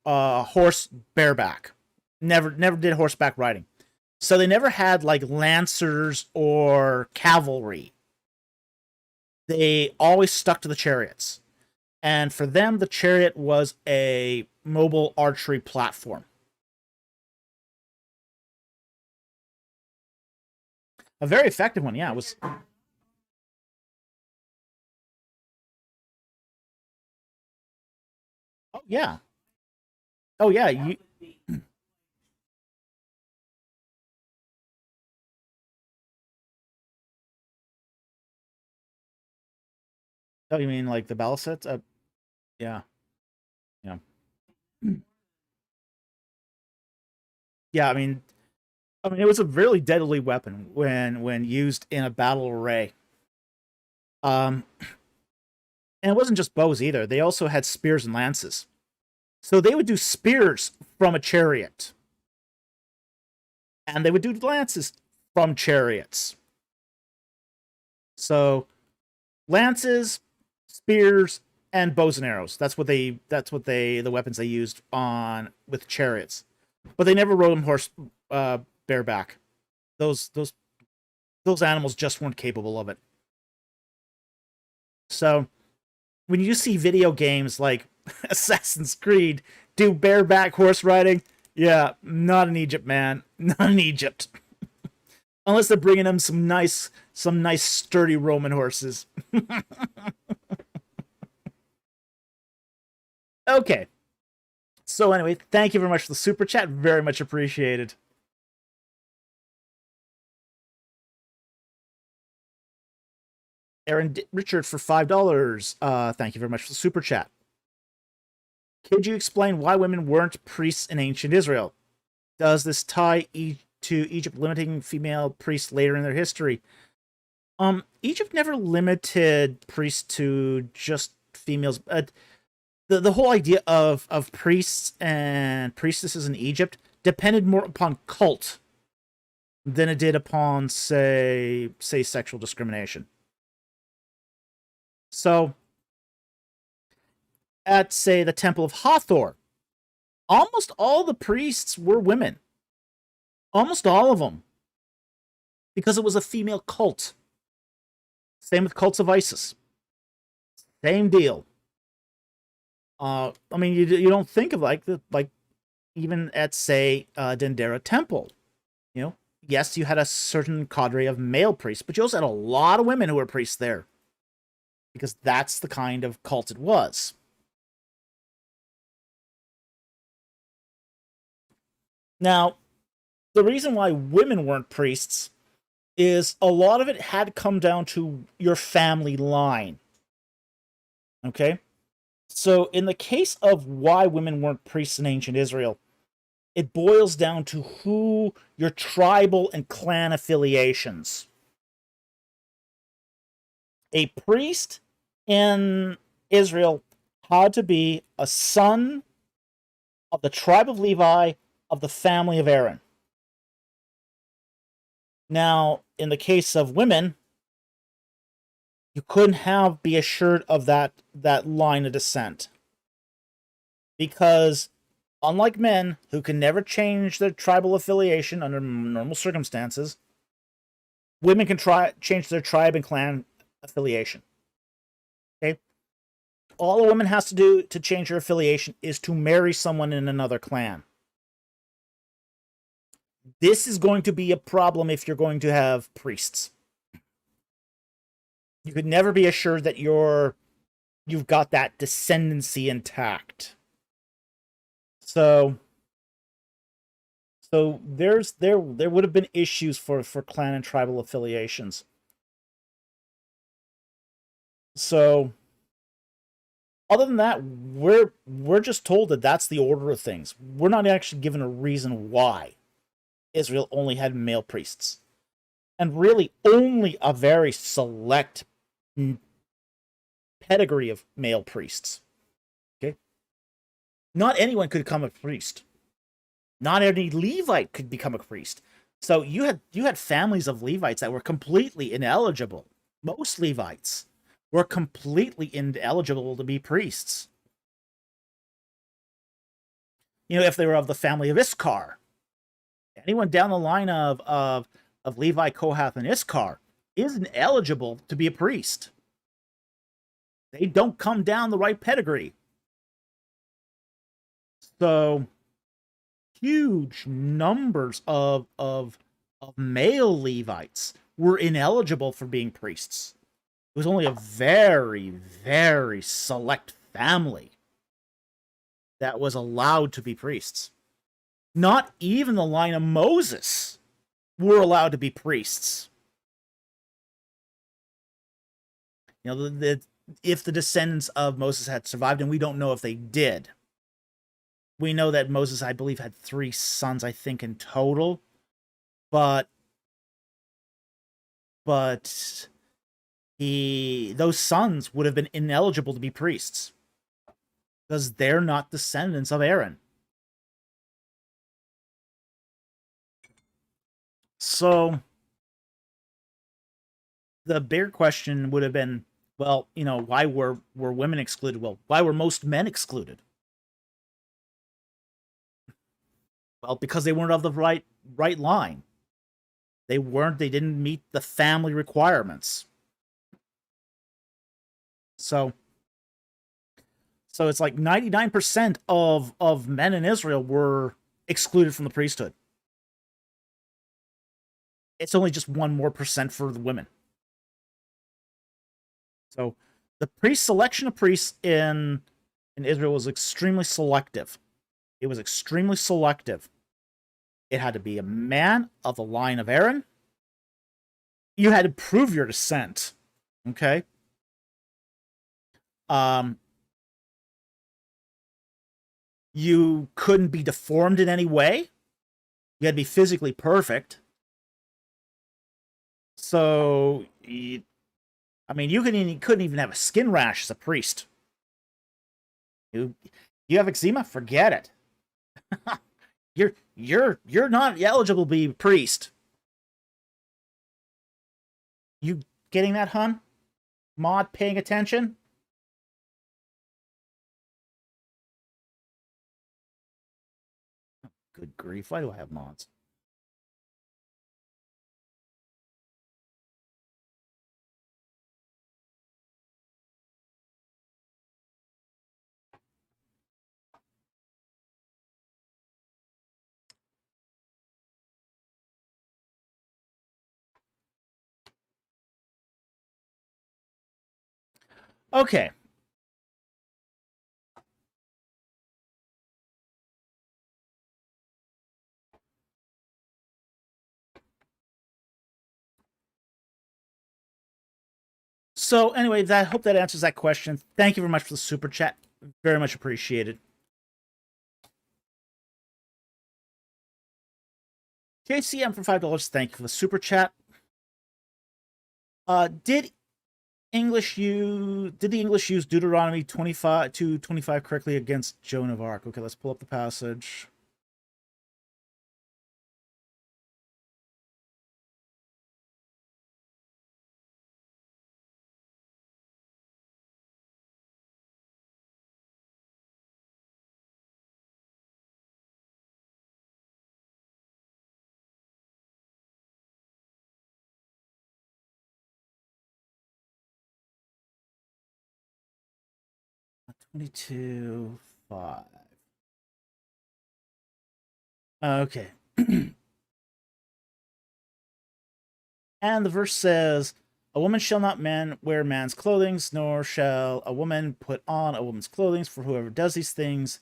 horse bareback. Never did horseback riding. So they never had like lancers or cavalry. they always stuck to the chariots. And for them, the chariot was a mobile archery platform. A very effective one, yeah. It was. Oh yeah. Oh yeah. You. Oh, you mean like the battle sets? Yeah. Yeah. Yeah. I mean, it was a really deadly weapon when used in a battle array. Um, and it wasn't just bows either. They also had spears and lances. So they would do spears from a chariot, and they would do lances from chariots. So lances, spears, and bows and arrows. The weapons they used on with chariots. But they never rode them bareback. Those animals just weren't capable of it. So when you see video games like Assassin's Creed do bareback horse riding, yeah, not in Egypt, man. Not in Egypt. Unless they're bringing them some nice sturdy Roman horses. Okay. So anyway, thank you very much for the super chat. Very much appreciated. Aaron Richard for $5. Thank you very much for the super chat. Could you explain why women weren't priests in ancient Israel? Does this tie to Egypt limiting female priests later in their history? Egypt never limited priests to just females. The whole idea of priests and priestesses in Egypt depended more upon cult than it did upon, say sexual discrimination. So, at, say, the Temple of Hathor, almost all the priests were women. Almost all of them. Because it was a female cult. Same with cults of Isis. Same deal. I mean, you don't think of like even at, say, Dendera Temple. You know, yes, you had a certain cadre of male priests, but you also had a lot of women who were priests there. Because that's the kind of cult it was. Now, the reason why women weren't priests is a lot of it had come down to your family line. Okay? So, in the case of why women weren't priests in ancient Israel, it boils down to who your tribal and clan affiliations. A priest in Israel had to be a son of the tribe of Levi of the family of Aaron. Now, in the case of women, you couldn't be assured of that line of descent. Because unlike men, who can never change their tribal affiliation under normal circumstances, women can change their tribe and clan affiliation. Okay? All a woman has to do to change her affiliation is to marry someone in another clan. This is going to be a problem if you're going to have priests. You could never be assured that you've got that descendancy intact. So there would have been issues for clan and tribal affiliations. So other than that, we're just told that that's the order of things. We're not actually given a reason why Israel only had male priests. And really only a very select pedigree of male priests. Okay? Not anyone could become a priest. Not any Levite could become a priest. So you had families of Levites that were completely ineligible. Most Levites were completely ineligible to be priests. You know, if they were of the family of Issachar, anyone down the line of Levi, Kohath, and Issachar isn't eligible to be a priest. They don't come down the right pedigree. So huge numbers of male Levites were ineligible for being priests. It was only a very, very select family that was allowed to be priests. Not even the line of Moses were allowed to be priests. You know, if the descendants of Moses had survived, and we don't know if they did. We know that Moses, I believe, had 3 sons, I think, in total. But those sons would have been ineligible to be priests because they're not descendants of Aaron. So the bigger question would have been, well, you know, why were women excluded? Well, why were most men excluded? Well, because they weren't of the right line. They didn't meet the family requirements. So it's like 99% of men in Israel were excluded from the priesthood. It's only just 1% more for the women. So the selection of priests in Israel was extremely selective. It was extremely selective. It had to be a man of the line of Aaron. You had to prove your descent. Okay? You couldn't be deformed in any way. You had to be physically perfect. So, I mean, you couldn't even have a skin rash as a priest. You have eczema? Forget it. You're not eligible to be a priest. You getting that, hun? Maud paying attention? Good grief, why do I have mods? Okay. So anyway, I hope that answers that question. Thank you very much for the super chat. Very much appreciated. JCM for $5. Thank you for the super chat. Did the English use Deuteronomy 25 correctly against Joan of Arc? Okay, let's pull up the passage. $22.5. Okay. And the verse says, "A woman shall not wear man's clothing, nor shall a woman put on a woman's clothing, for whoever does these things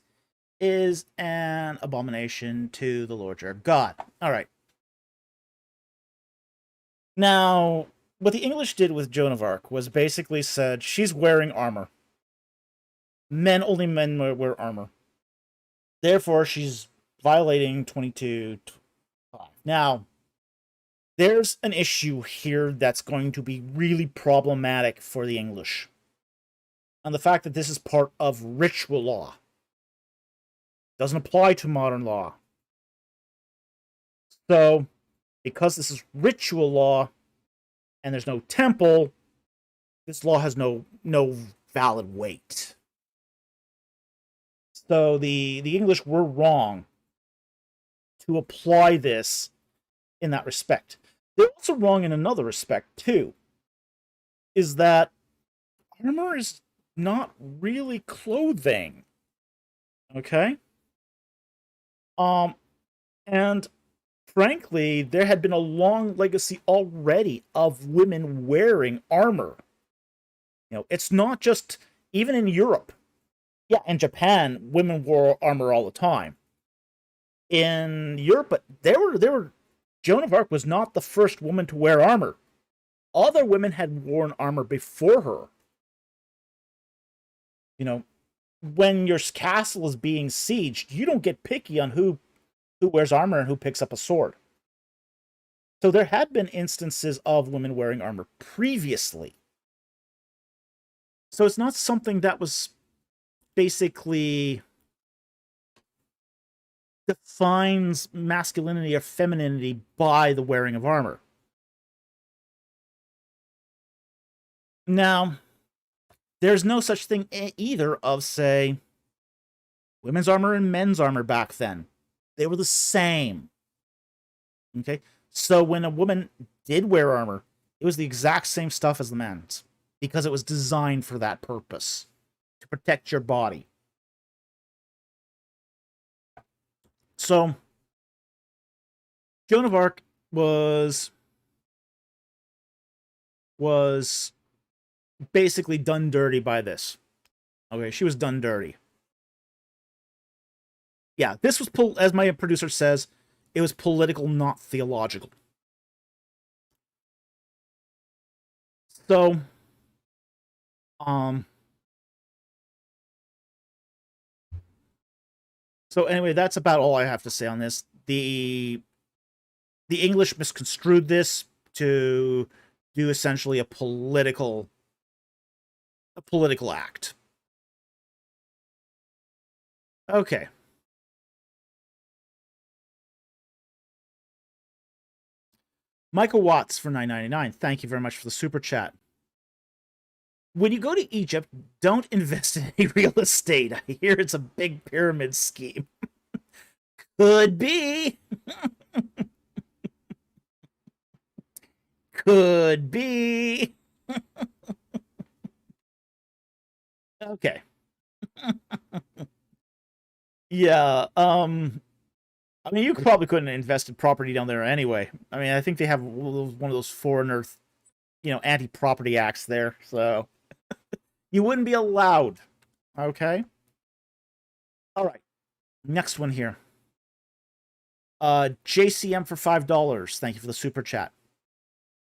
is an abomination to the Lord your God." All right. Now, what the English did with Joan of Arc was basically said she's wearing armor. Only men wear armor. Therefore, she's violating 22.5. Now, there's an issue here that's going to be really problematic for the English. And the fact that this is part of ritual law. Doesn't apply to modern law. So, because this is ritual law, and there's no temple, this law has no valid weight. So the English were wrong to apply this in that respect. They're also wrong in another respect, too. Is that armor is not really clothing. Okay? Um, and frankly, there had been a long legacy already of women wearing armor. It's not just even in Europe. Yeah, in Japan, women wore armor all the time. In Europe, there were Joan of Arc was not the first woman to wear armor. Other women had worn armor before her. You know, when your castle is being sieged, you don't get picky on who wears armor and who picks up a sword. So there had been instances of women wearing armor previously. So it's not something that was basically defines masculinity or femininity by the wearing of armor. Now, there's no such thing either of, say, women's armor and men's armor back then. They were the same. Okay? So when a woman did wear armor, it was the exact same stuff as the men's because it was designed for that purpose, to protect your body. So Joan of Arc was basically done dirty by this. Okay, she was done dirty. Yeah, this was, as my producer says, it was political, not theological. So, so anyway, that's about all I have to say on this. The English misconstrued this to do essentially a political act. Okay. Michael Watts for $9.99. Thank you very much for the super chat. When you go to Egypt, don't invest in any real estate. I hear it's a big pyramid scheme. Could be. Could be. Okay. Yeah, I mean, you probably couldn't invest in property down there anyway. I mean, I think they have one of those foreigner, anti-property acts there, so you wouldn't be allowed. Okay? All right. Next one here. JCM for $5. Thank you for the super chat.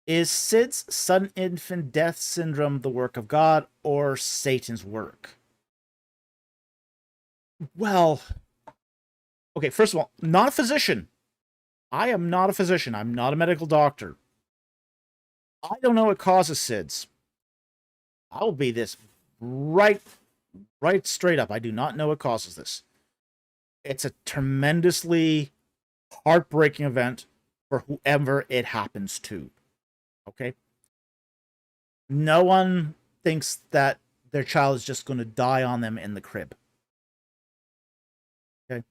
Is Sid's sudden infant death syndrome the work of God or Satan's work? Well, okay, first of all, not a physician. I am not a physician. I'm not a medical doctor. I don't know what causes SIDS. I'll be this right straight up. I do not know what causes this. It's a tremendously heartbreaking event for whoever it happens to. Okay? No one thinks that their child is just going to die on them in the crib. Okay?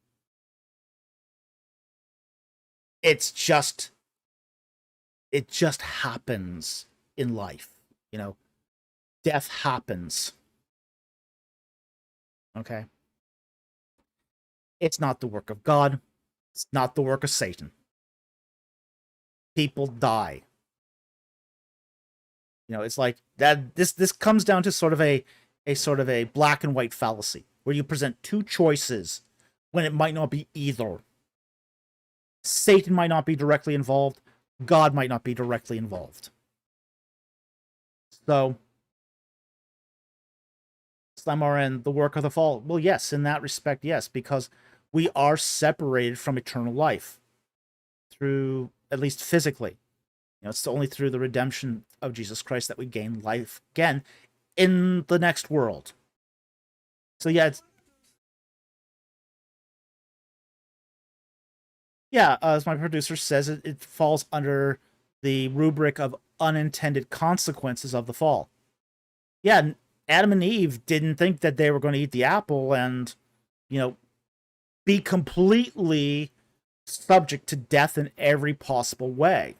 It just happens in life. Death happens. Okay? It's not the work of God. It's not the work of Satan. People die. It's like that. This comes down to sort of a black and white fallacy where you present two choices when it might not be either. Satan might not be directly involved. God might not be directly involved. So, Slamoran, the work of the fall. Well, yes, in that respect, yes, because we are separated from eternal life through, at least physically. It's only through the redemption of Jesus Christ that we gain life again in the next world. So yeah, as my producer says, it falls under the rubric of unintended consequences of the fall. Yeah, Adam and Eve didn't think that they were going to eat the apple and, be completely subject to death in every possible way.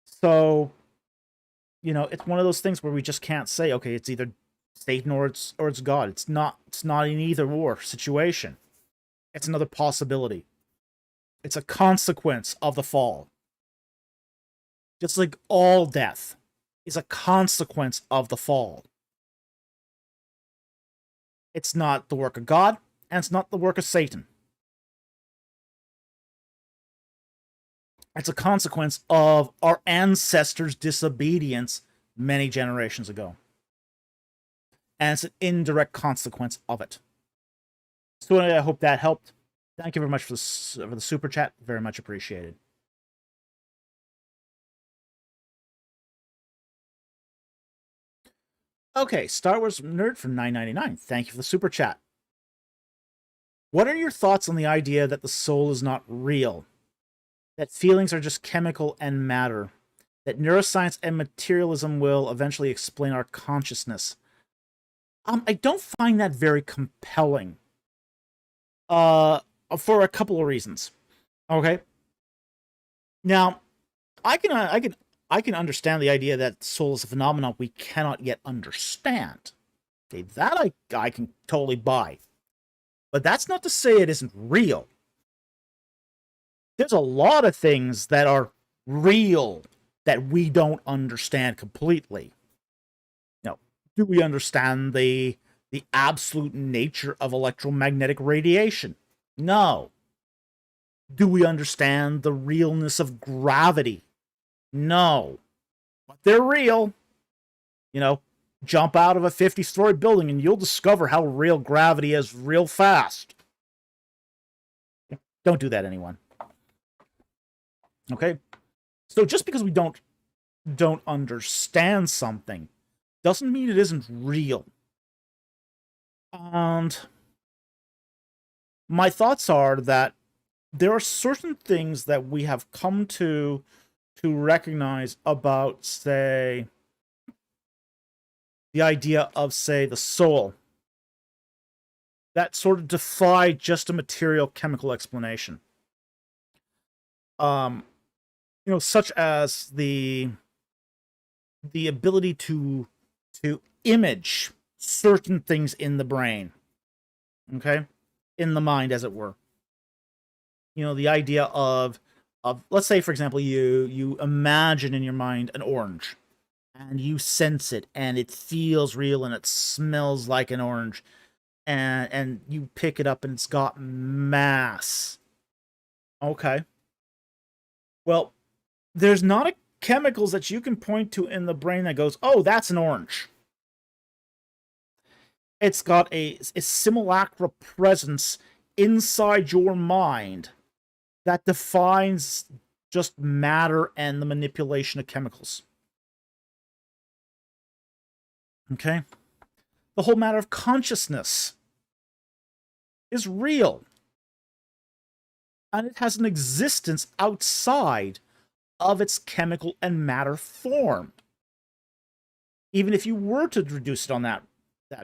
So it's one of those things where we just can't say, okay, it's either Satan or it's God. It's not an either or situation. It's another possibility. It's a consequence of the fall. Just like all death is a consequence of the fall. It's not the work of God, and it's not the work of Satan. It's a consequence of our ancestors' disobedience many generations ago. And it's an indirect consequence of it. So I hope that helped. Thank you very much for the super chat. Very much appreciated. Okay, Star Wars Nerd from $9.99. Thank you for the super chat. What are your thoughts on the idea that the soul is not real? That feelings are just chemical and matter? That neuroscience and materialism will eventually explain our consciousness? I don't find that very compelling. For a couple of reasons. Okay. Now, I can understand the idea that soul is a phenomenon we cannot yet understand. Okay, that I can totally buy. But that's not to say it isn't real. There's a lot of things that are real that we don't understand completely. Do we understand the absolute nature of electromagnetic radiation? No. Do we understand the realness of gravity? No. But they're real. Jump out of a 50-story building and you'll discover how real gravity is real fast. Don't do that, anyone. Okay? So just because we don't understand something doesn't mean it isn't real. And my thoughts are that there are certain things that we have come to recognize about, say, the idea of, say, the soul, that sort of defy just a material chemical explanation. Such as the ability to image certain things in the brain, okay, in the mind, as it were. The idea of let's say, for example, you imagine in your mind an orange, and you sense it, and it feels real, and it smells like an orange, and you pick it up, and it's got mass. Okay. Well, there's not a chemicals that you can point to in the brain that goes, oh, that's an orange. It's got a simulacra presence inside your mind that defines just matter and the manipulation of chemicals. Okay? The whole matter of consciousness is real. And it has an existence outside of its chemical and matter form. Even if you were to reduce it on that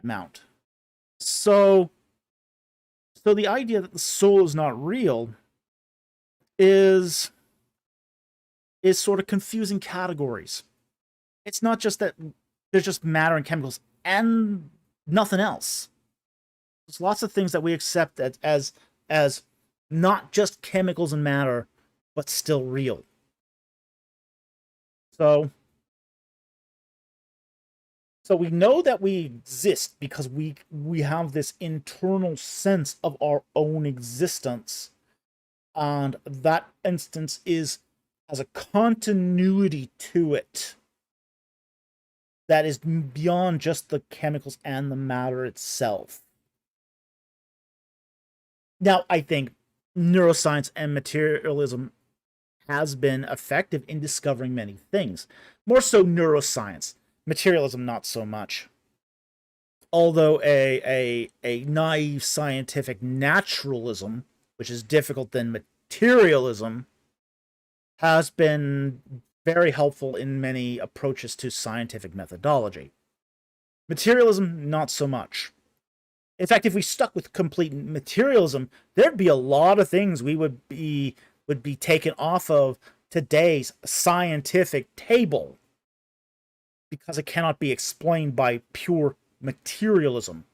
amount. So the idea that the soul is not real is sort of confusing categories. It's not just that there's just matter and chemicals and nothing else. There's lots of things that we accept as not just chemicals and matter, but still real. So we know that we exist because we have this internal sense of our own existence. And that instance has a continuity to it that is beyond just the chemicals and the matter itself. Now, I think neuroscience and materialism has been effective in discovering many things. More so neuroscience. Materialism, not so much. Although a naive scientific naturalism, which is difficult than materialism, has been very helpful in many approaches to scientific methodology. Materialism, not so much. In fact, if we stuck with complete materialism, there'd be a lot of things we would be taken off of today's scientific table. because it cannot be explained by pure materialism,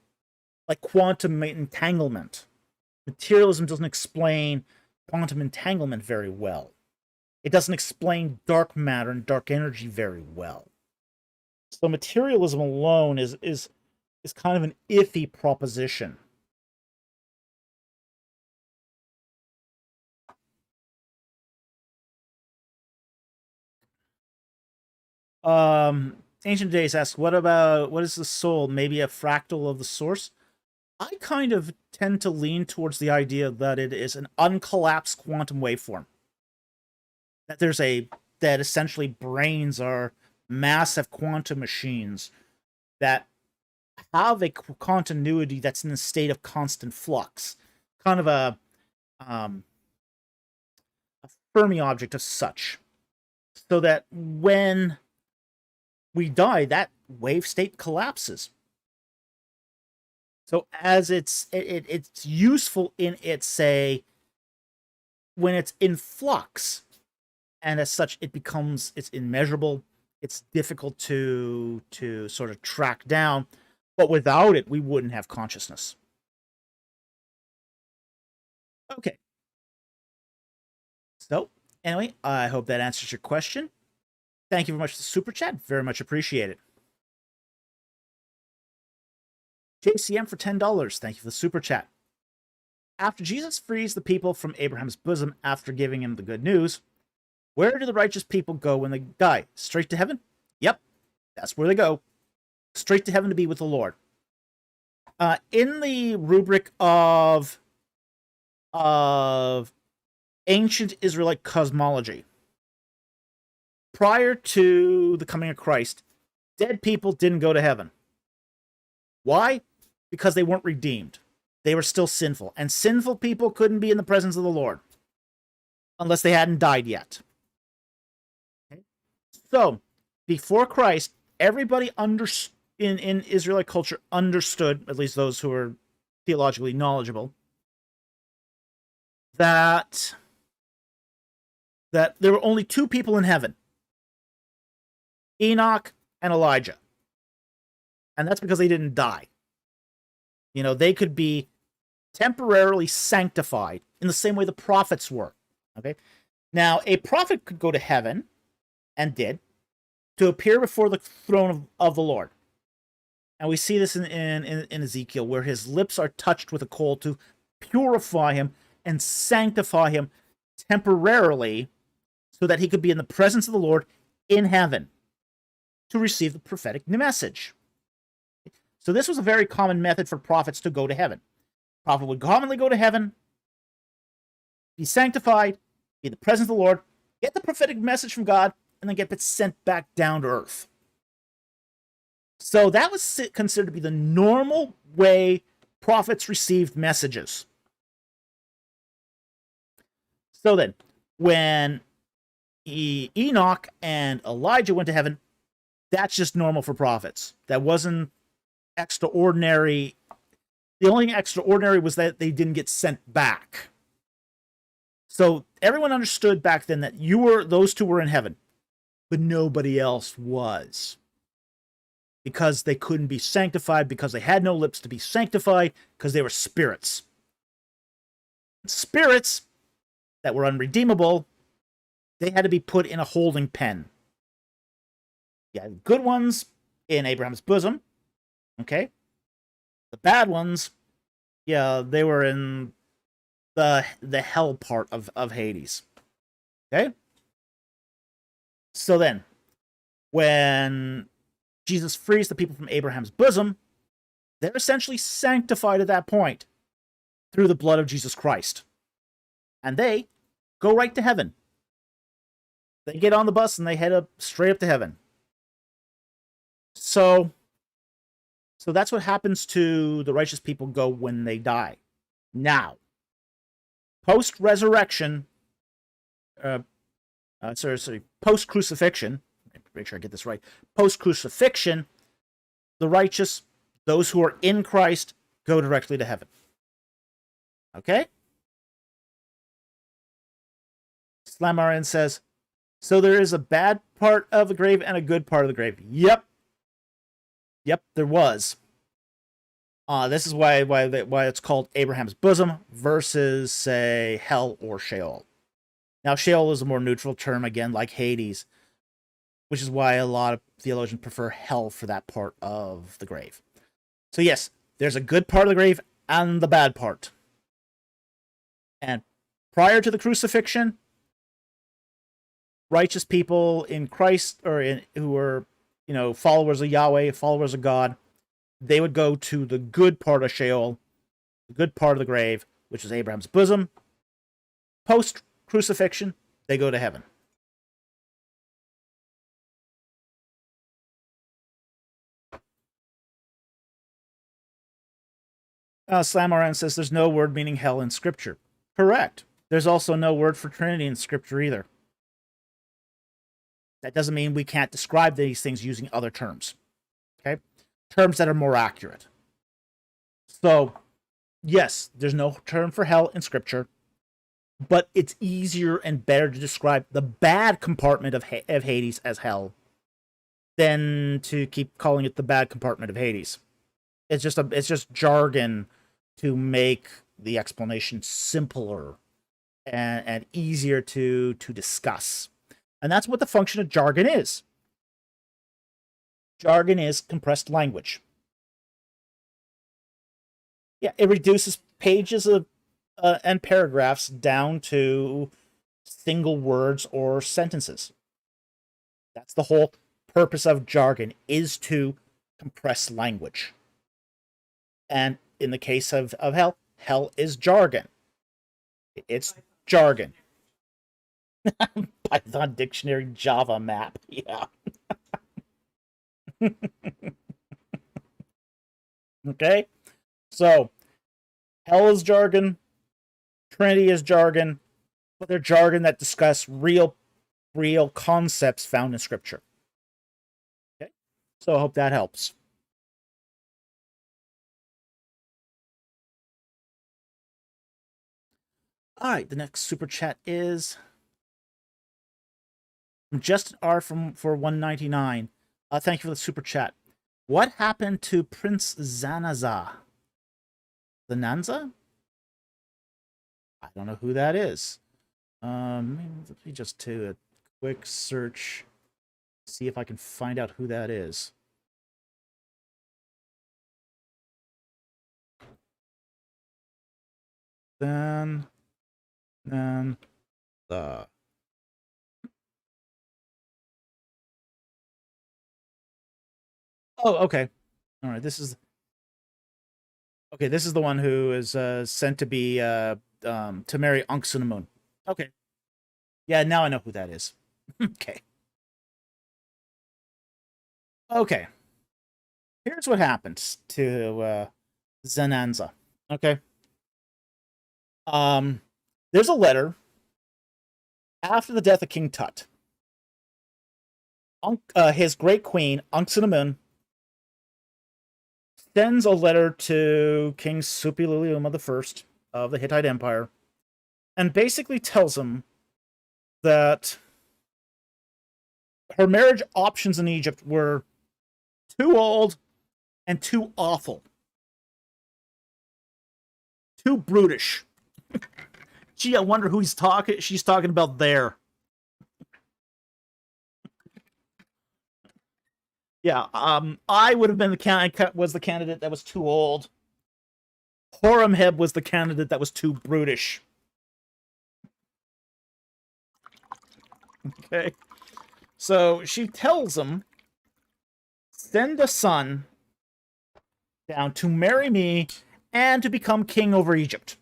like quantum entanglement. Materialism doesn't explain quantum entanglement very well. It doesn't explain dark matter and dark energy very well. So materialism alone is kind of an iffy proposition. Ancient Days asks, what is the soul? Maybe a fractal of the source? I kind of tend to lean towards the idea that it is an uncollapsed quantum waveform. That essentially brains are massive quantum machines that have a continuity that's in a state of constant flux. Kind of a Fermi object of such. So that when we die, that wave state collapses. So as it's useful in its, say, when it's in flux, and as such it's immeasurable, it's difficult to sort of track down, but without it we wouldn't have consciousness. Okay. So anyway, I hope that answers your question. Thank you very much for the super chat. Very much appreciated. JCM for $10. Thank you for the super chat. After Jesus frees the people from Abraham's bosom after giving him the good news, where do the righteous people go when they die? Straight to heaven? Yep, that's where they go. Straight to heaven to be with the Lord. In the rubric of ancient Israelite cosmology, prior to the coming of Christ, dead people didn't go to heaven. Why? Because they weren't redeemed. They were still sinful. And sinful people couldn't be in the presence of the Lord unless they hadn't died yet. Okay? So, before Christ, everybody in Israelite culture understood, at least those who were theologically knowledgeable, that there were only two people in heaven, Enoch and Elijah. And that's because they didn't die. You know, they could be temporarily sanctified in the same way the prophets were. Okay? Now, a prophet could go to heaven, and did, to appear before the throne of the Lord. And we see this in Ezekiel, where his lips are touched with a coal to purify him and sanctify him temporarily so that he could be in the presence of the Lord in heaven to receive the prophetic message. So this was a very common method for prophets to go to heaven. A prophet would commonly go to heaven, be sanctified, be in the presence of the Lord, get the prophetic message from God, and then get sent back down to earth. So that was considered to be the normal way prophets received messages. So then, when Enoch and Elijah went to heaven, that's just normal for prophets. That wasn't extraordinary. The only thing extraordinary was that they didn't get sent back. So everyone understood back then that those two were in heaven, but nobody else was. Because they couldn't be sanctified, because they had no lips to be sanctified, because they were spirits. Spirits that were unredeemable, they had to be put in a holding pen. Yeah, good ones in Abraham's bosom. Okay? The bad ones, yeah, they were in the hell part of Hades. Okay? So then, when Jesus frees the people from Abraham's bosom, they're essentially sanctified at that point through the blood of Jesus Christ. And they go right to heaven. They get on the bus and they head up straight up to heaven. So that's what happens to the righteous people go when they die. Now, post-resurrection, post-crucifixion, make sure I get this right, post-crucifixion, the righteous, those who are in Christ, go directly to heaven. Okay? Slamarin says, so there is a bad part of the grave and a good part of the grave. Yep, Yep, there was. This is why it's called Abraham's bosom versus, say, hell or Sheol. Now, Sheol is a more neutral term, again, like Hades, which is why a lot of theologians prefer hell for that part of the grave. So yes, there's a good part of the grave and the bad part. And prior to the crucifixion, righteous people in Christ, who were, followers of Yahweh, followers of God, they would go to the good part of Sheol, the good part of the grave, which is Abraham's bosom. Post crucifixion, they go to heaven. Slamoran says there's no word meaning hell in Scripture. Correct. There's also no word for Trinity in Scripture either. That doesn't mean we can't describe these things using other terms. Okay? Terms that are more accurate. So, yes, there's no term for hell in Scripture, but it's easier and better to describe the bad compartment of Hades as hell than to keep calling it the bad compartment of Hades. It's just jargon to make the explanation simpler and easier to discuss. And that's what the function of jargon is. Jargon is compressed language. Yeah, it reduces pages of and paragraphs down to single words or sentences. That's the whole purpose of jargon, is to compress language. And in the case of hell is jargon. It's jargon. Python dictionary Java map. Yeah. Okay? So, hell is jargon. Trinity is jargon. But they're jargon that discuss real concepts found in Scripture. Okay? So I hope that helps. All right, the next super chat is from Justin R for 199. Thank you for the super chat. What happened to Prince Zanazza? Zananza? I don't know who that is. Let me just do a quick search, see if I can find out who that is. Then the okay. All right, this is the one who is sent to be to marry Ankh Sunamun. Okay. Yeah, now I know who that is. Okay. Okay. Here's what happens to Zananza. Okay. There's a letter after the death of King Tut. His great queen, Ankh Sunamun, sends a letter to King Suppiluliuma I of the Hittite Empire, and basically tells him that her marriage options in Egypt were too old and too awful. Too brutish. Gee, I wonder who she's talking about there. Yeah, I would have been the candidate that was too old. Horemheb was the candidate that was too brutish. Okay. So she tells him, send a son down to marry me and to become king over Egypt.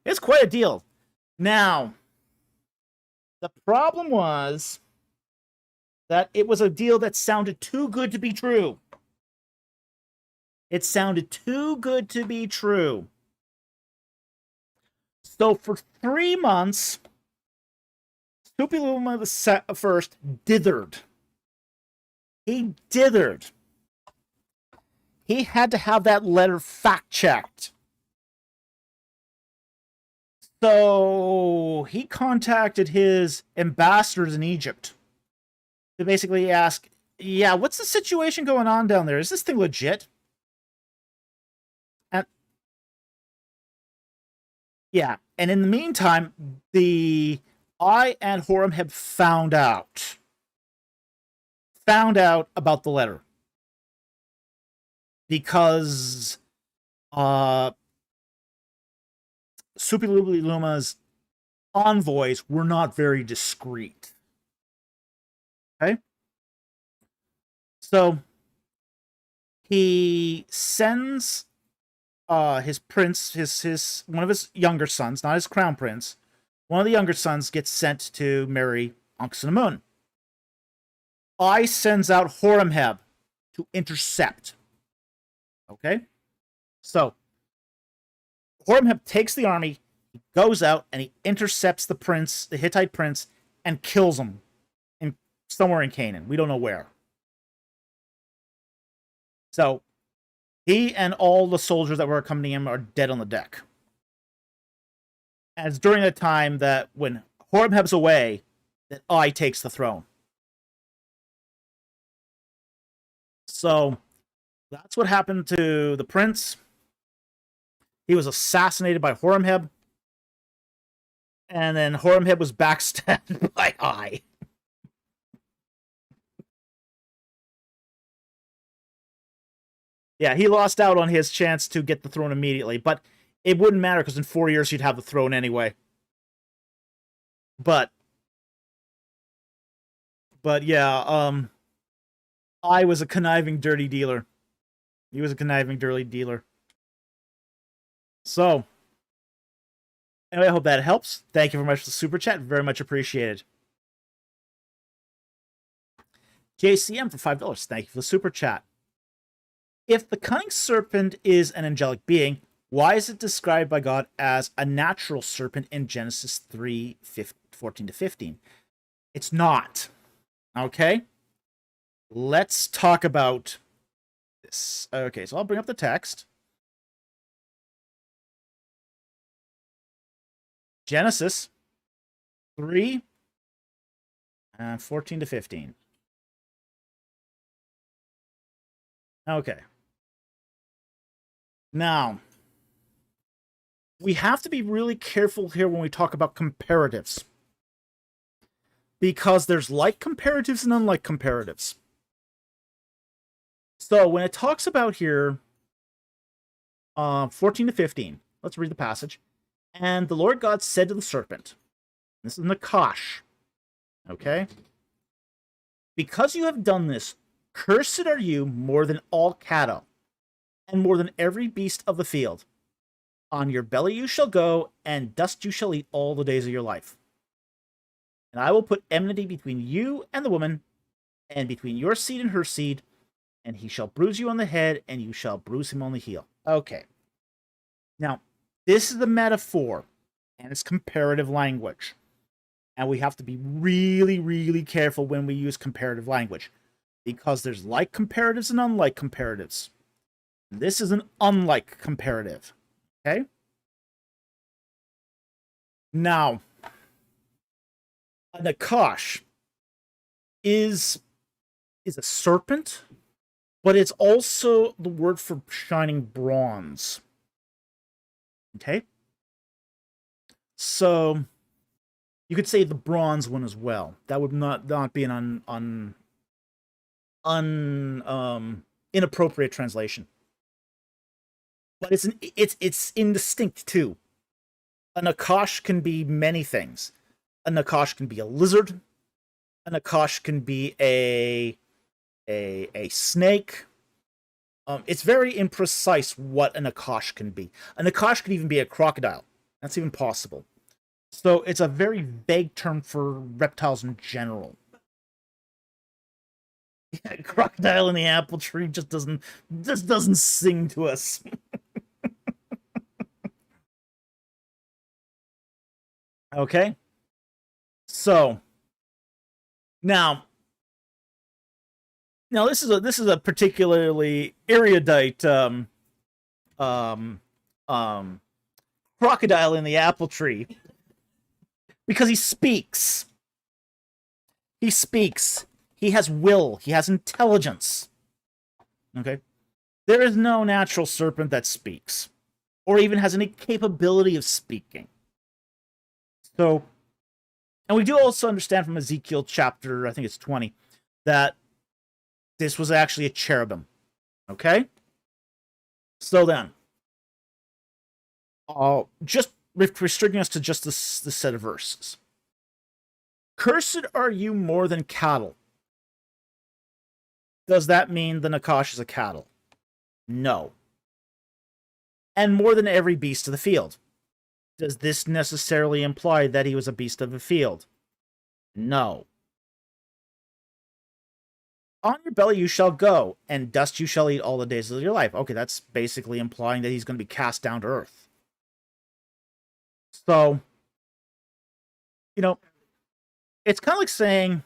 It's quite a deal. Now, the problem was that it was a deal that sounded too good to be true. It sounded too good to be true. So for 3 months, Suppiluliuma I dithered. He dithered. He had to have that letter fact-checked. So he contacted his ambassadors in Egypt to basically ask, yeah, what's the situation going on down there? Is this thing legit? And yeah, and in the meantime, I and Horam have found out about the letter because Luma's envoys were not very discreet. Okay, so he sends his prince, his one of his younger sons, not his crown prince. One of the younger sons gets sent to marry Anck-su-namun. I sends out Horemheb to intercept. Okay, so Horemheb takes the army, he goes out and he intercepts the prince, the Hittite prince, and kills him in somewhere in Canaan. We don't know where. So he and all the soldiers that were accompanying him are dead on the deck. And it's during that time that when Horemheb's away, that I takes the throne. So that's what happened to the prince. He was assassinated by Horemheb. And then Horemheb was backstabbed by I. Yeah, he lost out on his chance to get the throne immediately, but it wouldn't matter because in 4 years you'd have the throne anyway. But yeah, I was a conniving, dirty dealer. He was a conniving, dirty dealer. So, anyway, I hope that helps. Thank you very much for the super chat. Very much appreciated. JCM for $5. Thank you for the super chat. If the cunning serpent is an angelic being, why is it described by God as a natural serpent in Genesis 3:14-15? It's not. Okay? Let's talk about this. Okay, so I'll bring up the text. Genesis 3:14-15. Okay. Now, we have to be really careful here when we talk about comparatives. Because there's like comparatives and unlike comparatives. So when it talks about here, 14-15, let's read the passage. And the Lord God said to the serpent, this is Nakash, okay? Because you have done this, cursed are you more than all cattle, and more than every beast of the field. On your belly you shall go, and dust you shall eat all the days of your life. And I will put enmity between you and the woman, and between your seed and her seed, and he shall bruise you on the head, and you shall bruise him on the heel. Okay. Now, this is the metaphor, and it's comparative language. And we have to be really, really careful when we use comparative language, because there's like comparatives and unlike comparatives. This is an unlike comparative. Okay? Now, a Nakash is a serpent, but it's also the word for shining bronze. Okay? So, you could say the bronze one as well. That would not be an inappropriate translation. But it's indistinct too. A Nakash can be many things. A Nakash can be a lizard. A Nakash can be a snake. It's very imprecise what a Nakash can be. A Nakash could even be a crocodile. That's even possible. So it's a very vague term for reptiles in general. Yeah, crocodile in the apple tree just doesn't sing to us. Okay, so now this is a particularly erudite crocodile in the apple tree because he speaks. He has will. He has intelligence. Okay? There is no natural serpent that speaks or even has any capability of speaking. So, and we do also understand from Ezekiel chapter, I think it's 20, that this was actually a cherubim. Okay? So then, just restricting us to just this set of verses. Cursed are you more than cattle. Does that mean the Nakash is a cattle? No. And more than every beast of the field. Does this necessarily imply that he was a beast of the field? No. On your belly you shall go, and dust you shall eat all the days of your life. Okay, that's basically implying that he's going to be cast down to earth. So, you know, it's kind of like saying,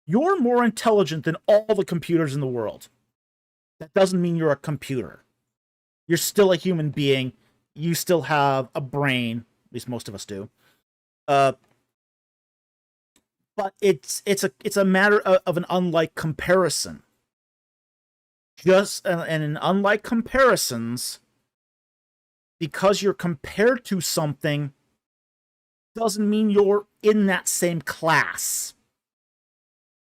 you're more intelligent than all the computers in the world. That doesn't mean you're a computer. You're still a human being. You still have a brain. At least most of us do. But it's a matter of an unlike comparison. And in unlike comparisons, because you're compared to something doesn't mean you're in that same class.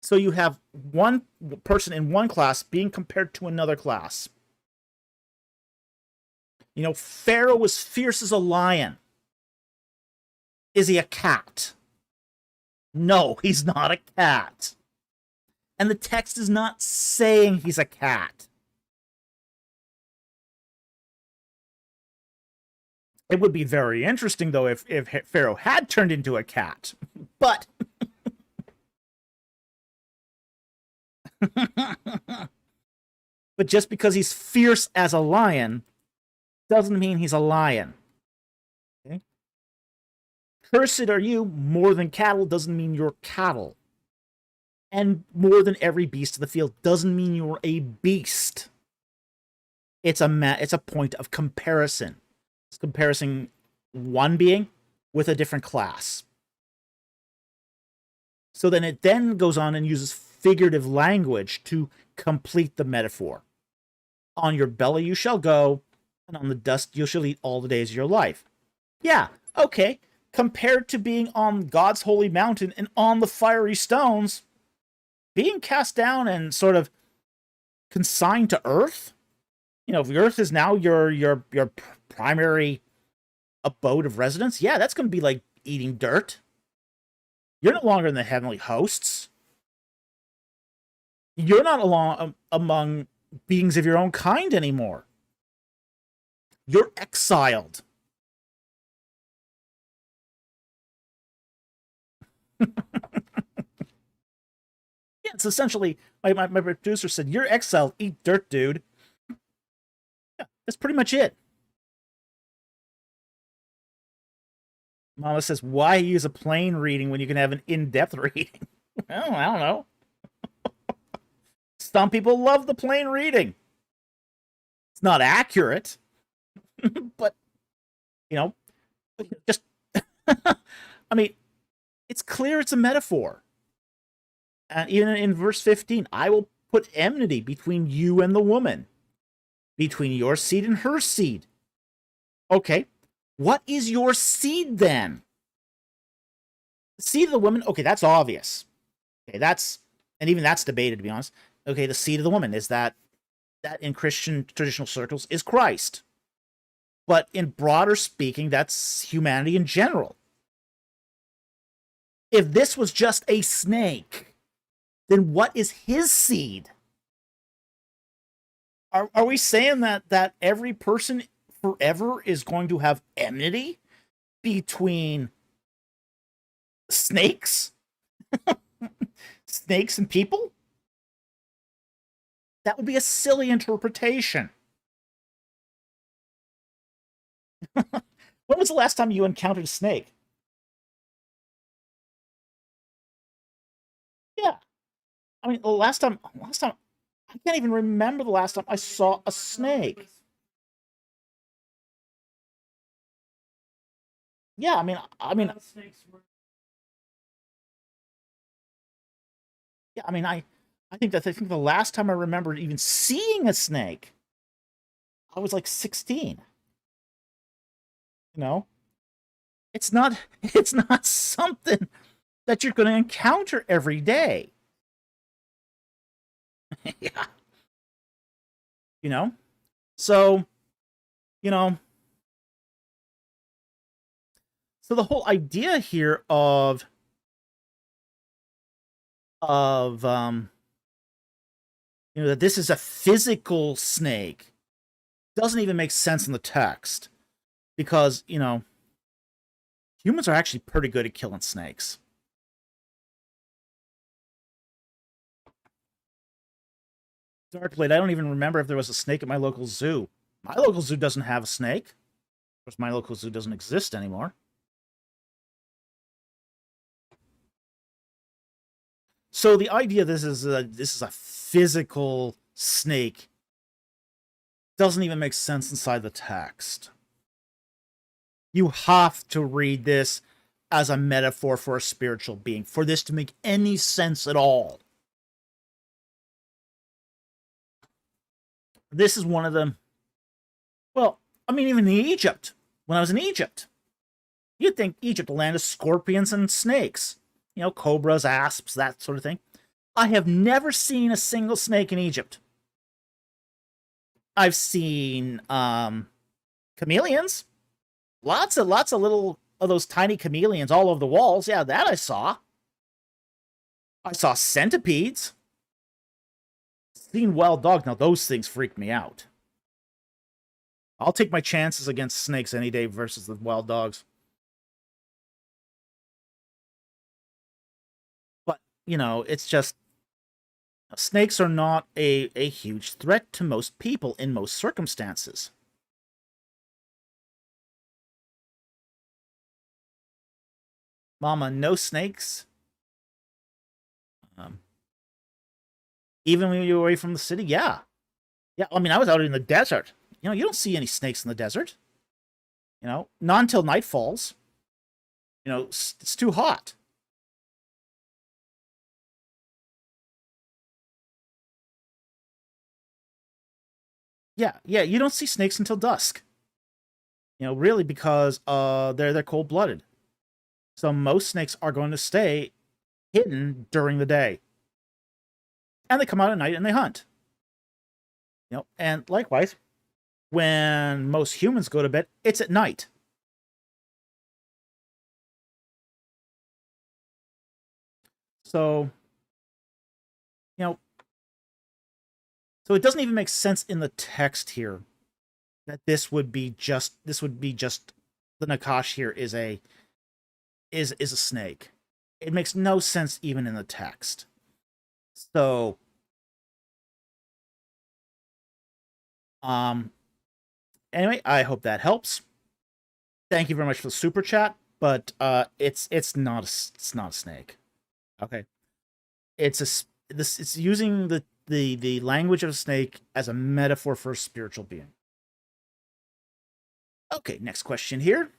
So you have one person in one class being compared to another class. You know, Pharaoh was fierce as a lion. Is he a cat? No, he's not a cat. And the text is not saying he's a cat. It would be very interesting, though, if Pharaoh had turned into a cat. But but just because he's fierce as a lion doesn't mean he's a lion. Okay? Cursed are you more than cattle doesn't mean you're cattle. And more than every beast of the field doesn't mean you're a beast. It's a point of comparison. It's comparing one being with a different class. So then it then goes on and uses figurative language to complete the metaphor. On your belly you shall go, and on the dust you shall eat all the days of your life. Yeah, okay. Compared to being on God's holy mountain and on the fiery stones, being cast down and sort of consigned to earth, you know, if the earth is now your primary abode of residence, yeah, that's going to be like eating dirt. You're no longer in the heavenly hosts. You're not among beings of your own kind anymore. You're exiled. Yeah, it's essentially, my producer said, you're exiled, eat dirt, dude. Yeah, that's pretty much it. Mama says, why use a plain reading when you can have an in-depth reading? Well, I don't know. Some people love the plain reading. It's not accurate, but, you know, just, I mean, it's clear it's a metaphor. And even in verse 15, I will put enmity between you and the woman, between your seed and her seed. Okay, what is your seed then? The seed of the woman, okay, that's obvious. Okay, and even that's debated, to be honest. Okay, the seed of the woman is that in Christian traditional circles is Christ. But in broader speaking, that's humanity in general. If this was just a snake, then what is his seed? Are we saying that every person forever is going to have enmity between snakes? Snakes and people? That would be a silly interpretation. When was the last time you encountered a snake? Yeah. I mean, the last time, I can't even remember the last time I saw a snake. Yeah, I mean, Yeah, I mean, I think the last time I remember even seeing a snake, I was like 16. You know, it's not it's not something that you're going to encounter every day. Yeah, you know. So, you know, so the whole idea here of that this is a physical snake doesn't even make sense in the text because, humans are actually pretty good at killing snakes. Darkblade, I don't even remember if there was a snake at my local zoo. My local zoo doesn't have a snake. Of course, my local zoo doesn't exist anymore. So the idea this is a physical snake doesn't even make sense inside the text. You have to read this as a metaphor for a spiritual being for this to make any sense at all. This is one of them. Well, I mean, even in Egypt, when I was in Egypt, you'd think Egypt, a land of scorpions and snakes, cobras, asps, that sort of thing. I have never seen a single snake in Egypt. I've seen chameleons, lots of little of those tiny chameleons all over the walls. Yeah, that I saw. I saw centipedes. Seen wild dogs. Now those things freak me out. I'll take my chances against snakes any day versus the wild dogs. But, it's just snakes are not a huge threat to most people in most circumstances. Mama, no snakes. Um, Even when you're away from the city, yeah. Yeah, I mean, I was out in the desert. You don't see any snakes in the desert. Not until night falls. It's too hot. Yeah, you don't see snakes until dusk. Really because they're cold-blooded. So most snakes are going to stay hidden during the day. And they come out at night and they hunt. And likewise, when most humans go to bed, it's at night. So, you know, so it doesn't even make sense in the text here that this would be just the Nakash here is a snake. It makes no sense even in the text. So, um, anyway, I hope that helps. Thank you very much for the super chat, but it's not a snake. Okay, it's using the language of a snake as a metaphor for a spiritual being. Okay, next question here.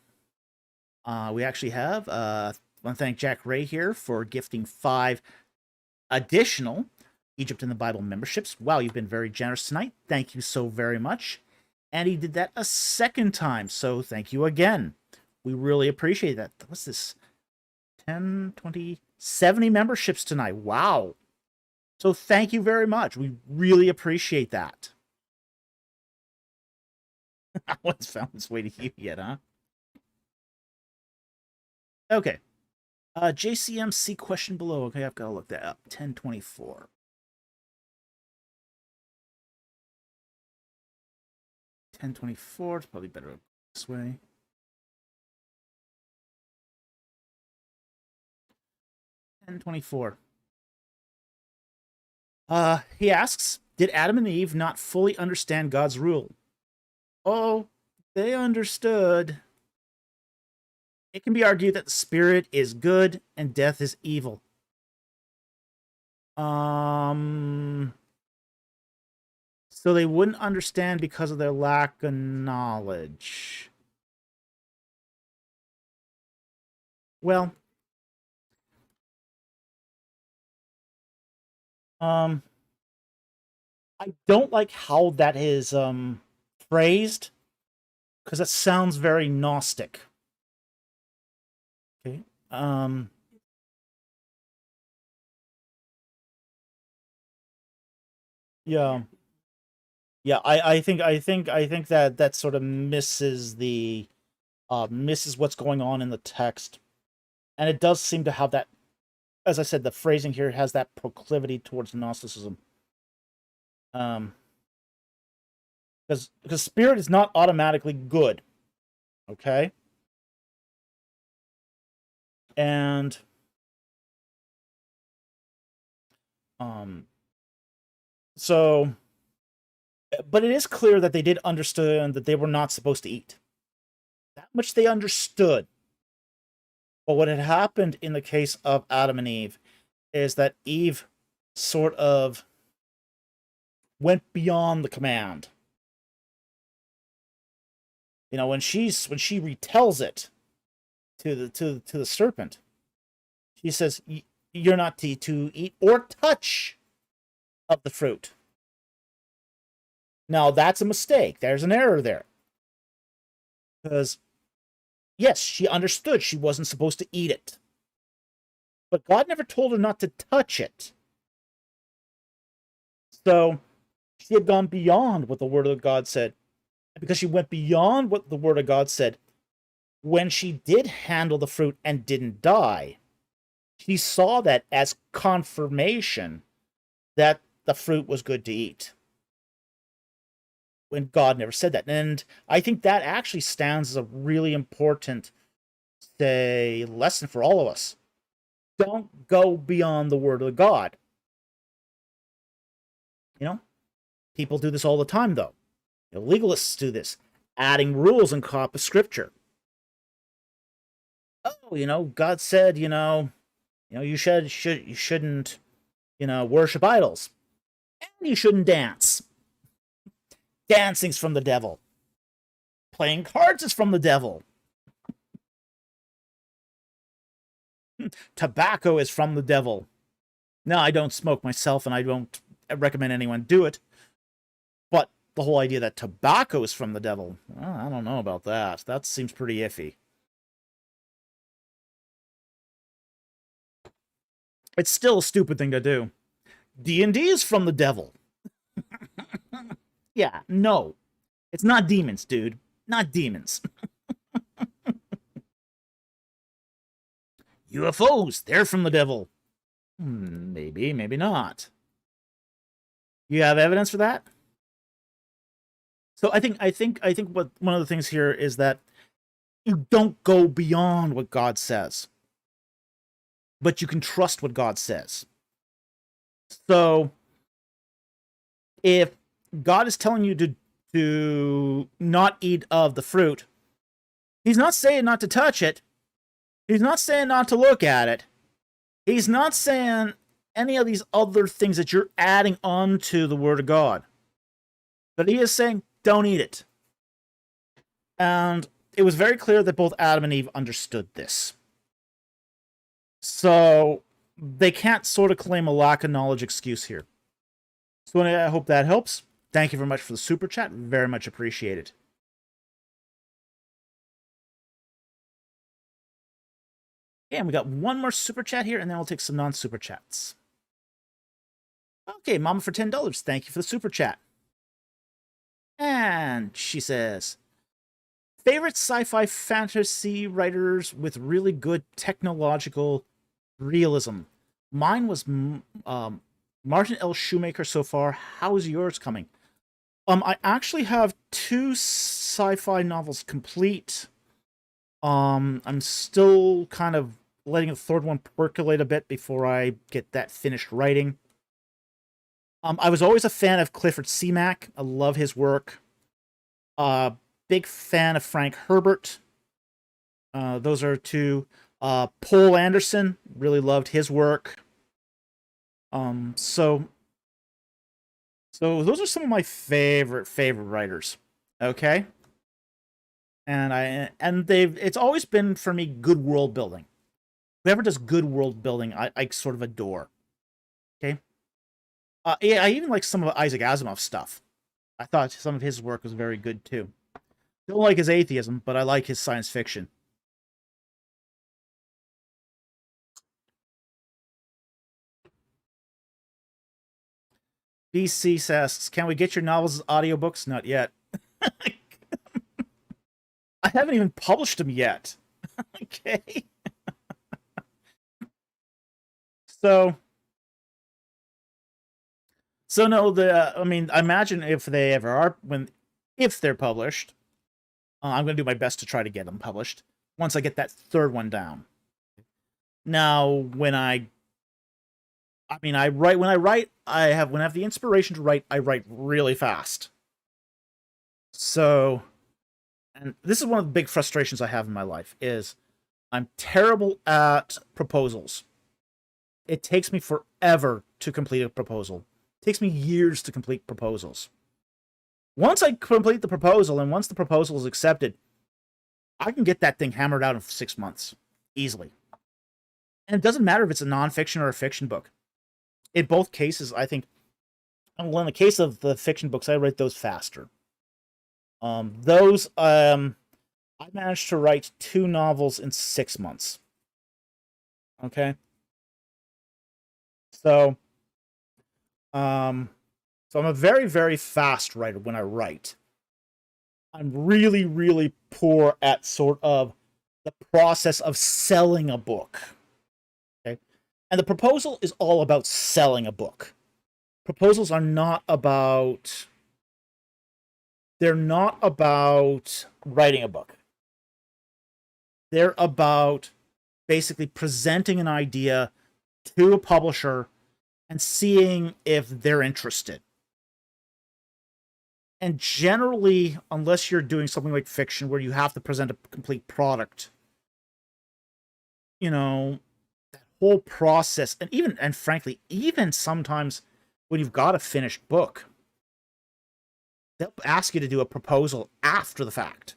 We actually have I want to thank Jack Ray here for gifting 5 additional Egypt in the Bible memberships. Wow, you've been very generous tonight. Thank you so very much. And he did that a second time, so thank you again. We really appreciate that. What's this? 10, 20, 70 memberships tonight. Wow. So thank you very much. We really appreciate that. I haven't found its way to you yet, huh? Okay. JCMC question below. Okay, I've got to look that up. 1024. 1024. It's probably better this way. 1024. He asks, did Adam and Eve not fully understand God's rule? Oh, they understood. It can be argued that the spirit is good and death is evil. So they wouldn't understand because of their lack of knowledge. Well, I don't like how that is phrased, because it sounds very Gnostic. Okay. Yeah. Yeah, I think that sort of misses what's going on in the text. And it does seem to have that, as I said, the phrasing here has that proclivity towards Gnosticism. Um because spirit is not automatically good. Okay? And um so but it is clear that they did understand that they were not supposed to eat. That much they understood. But what had happened in the case of Adam and Eve is that Eve sort of went beyond the command. You know, when she retells it to the serpent, she says, "You're not to eat or touch of the fruit." Now that's a mistake. There's an error there, because yes, she understood she wasn't supposed to eat it, but God never told her not to touch it. So she had gone beyond what the Word of God said. And because she went beyond what the Word of God said, when she did handle the fruit and didn't die, she saw that as confirmation that the fruit was good to eat, when God never said that. And I think that actually stands as a really important, say, lesson for all of us. Don't go beyond the Word of God. You know, people do this all the time, though. You know, legalists do this, adding rules on top of Scripture. Oh, God said, you shouldn't, worship idols, and you shouldn't dance. Dancing's from the devil. Playing cards is from the devil. Tobacco is from the devil. Now, I don't smoke myself, and I don't recommend anyone do it. But the whole idea that tobacco is from the devil, well, I don't know about that. That seems pretty iffy. It's still a stupid thing to do. D&D is from the devil. Yeah, no. It's not demons, dude. Not demons. UFOs, they're from the devil. Maybe, maybe not. You have evidence for that? So I think what one of the things here is that you don't go beyond what God says, but you can trust what God says. So if God is telling you to not eat of the fruit, he's not saying not to touch it. He's not saying not to look at it. He's not saying any of these other things that you're adding on to the Word of God. But he is saying, don't eat it. And it was very clear that both Adam and Eve understood this. So they can't sort of claim a lack of knowledge excuse here. So I hope that helps. Thank you very much for the super chat. Very much appreciated. And we got one more super chat here, and then we'll take some non-super chats. Okay, Mama for $10. Thank you for the super chat. And she says, favorite sci-fi fantasy writers with really good technological realism. Mine was Martin L. Shoemaker so far. How's yours coming? I actually have 2 sci-fi novels complete. I'm still kind of letting the third one percolate a bit before I get that finished writing. I was always a fan of Clifford Seamack. I love his work. Big fan of Frank Herbert. Those are 2. Poul Anderson, really loved his work. So those are some of my favorite writers. Okay? And it's always been for me good world building. Whoever does good world building, I sort of adore. Okay? Yeah, I even like some of Isaac Asimov's stuff. I thought some of his work was very good too. Don't like his atheism, but I like his science fiction. BC says, can we get your novels as audiobooks? Not yet. I haven't even published them yet. Okay. So no, I mean, I imagine if they ever are, if they're published, I'm going to do my best to try to get them published once I get that third one down. Now, when I write, I have the inspiration to write, I write really fast. So, and this is one of the big frustrations I have in my life is I'm terrible at proposals. It takes me forever to complete a proposal. It takes me years to complete proposals. Once I complete the proposal and once the proposal is accepted, I can get that thing hammered out in 6 months easily. And it doesn't matter if it's a nonfiction or a fiction book. In both cases, I think, well, in the case of the fiction books, I write those faster. I managed to write 2 novels in 6 months. Okay. So I'm a very, very fast writer when I write. I'm really, really poor at sort of the process of selling a book. Okay. And the proposal is all about selling a book. Proposals are not about, they're not about writing a book. They're about basically presenting an idea to a publisher and seeing if they're interested. And generally, unless you're doing something like fiction where you have to present a complete product, that whole process, and frankly, even sometimes when you've got a finished book, they'll ask you to do a proposal after the fact.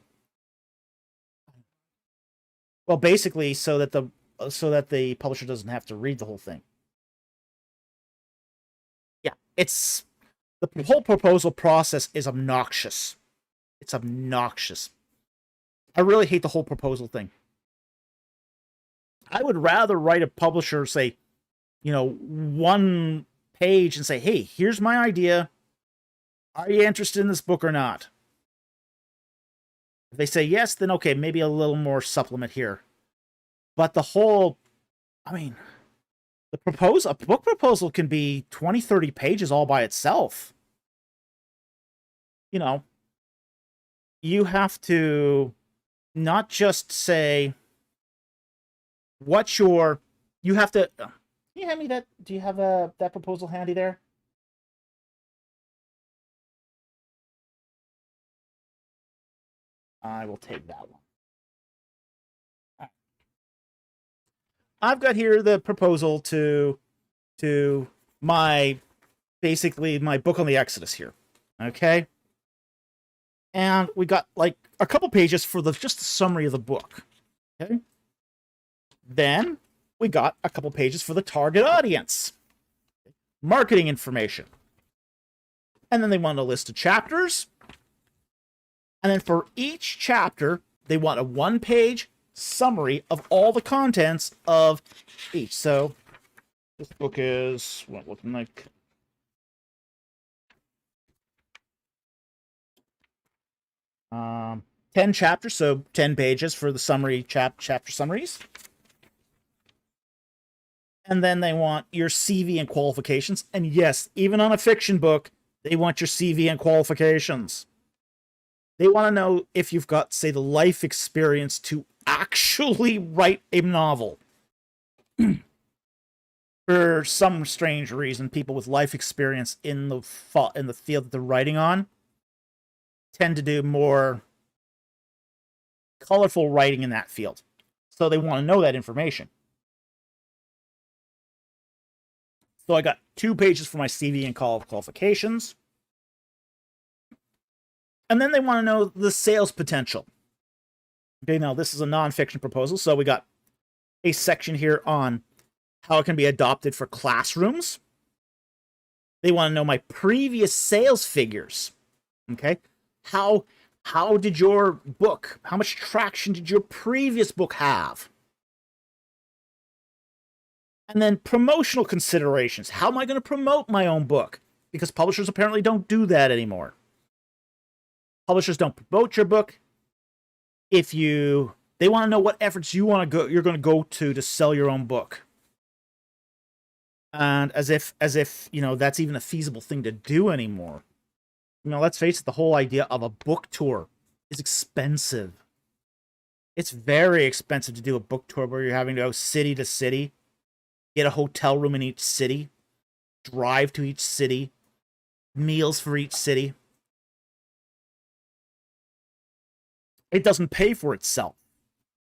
Well, basically, so that the publisher doesn't have to read the whole thing. Yeah, the whole proposal process is obnoxious. It's obnoxious. I really hate the whole proposal thing. I would rather write a publisher, say, 1 page and say, hey, here's my idea. Are you interested in this book or not? If they say yes, then okay, maybe a little more supplement here. But the whole, a book proposal can be 20, 30 pages all by itself. You have to not just say you have to, can you hand me that? Do you have that proposal handy there? I will take that one. Right. I've got here the proposal to basically my book on the Exodus here. Okay. And we got like a couple pages for just the summary of the book. Okay. Then we got a couple pages for the target audience, marketing information. And then they want a list of chapters. And then for each chapter, they want a 1-page summary of all the contents of each. So this book is looking like 10 chapters, so 10 pages for the summary chapter summaries. And then they want your CV and qualifications. And yes, even on a fiction book, they want your CV and qualifications. They want to know if you've got, say, the life experience to actually write a novel. For some strange reason, people with life experience in the field that they're writing on tend to do more colorful writing in that field. So they want to know that information. So I got 2 pages for my CV and qualifications. And then they want to know the sales potential. Okay, now this is a nonfiction proposal, so we got a section here on how it can be adopted for classrooms. They want to know my previous sales figures. Okay? How did your book, how much traction did your previous book have? And then promotional considerations. How am I going to promote my own book? Because publishers apparently don't do that anymore. Publishers don't promote your book. They want to know what efforts you're going to go to sell your own book. And as if, that's even a feasible thing to do anymore. Let's face it, the whole idea of a book tour is expensive. It's very expensive to do a book tour where you're having to go city to city, get a hotel room in each city, drive to each city, meals for each city. It doesn't pay for itself.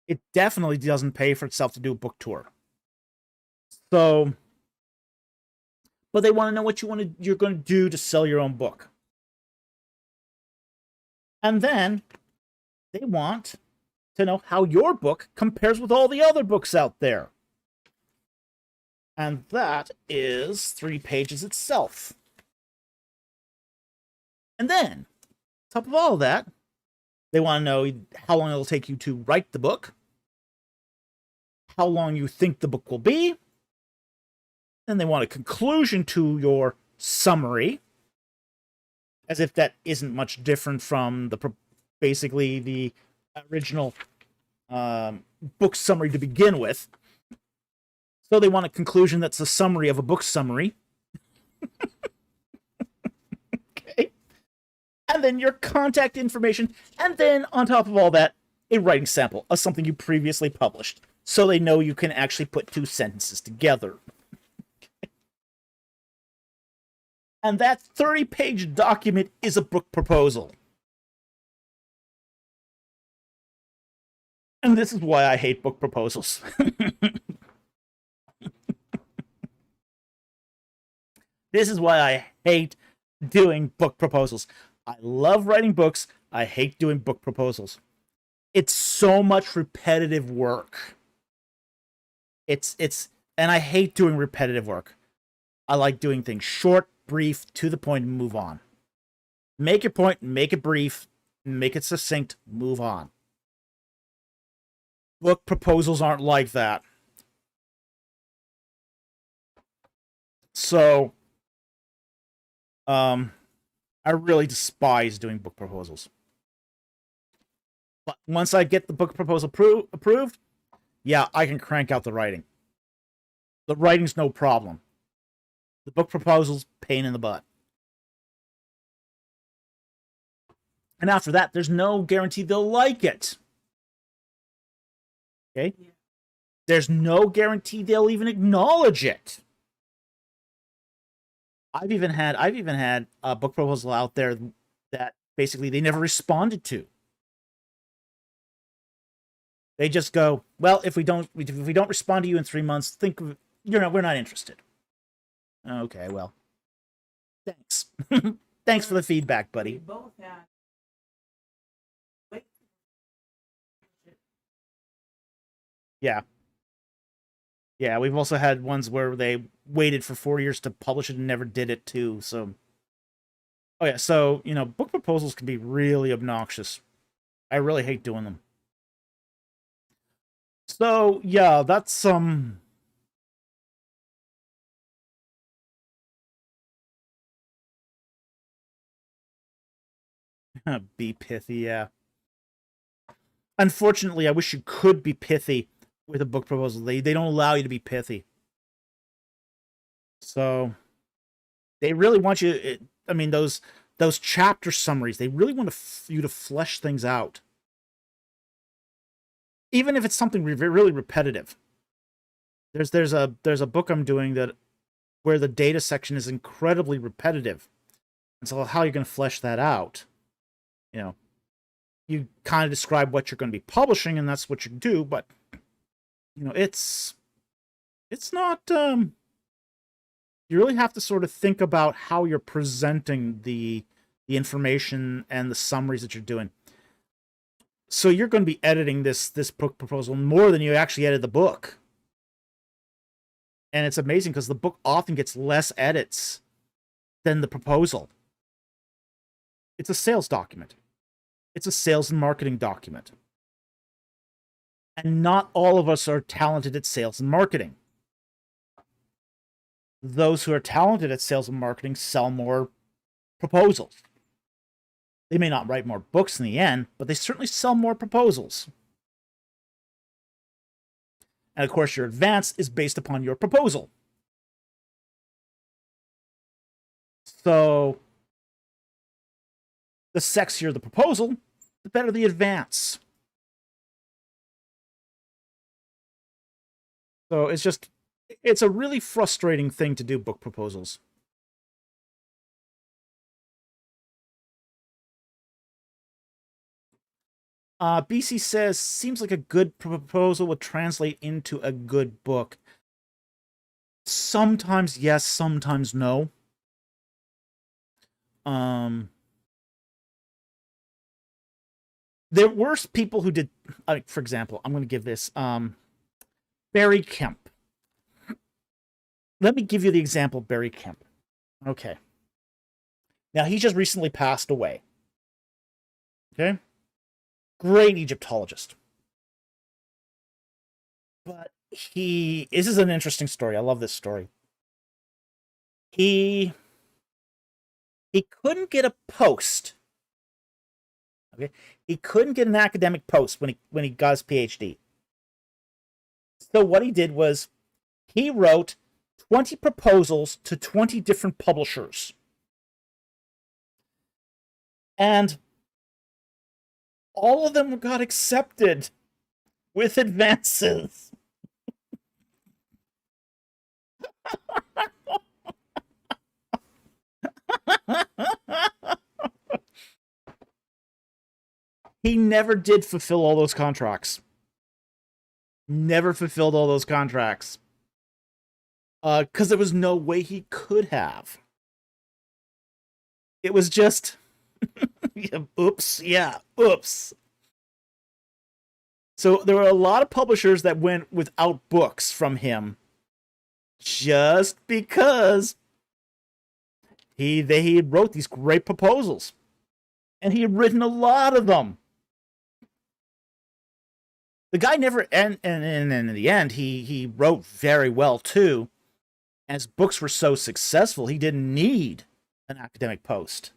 It definitely doesn't pay for itself to do a book tour. So, but they want to know what you're going to do to sell your own book. And then they want to know how your book compares with all the other books out there. And that is 3 pages itself. And then, on top of all of that, they want to know how long it'll take you to write the book, how long you think the book will be, and they want a conclusion to your summary, as if that isn't much different from basically the original book summary to begin with. So they want a conclusion that's a summary of a book summary. Okay. And then your contact information. And then on top of all that, a writing sample of something you previously published. So they know you can actually put 2 sentences together. And that 30-page document is a book proposal. And this is why I hate book proposals. This is why I hate doing book proposals. I love writing books. I hate doing book proposals. It's so much repetitive work. And I hate doing repetitive work. I like doing things short, brief, to the point, and move on. Make your point, make it brief, make it succinct, move on. Book proposals aren't like that. So, I really despise doing book proposals. But once I get the book proposal approved, yeah, I can crank out the writing. The writing's no problem. The book proposal's pain in the butt. And after that, there's no guarantee they'll like it. Okay? Yeah. There's no guarantee they'll even acknowledge it. I've even had a book proposal out there that basically they never responded to. They just go, well, if we don't respond to you in 3 months, we're not interested. Okay, well, thanks. Thanks for the feedback, buddy. Both had. Yeah. Yeah, we've also had ones where they waited for 4 years to publish it and never did it too. So, oh yeah, so book proposals can be really obnoxious. I really hate doing them. So yeah, that's be pithy, yeah. Unfortunately, I wish you could be pithy with a book proposal. They don't allow you to be pithy. So they really want you. I mean, those chapter summaries. They really want you to flesh things out, even if it's something really repetitive. There's a book I'm doing where the data section is incredibly repetitive, and so how you're going to flesh that out? You kind of describe what you're going to be publishing, and that's what you do. But it's not. You really have to sort of think about how you're presenting the information and the summaries that you're doing. So you're going to be editing this book proposal more than you actually edit the book. And it's amazing because the book often gets less edits than the proposal. It's a sales document. It's a sales and marketing document. And not all of us are talented at sales and marketing. Those who are talented at sales and marketing sell more proposals. They may not write more books in the end, but they certainly sell more proposals. And of course, your advance is based upon your proposal. So, the sexier the proposal, the better the advance. So, it's a really frustrating thing to do, book proposals. BC says, seems like a good proposal would translate into a good book. Sometimes yes, sometimes no. There were people who did, for example, I'm going to give this, Barry Kemp. Let me give you the example of Barry Kemp. Okay. Now, he just recently passed away. Okay? Great Egyptologist. But this is an interesting story. I love this story. He couldn't get a post. Okay? He couldn't get an academic post when he got his PhD. So what he did was he wrote 20 proposals to 20 different publishers. And all of them got accepted with advances. He never did fulfill all those contracts. Never fulfilled all those contracts. Because there was no way he could have. It was just... oops, yeah, oops. So there were a lot of publishers that went without books from him just because he wrote these great proposals. And he had written a lot of them. The guy never, and in the end, he wrote very well too. As books were so successful, he didn't need an academic post.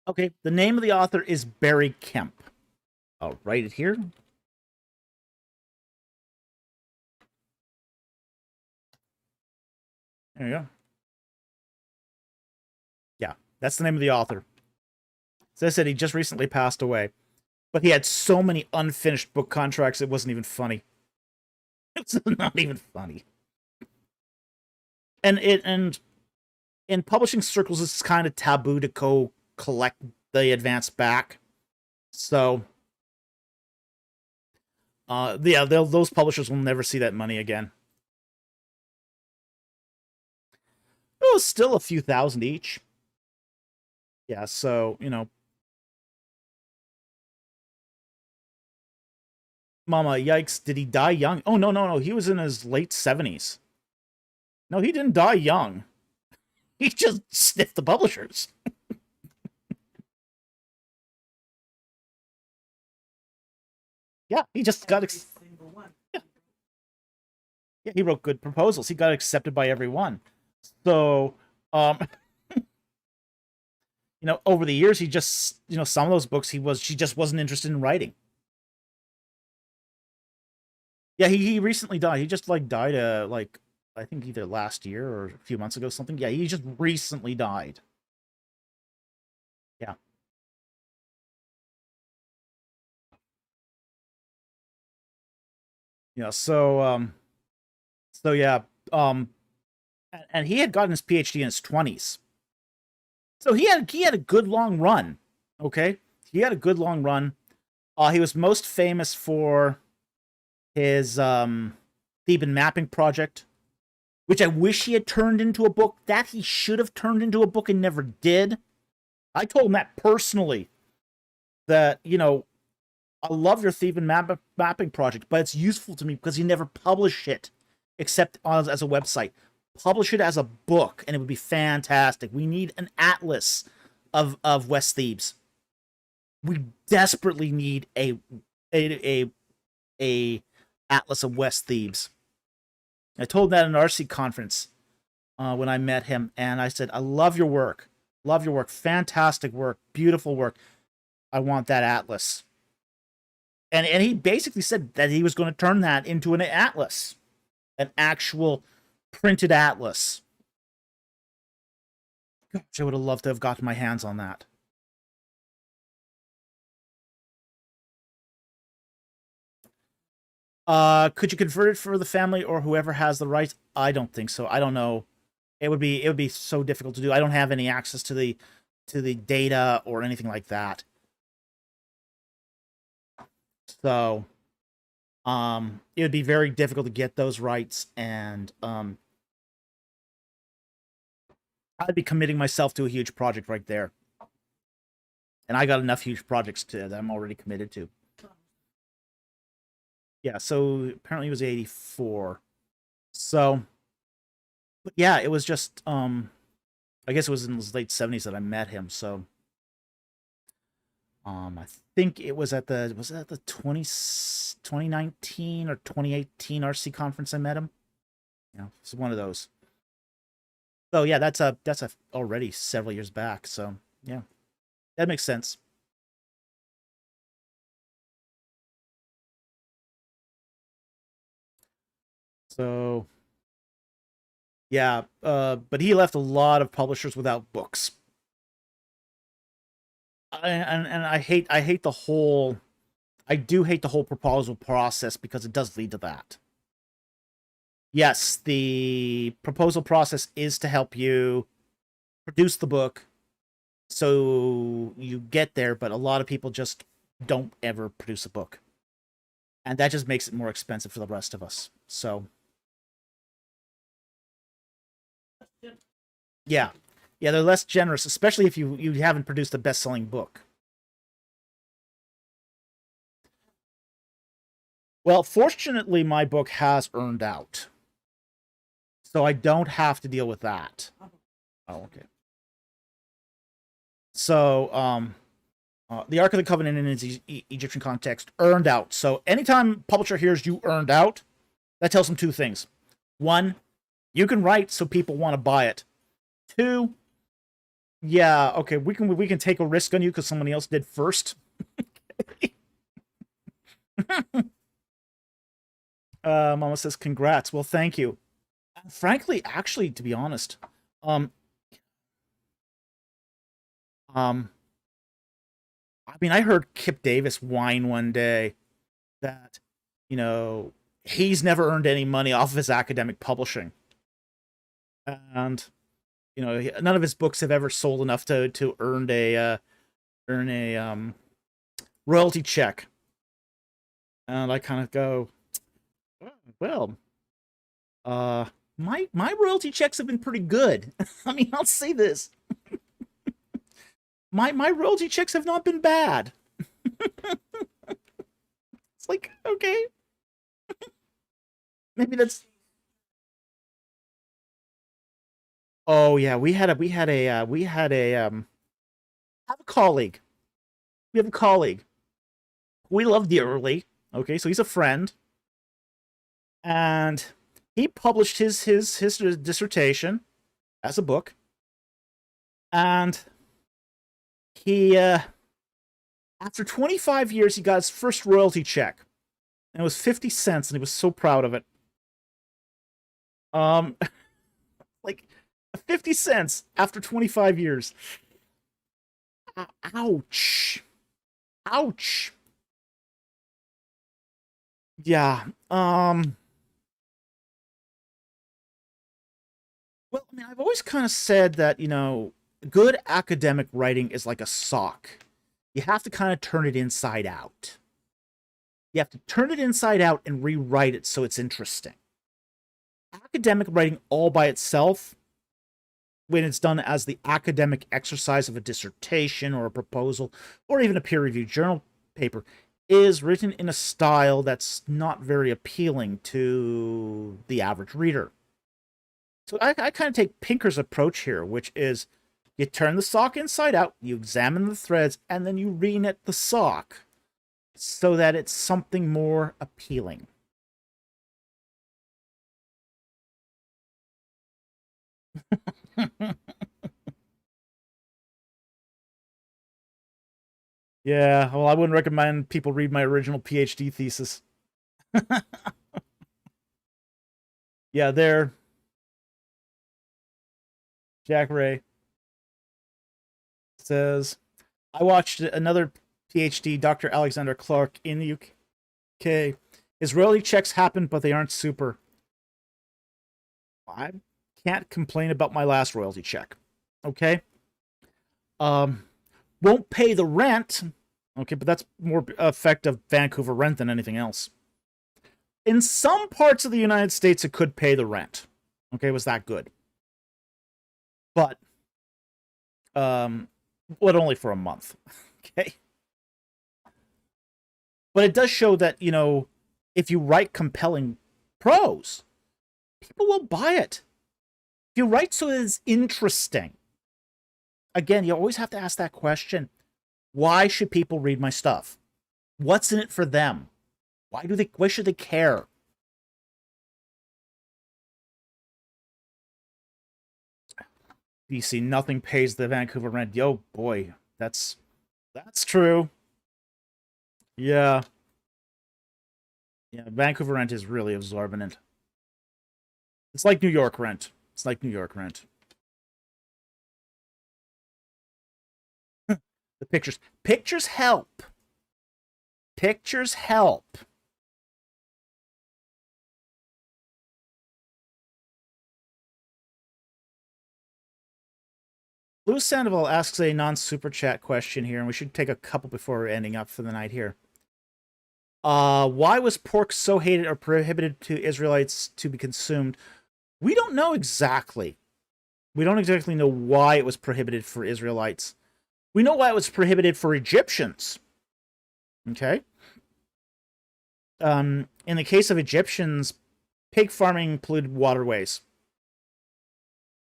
Okay, the name of the author is Barry Kemp. I'll write it here. There you go. Yeah, that's the name of the author. As I said, he just recently passed away. But he had so many unfinished book contracts, it wasn't even funny. It's not even funny. And in publishing circles, it's kind of taboo to go collect the advance back. So, yeah, those publishers will never see that money again. It was still a few thousand each. Yeah, so, you know. Mama, yikes, did he die young? Oh, no, he was in his late 70s. No, he didn't die young. He just sniffed the publishers. Yeah, he just got... Yeah. Yeah, he wrote good proposals. He got accepted by everyone. So, you know, over the years, he just, you know, some of those books she just wasn't interested in writing. Yeah, he recently died. He just, like, died, like, I think either last year or a few months ago, something. Yeah, he just recently died. Yeah. Yeah, so yeah, and he had gotten his PhD in his 20s. So he had a good long run, okay? He had a good long run. He was most famous for his Theban mapping project, which I wish he had turned into a book. That he should have turned into a book and never did. I told him that personally, that, you know, I love your Theban mapping project, but it's useful to me because you never publish it. except as a website. Publish it as a book, and it would be fantastic. We need an atlas of West Thebes. We desperately need a atlas of West Thebes. I told him that at an RC conference when I met him, and I said, I love your work. Love your work. Fantastic work. Beautiful work. I want that atlas. And he basically said that he was going to turn that into an atlas. An actual printed atlas. Gosh, I would have loved to have gotten my hands on that. Could you convert it for the family or whoever has the rights? I don't think so. I don't know. It would be so difficult to do. I don't have any access to the data or anything like that. So, it would be very difficult to get those rights, and I'd be committing myself to a huge project right there. And I got enough huge projects that I'm already committed to. Yeah, so apparently he was 84. So, but yeah, it was just, I guess it was in his late 70s that I met him, so. I think it was at the 2019 or 2018 RC conference I met him. Yeah, it's one of those. So yeah, that's already several years back. So yeah, that makes sense. So yeah, but he left a lot of publishers without books. And I hate the whole, I do hate the whole proposal process because it does lead to that. Yes, the proposal process is to help you produce the book so you get there, but a lot of people just don't ever produce a book. And that just makes it more expensive for the rest of us. So yeah. Yeah, they're less generous, especially if you haven't produced a best-selling book. Well, fortunately, my book has earned out. So I don't have to deal with that. Oh, okay. So, the Ark of the Covenant in its Egyptian context earned out. So anytime publisher hears you earned out, that tells them two things. One, you can write so people want to buy it. Two, yeah, okay, we can take a risk on you because somebody else did first. Mama says congrats. Well, thank you. Frankly, actually, to be honest, I mean, I heard Kip Davis whine one day that, you know, he's never earned any money off of his academic publishing. And, you know, none of his books have ever sold enough to earn a royalty check. And I kind of go, well, my royalty checks have been pretty good. I mean, I'll say this. My royalty checks have not been bad. It's like, okay. Maybe that's. Oh yeah, we had a colleague. We have a colleague. We love dearly. Okay, so he's a friend, and he published his dissertation as a book, and he after 25 years he got his first royalty check, and it was 50 cents, and he was so proud of it. Like 50 cents after 25 years. Ouch. Ouch. Yeah. Well, I mean, I've always kind of said that, you know, good academic writing is like a sock. You have to kind of turn it inside out. You have to turn it inside out and rewrite it so it's interesting. Academic writing all by itself, when it's done as the academic exercise of a dissertation or a proposal or even a peer-reviewed journal paper, is written in a style that's not very appealing to the average reader. So I kind of take Pinker's approach here, which is you turn the sock inside out, you examine the threads, and then you reknit the sock so that it's something more appealing. Yeah, well, I wouldn't recommend people read my original PhD thesis. Yeah, there. Jack Ray says, I watched another PhD, Dr. Alexander Clark, in the UK. His royalty checks happen, but they aren't super. I can't complain about my last royalty check. Okay? Won't pay the rent. Okay, but that's more effect of Vancouver rent than anything else. In some parts of the United States, it could pay the rent. Okay, it was that good. But, only for a month. Okay? But it does show that, if you write compelling prose, people will buy it. If you write so that it's interesting, again, you always have to ask that question. Why should people read my stuff? What's in it for them? Why should they care? BC, nothing pays the Vancouver rent. Yo, boy, that's true. Yeah. Yeah, Vancouver rent is really exorbitant. It's like New York rent. It's like New York rent. The pictures. Pictures help. Pictures help. Louis Sandoval asks a non-super chat question here, and we should take a couple before we're ending up for the night here. Why was pork so hated or prohibited to Israelites to be consumed? We don't know exactly. We don't exactly know why it was prohibited for Israelites. We know why it was prohibited for Egyptians. Okay? In the case of Egyptians, pig farming polluted waterways.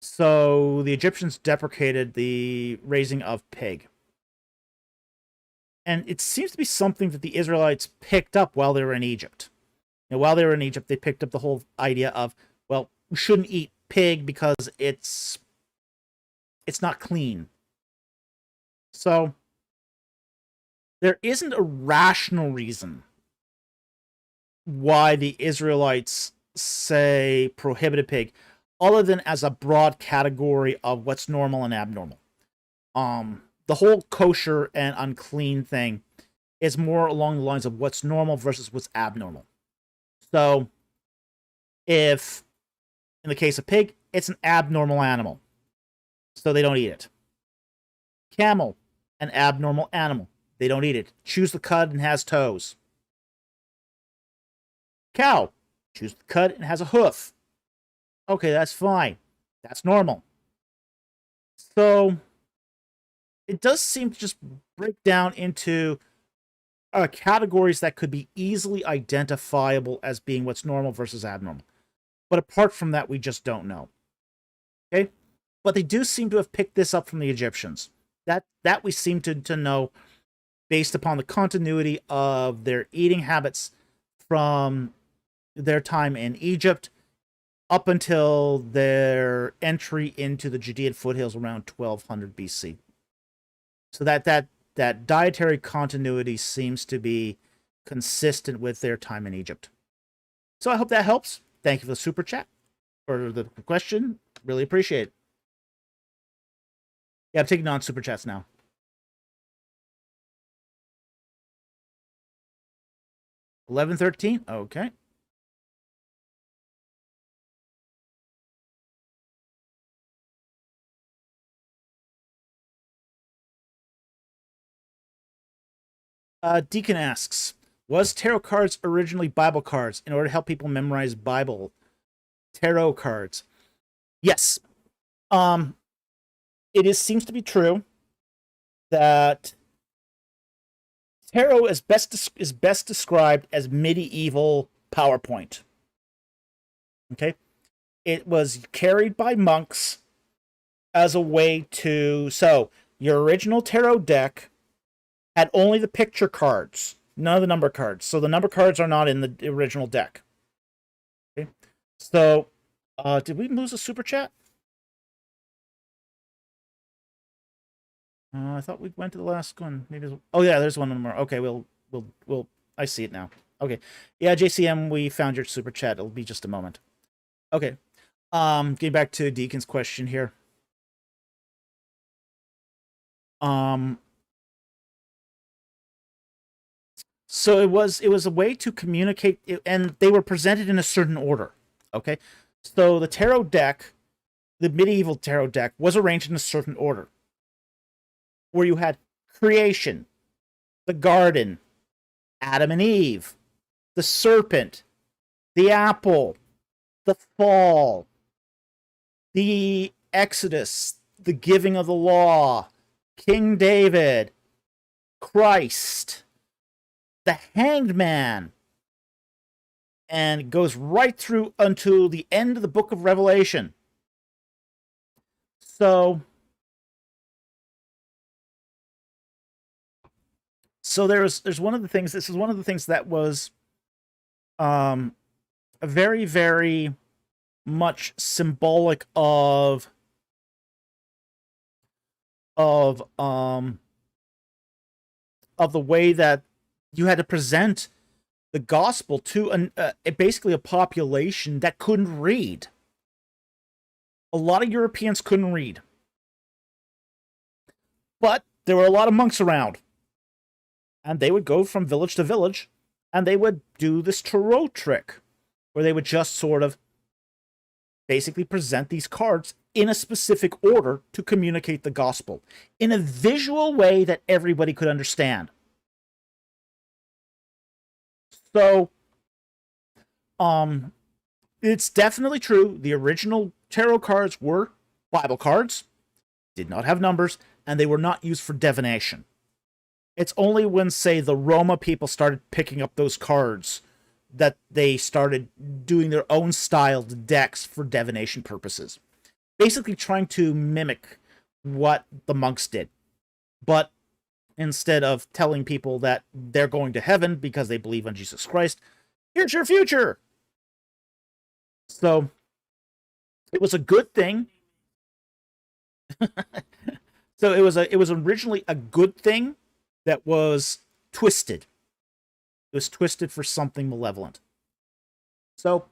So the Egyptians deprecated the raising of pig. And it seems to be something that the Israelites picked up while they were in Egypt. While they were in Egypt, they picked up the whole idea of, well, we shouldn't eat pig because it's not clean. So there isn't a rational reason why the Israelites say prohibited pig, other than as a broad category of what's normal and abnormal. The whole kosher and unclean thing is more along the lines of what's normal versus what's abnormal. So, if, in the case of pig, it's an abnormal animal, so they don't eat it. Camel, an abnormal animal, they don't eat it. Chews the cud and has toes. Cow, chews the cud and has a hoof. Okay, that's fine. That's normal. So, it does seem to just break down into categories that could be easily identifiable as being what's normal versus abnormal. But apart from that, we just don't know. Okay? But they do seem to have picked this up from the Egyptians. That we seem to know based upon the continuity of their eating habits from their time in Egypt up until their entry into the Judean foothills around 1200 BC. So that dietary continuity seems to be consistent with their time in Egypt. So I hope that helps. Thank you for the super chat or the question. Really appreciate it. Yeah, I'm taking on super chats now. $11.13. Okay. Deacon asks, was tarot cards originally Bible cards in order to help people memorize Bible tarot cards? Yes. It seems to be true that tarot is best described as medieval PowerPoint. Okay, it was carried by monks as a way to. So your original tarot deck had only the picture cards, none of the number cards. So the number cards are not in the original deck. Okay, so did we lose a super chat? I thought we went to the last one. Maybe. Oh yeah, there's one more. Okay, we'll. I see it now. Okay, yeah, JCM, we found your super chat. It'll be just a moment. Okay, getting back to Deacon's question here. So it was a way to communicate, and they were presented in a certain order. Okay, so the tarot deck, the medieval tarot deck, was arranged in a certain order, where you had creation, the garden, Adam and Eve, the serpent, the apple, the fall, the Exodus, the giving of the law, King David, Christ, the Hanged Man, and it goes right through until the end of the book of Revelation. So there's one of the things. This is one of the things that was a very, very much symbolic of the way that you had to present the gospel to basically a population that couldn't read. A lot of Europeans couldn't read, but there were a lot of monks around, and they would go from village to village, and they would do this tarot trick, where they would just sort of basically present these cards in a specific order to communicate the gospel in a visual way that everybody could understand. So, it's definitely true. The original tarot cards were Bible cards, did not have numbers, and they were not used for divination. It's only when, say, the Roma people started picking up those cards that they started doing their own styled decks for divination purposes. Basically trying to mimic what the monks did. But instead of telling people that they're going to heaven because they believe on Jesus Christ, here's your future. So it was a good thing. So it was originally a good thing that was twisted. It was twisted for something malevolent. So,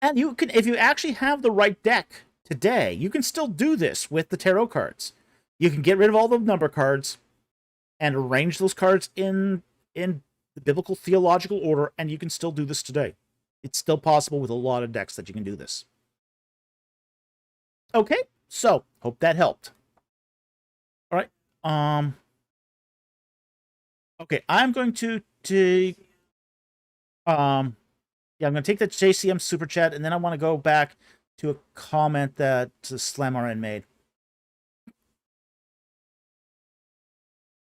and you can, if you actually have the right deck today, you can still do this with the tarot cards. You can get rid of all the number cards and arrange those cards in the biblical theological order, and you can still do this today. It's still possible with a lot of decks that you can do this. Okay, so hope that helped. All right. Okay, I'm going to take I'm going to take the JCM super chat, and then I want to go back to a comment that Slamrn made.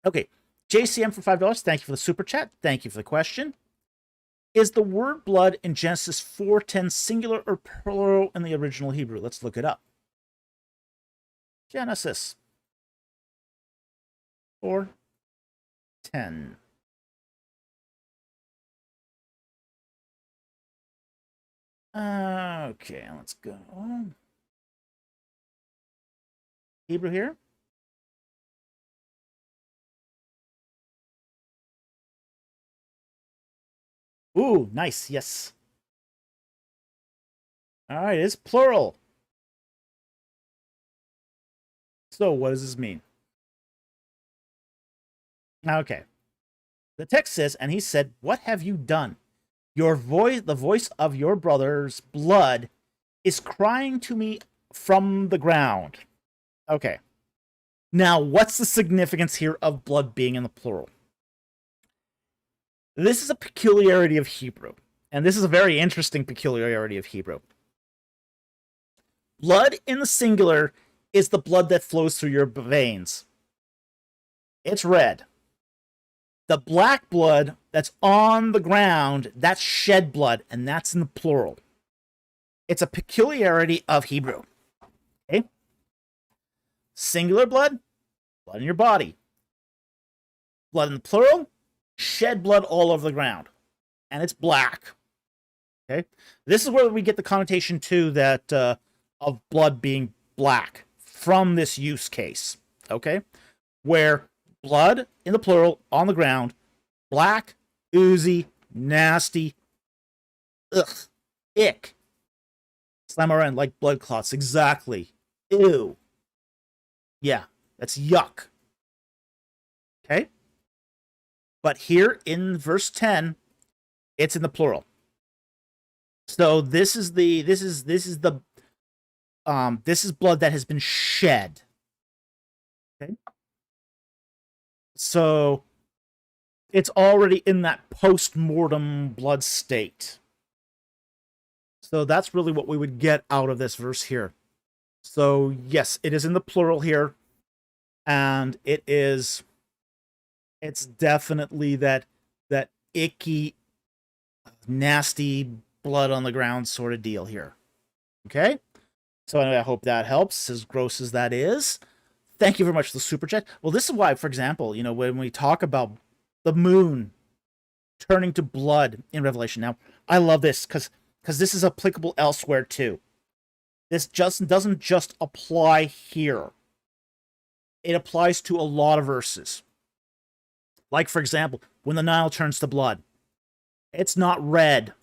Okay, JCM for $5. Thank you for the super chat. Thank you for the question. Is the word blood in Genesis 4:10 singular or plural in the original Hebrew? Let's look it up. Genesis 4:10. Okay, let's go. Hebrew here. Ooh, nice. Yes. All right, it's plural. So what does this mean? Okay. The text says, and he said, "What have you done? Your voice, the voice of your brother's blood, is crying to me from the ground." Okay. Now, what's the significance here of blood being in the plural? This is a peculiarity of Hebrew, and this is a very interesting peculiarity of Hebrew. Blood in the singular is the blood that flows through your veins. It's red. The black blood that's on the ground, that's shed blood, and that's in the plural. It's a peculiarity of Hebrew. Okay? Singular blood, blood in your body. Blood in the plural, shed blood all over the ground. And it's black. Okay? This is where we get the connotation, too, that of blood being black from this use case. Okay? Where blood in the plural on the ground, black, oozy, nasty, ugh, ick. Slam around like blood clots, exactly. Ew. Yeah, that's yuck. Okay? But here in verse 10, it's in the plural. So this is blood that has been shed. Okay? So it's already in that post-mortem blood state. So that's really what we would get out of this verse here. So yes, it is in the plural here, and it's definitely that icky, nasty blood on the ground sort of deal here. Okay? So anyway, I hope that helps, as gross as that is. Thank you very much for the super chat. Well, this is why, for example, when we talk about the moon turning to blood in Revelation. Now, I love this because this is applicable elsewhere too. This doesn't just apply here. It applies to a lot of verses. Like, for example, when the Nile turns to blood, it's not red.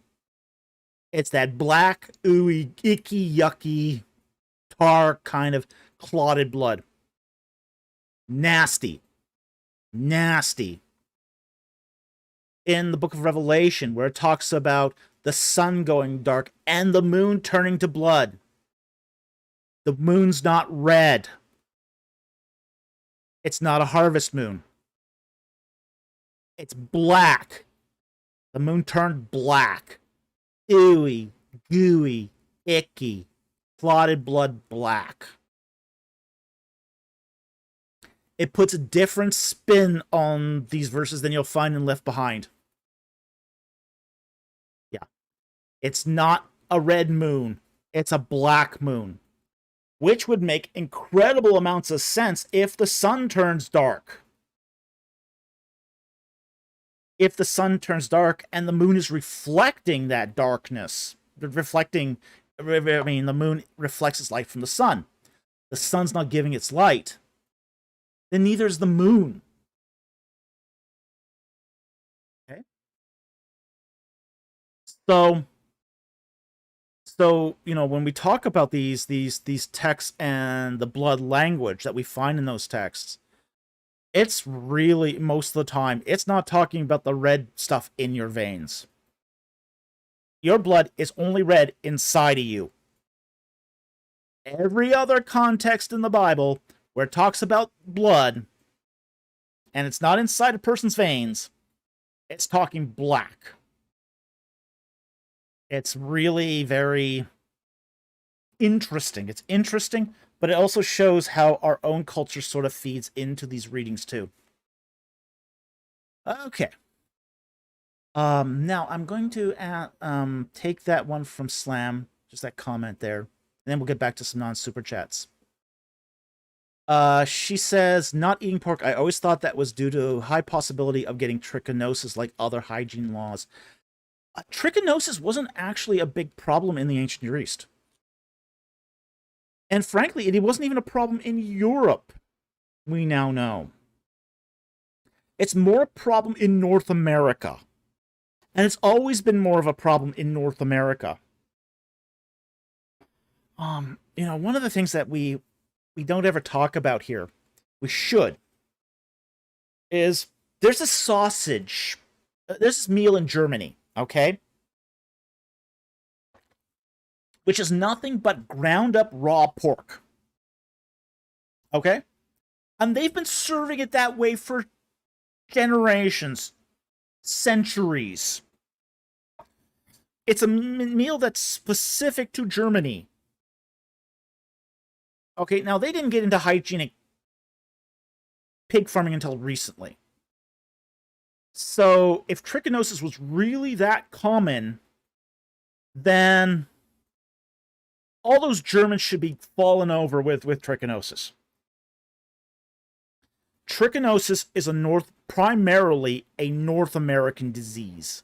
It's that black, ooey, icky, yucky, tar kind of clotted blood. Nasty. Nasty. In the book of Revelation, where it talks about the sun going dark and the moon turning to blood. The moon's not red. It's not a harvest moon. It's black. The moon turned black. Ooey, gooey, icky, clotted blood black. It puts a different spin on these verses than you'll find in Left Behind. Yeah. It's not a red moon. It's a black moon. Which would make incredible amounts of sense if the sun turns dark. If the sun turns dark and the moon is reflecting that darkness, the moon reflects its light from the sun. The sun's not giving its light. Then neither is the moon. Okay? So when we talk about these texts and the blood language that we find in those texts, it's really, most of the time, it's not talking about the red stuff in your veins. Your blood is only red inside of you. Every other context in the Bible where it talks about blood, and it's not inside a person's veins, it's talking black. It's really very interesting. It's interesting, but it also shows how our own culture sort of feeds into these readings too. Okay. Now I'm going to take that one from Slam, just that comment there, and then we'll get back to some non-super chats. She says, not eating pork. I always thought that was due to high possibility of getting trichinosis like other hygiene laws. Trichinosis wasn't actually a big problem in the ancient Near East. And frankly, it wasn't even a problem in Europe, we now know. It's more a problem in North America. And it's always been more of a problem in North America. One of the things that we don't ever talk about here, we should, is there's a sausage, there's this meal in Germany, okay? Which is nothing but ground up raw pork. Okay? And they've been serving it that way for generations, centuries. It's a meal that's specific to Germany. Okay, now they didn't get into hygienic pig farming until recently. So if trichinosis was really that common, then all those Germans should be fallen over with trichinosis. Trichinosis is primarily a North American disease.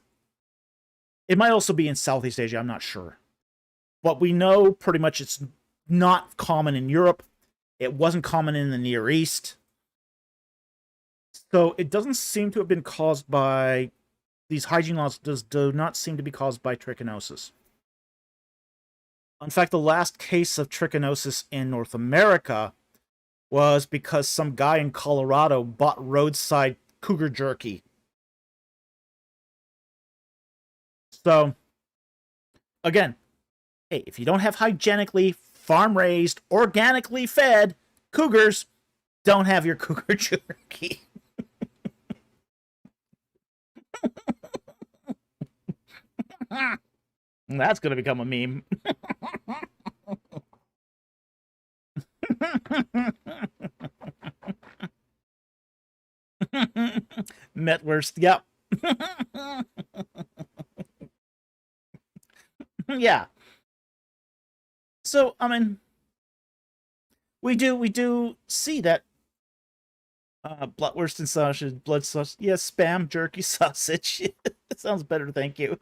It might also be in Southeast Asia, I'm not sure. But we know pretty much it's not common in Europe. It wasn't common in the Near East. So it doesn't seem to have been caused by... These hygiene laws do not seem to be caused by trichinosis. In fact, the last case of trichinosis in North America was because some guy in Colorado bought roadside cougar jerky. So, again, hey, if you don't have hygienically farm-raised, organically fed cougars, don't have your cougar jerky. That's going to become a meme. Metwurst, yep. Yeah. So, I mean, we do see that Blutwurst and sausage, blood sausage, yes, spam jerky sausage. It sounds better, thank you.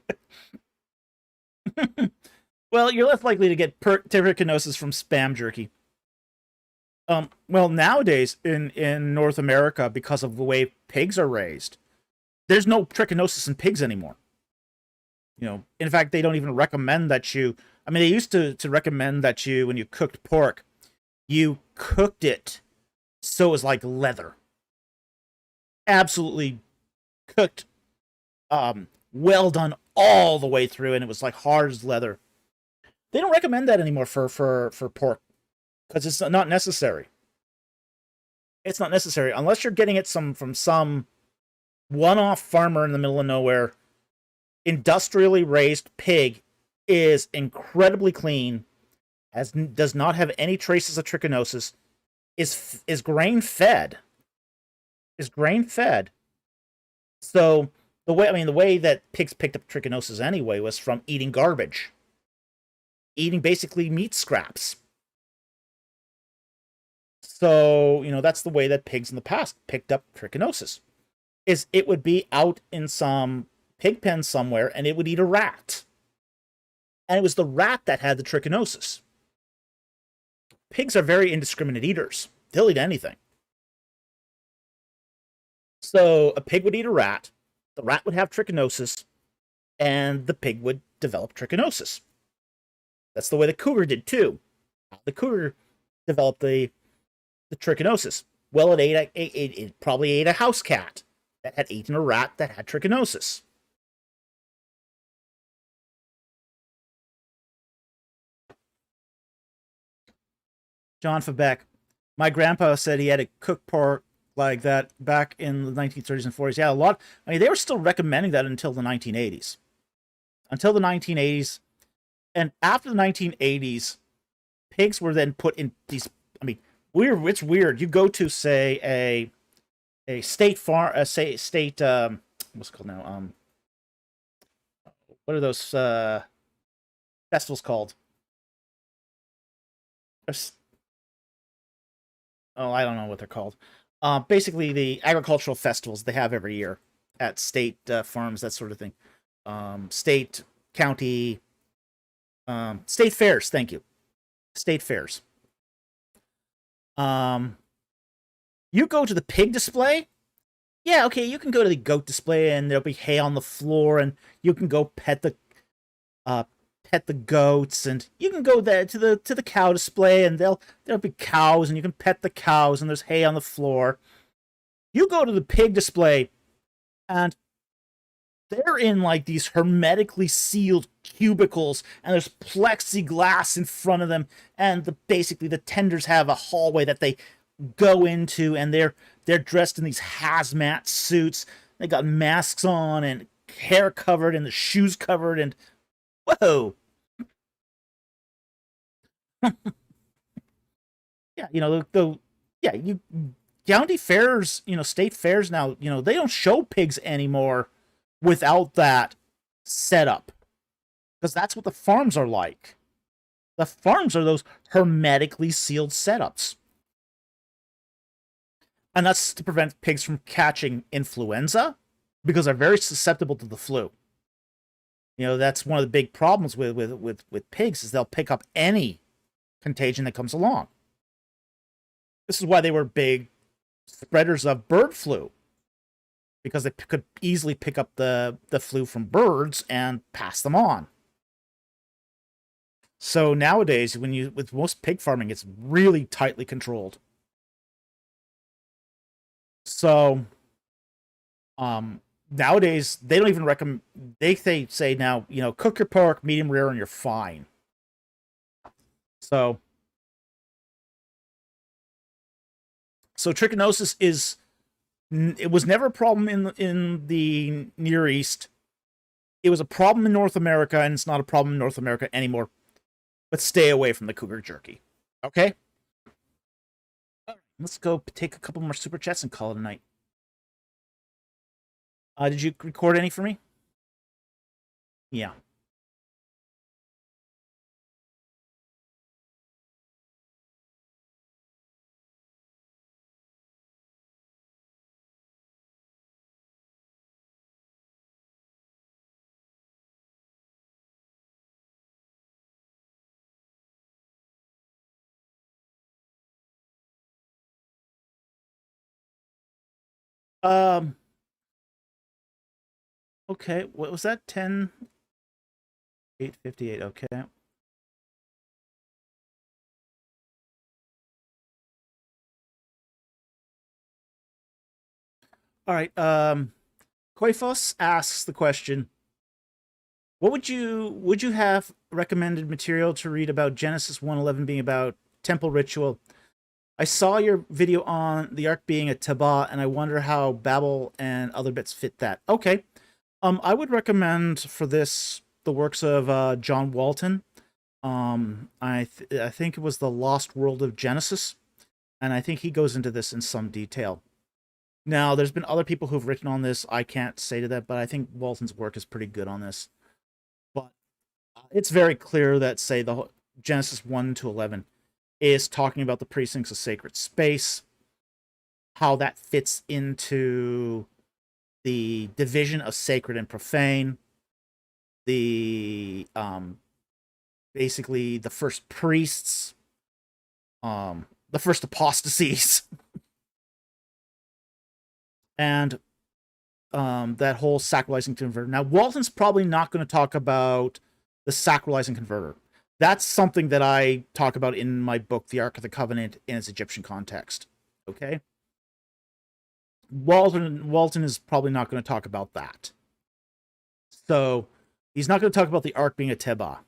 Well, you're less likely to get trichinosis from spam jerky. Well, nowadays in North America, because of the way pigs are raised, there's no trichinosis in pigs anymore. You know, in fact, they don't even recommend that you... I mean, they used to recommend that you, when you cooked pork, you cooked it so it was like leather. Absolutely cooked, well done all the way through, and it was like hard as leather. They don't recommend that anymore for pork, because it's not necessary. It's not necessary unless you're getting it from some one-off farmer in the middle of nowhere. Industrially raised pig is incredibly clean, does not have any traces of trichinosis, is grain fed. So the way that pigs picked up trichinosis anyway was from eating garbage, eating basically meat scraps. So, you know, that's the way that pigs in the past picked up trichinosis. Is it would be out in some pig pen somewhere, and it would eat a rat. And it was the rat that had the trichinosis. Pigs are very indiscriminate eaters. They'll eat anything. So a pig would eat a rat, the rat would have trichinosis, and the pig would develop trichinosis. That's the way the cougar did too. The cougar developed the trichinosis. Well, it probably ate a house cat that had eaten a rat that had trichinosis. John Febeck. My grandpa said he had to cook pork like that back in the 1930s and 40s. Yeah, a lot. I mean, they were still recommending that until the 1980s. Until the 1980s. And after the 1980s, pigs were then put in these... I mean, it's weird. You go to, say, a state farm... what's it called now? What are those festivals called? Oh, I don't know what they're called. Basically, the agricultural festivals they have every year at state farms, that sort of thing. State, county, state fairs. Thank you. State fairs. You go to the pig display. Yeah, okay, you can go to the goat display, and there'll be hay on the floor, and you can go pet the goats, and you can go there to the cow display, and there'll be cows, and you can pet the cows, and there's hay on the floor. You go to the pig display, and they're in like these hermetically sealed cubicles, and there's plexiglass in front of them, and basically the tenders have a hallway that they go into, and they're dressed in these hazmat suits. They got masks on and hair covered and the shoes covered, and whoa. Yeah, you know, you county fairs, state fairs now, they don't show pigs anymore without that setup, because that's what the farms are like. The farms are those hermetically sealed setups. And that's to prevent pigs from catching influenza, because they're very susceptible to the flu. That's one of the big problems with pigs, is they'll pick up any contagion that comes along. This is why they were big spreaders of bird flu, because they could easily pick up the flu from birds and pass them on. So nowadays, with most pig farming, it's really tightly controlled. So, nowadays they don't even recommend. They say now, cook your pork medium rare and you're fine. So trichinosis it was never a problem in the Near East. It was a problem in North America, and it's not a problem in North America anymore. But stay away from the cougar jerky. Okay? Let's go take a couple more super chats and call it a night. Did you record any for me? Yeah. Okay, what was that? 8:58, okay. All right, Koifos asks the question, what would you have recommended material to read about Genesis 1:11 being about temple ritual? I saw your video on the ark being a Taba, and I wonder how Babel and other bits fit that. Okay. I would recommend for this the works of John Walton. I think it was The Lost World of Genesis, and I think he goes into this in some detail. Now, there's been other people who've written on this. I can't say to that, but I think Walton's work is pretty good on this. But it's very clear that, say, the Genesis 1 to 11 is talking about the precincts of sacred space, how that fits into the division of sacred and profane, the basically the first priests, the first apostasies, and that whole sacralizing converter. Now, Walton's probably not going to talk about the sacralizing converter. That's something that I talk about in my book, The Ark of the Covenant, in its Egyptian context. Okay? Walton is probably not going to talk about that. So, he's not going to talk about the Ark being a Teba.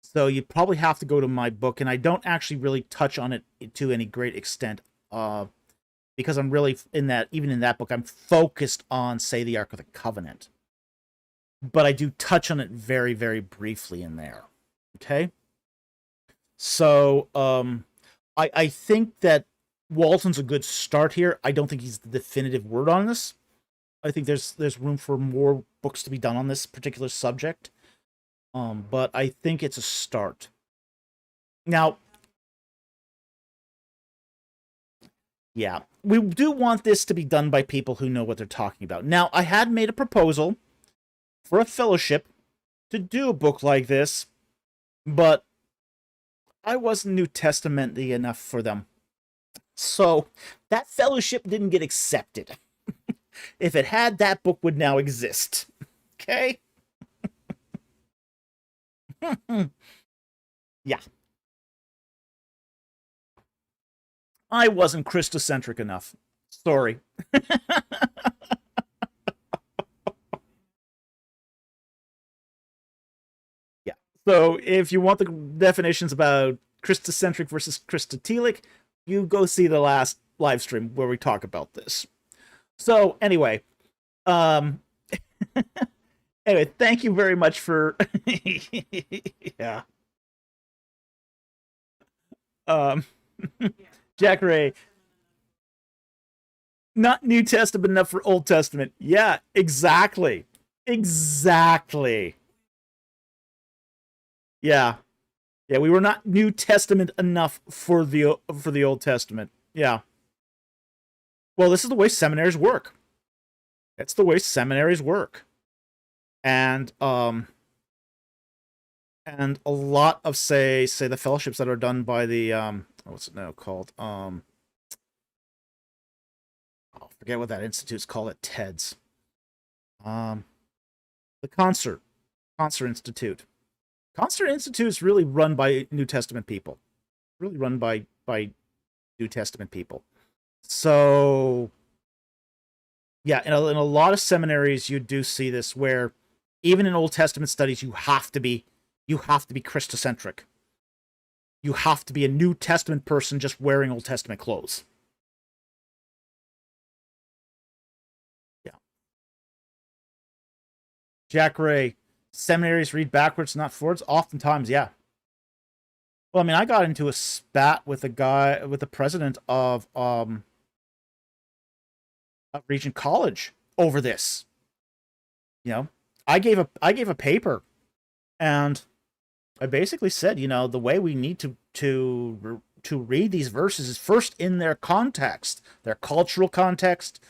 So, you probably have to go to my book, and I don't actually really touch on it to any great extent, because I'm really, even in that book, I'm focused on, say, the Ark of the Covenant. But I do touch on it very, very briefly in there. Okay? So, I think that Walton's a good start here. I don't think he's the definitive word on this. I think there's room for more books to be done on this particular subject. But I think it's a start. Now, yeah, we do want this to be done by people who know what they're talking about. Now, I had made a proposal for a fellowship to do a book like this, but I wasn't New Testament-y enough for them. So, that fellowship didn't get accepted. If it had, that book would now exist. Okay? Yeah. I wasn't Christocentric enough. Sorry. Yeah. So if you want the definitions about Christocentric versus Christotelic, you go see the last live stream where we talk about this. So anyway, anyway, thank you very much for yeah. Um Jack Ray, Not New Testament enough for Old Testament. Yeah, exactly. Exactly. Yeah. Yeah, we were not New Testament enough for the Old Testament. Yeah. Well, this is the way seminaries work. It's the way seminaries work. And and a lot of say the fellowships that are done by the what's it now called? I forget what that institute's called at TEDS. Um the Concert Institute. Concert Institute is really run by New Testament people. Really run by New Testament people. So yeah, in a lot of seminaries you do see this where even in Old Testament studies you have to be Christocentric. You have to be a New Testament person just wearing Old Testament clothes. Yeah. Jack Ray, seminaries read backwards, not forwards. Oftentimes, yeah. Well, I mean, I got into a spat with the president of Regent College over this. You know, I gave a paper, and I basically said, you know, the way we need to read these verses is first in their context, their cultural context,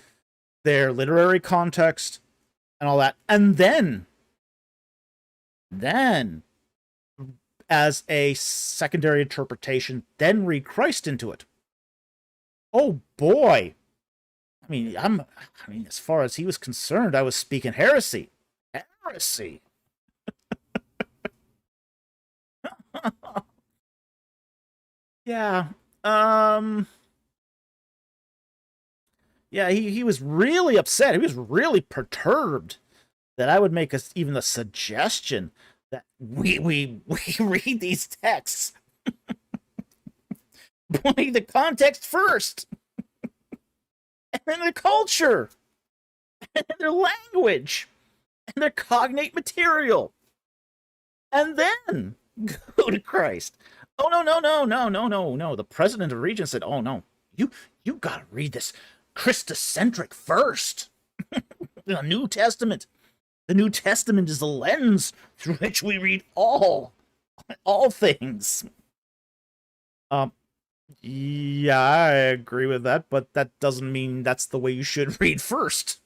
their literary context, and all that, and then as a secondary interpretation, then read Christ into it. Oh boy. I mean, as far as he was concerned, I was speaking heresy. Heresy. Yeah. Um yeah, he was really upset. He was really perturbed that I would make us even the suggestion that we read these texts pointing the context first, and then the culture, and their language, and their cognate material, and then go to Christ. Oh no. The president of Regent said, "Oh no, you gotta read this Christocentric first. The New Testament. The New Testament is the lens through which we read all things." Um, yeah, I agree with that, but that doesn't mean that's the way you should read first.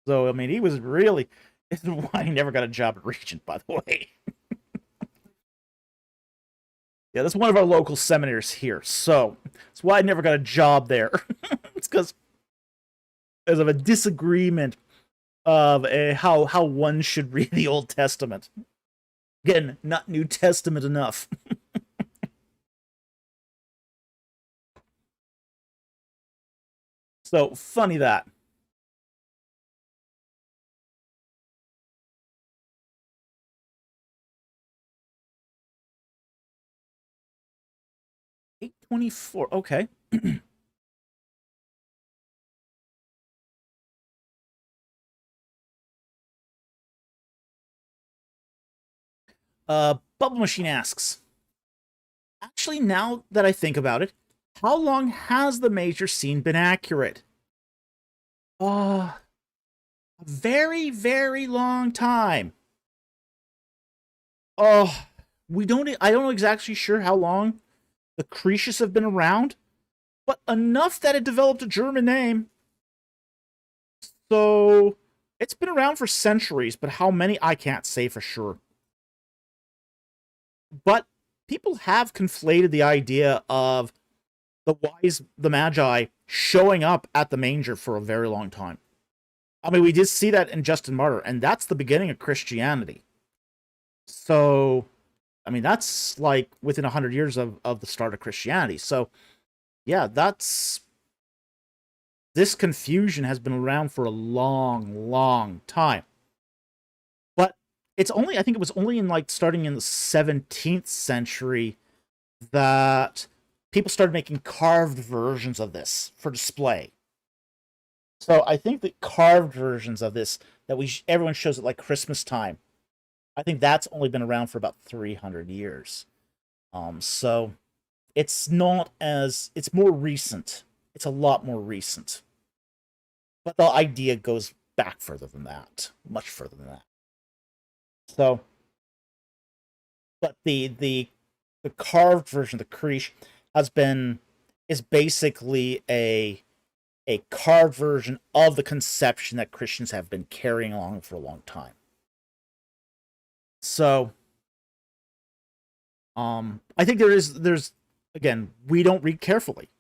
So, I mean, he was really. This is why he never got a job at Regent, by the way. Yeah, that's one of our local seminaries here. So, that's why I never got a job there. It's because of a disagreement of how one should read the Old Testament. Again, not New Testament enough. So, funny that. 824. Okay. Bubble Machine asks, actually, now that I think about it, how long has the major scene been accurate? A very, very long time. Oh, I don't know exactly sure how long the Cretius have been around, but enough that it developed a German name. So it's been around for centuries, but how many I can't say for sure. But people have conflated the idea of the Magi showing up at the manger for a very long time. I mean, we did see that in Justin Martyr, and that's the beginning of Christianity. So, I mean, that's like within 100 years of the start of Christianity. So, yeah, this confusion has been around for a long, long time. But I think it was only in like starting in the 17th century that people started making carved versions of this for display. So I think the carved versions of this that everyone shows at like Christmas time, I think that's only been around for about 300 years. So it's not as it's more recent. It's a lot more recent. But the idea goes back further than that. Much further than that. So, but the carved version, the Krish, is basically a carved version of the conception that Christians have been carrying along for a long time. So, I think there's again, we don't read carefully.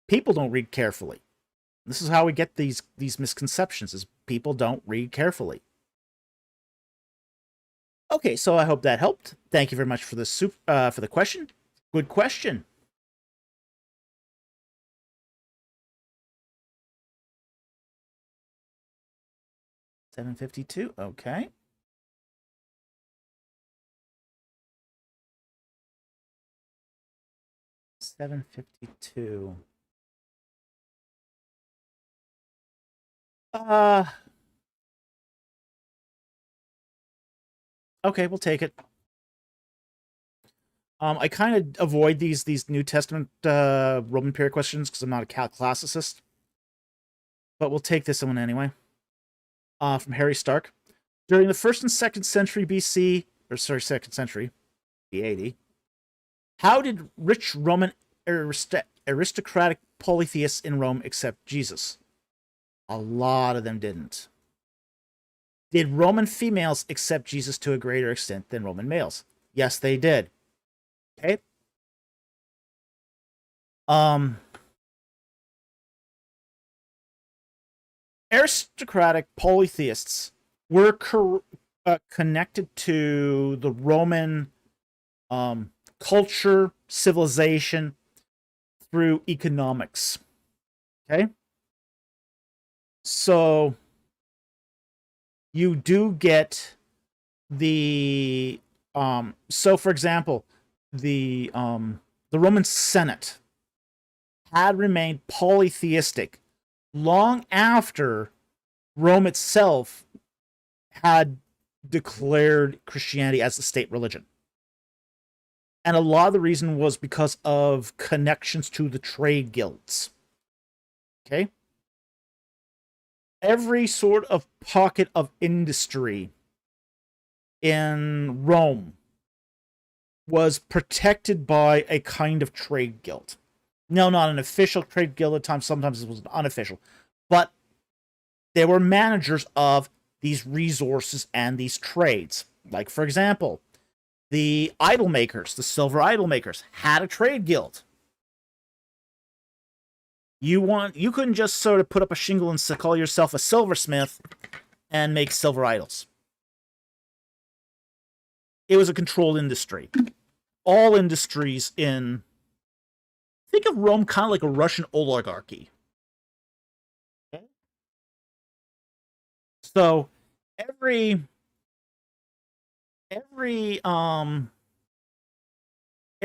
People don't read carefully. This is how we get these misconceptions: is people don't read carefully. Okay, so I hope that helped. Thank you very much for the question. Good question. $7.52. Okay. $7.52. Okay, we'll take it. I kind of avoid these New Testament Roman period questions because I'm not a classicist. But we'll take this one anyway. From Harry Stark. During the 1st and 2nd century BC, or sorry, 2nd century, B80, how did rich Roman aristocratic polytheists in Rome accept Jesus? A lot of them didn't. Did Roman females accept Jesus to a greater extent than Roman males? Yes, they did. Okay. Aristocratic polytheists were connected to the Roman culture, civilization, through economics. Okay? So, you do get the... so, for example, the Roman Senate had remained polytheistic long after Rome itself had declared Christianity as the state religion. And a lot of the reason was because of connections to the trade guilds. Okay? Every sort of pocket of industry in Rome was protected by a kind of trade guild. No, not an official trade guild at times. Sometimes it was unofficial. But they were managers of these resources and these trades. Like, for example, the idol makers, the silver idol makers, had a trade guild. You couldn't just sort of put up a shingle and call yourself a silversmith and make silver idols. It was a controlled industry. All industries in... Think of Rome kind of like a Russian oligarchy. Okay? So every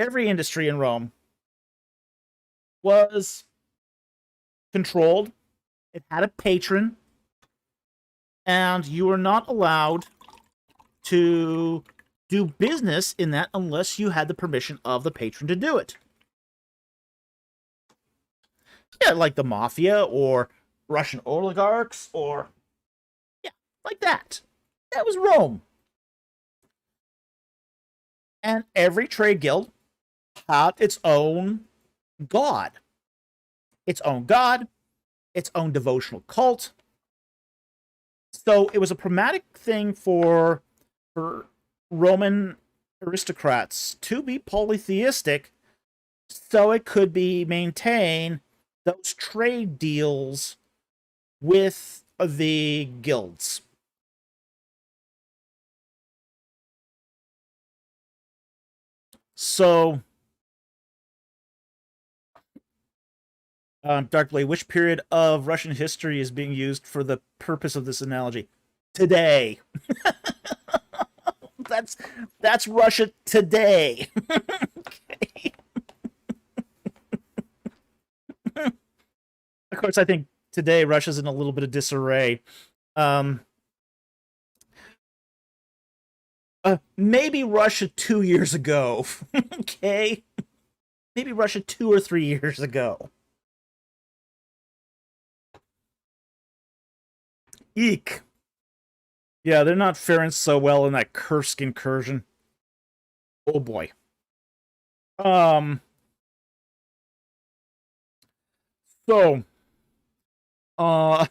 industry in Rome was controlled. It had a patron, and you were not allowed to do business in that unless you had the permission of the patron to do it. Yeah, like the mafia or Russian oligarchs or... Yeah, like that. That was Rome. And every trade guild had its own god. Its own god, its own devotional cult. So it was a pragmatic thing for Roman aristocrats to be polytheistic so it could be maintain those trade deals with the guilds. So, Dark Blade, which period of Russian history is being used for the purpose of this analogy? Today. That's Russia today. Okay. Of course, I think today Russia's in a little bit of disarray. Maybe Russia 2 years ago. Okay? Maybe Russia 2 or 3 years ago. Eek. Yeah, they're not faring so well in that Kursk incursion. Oh boy. Um. So, uh,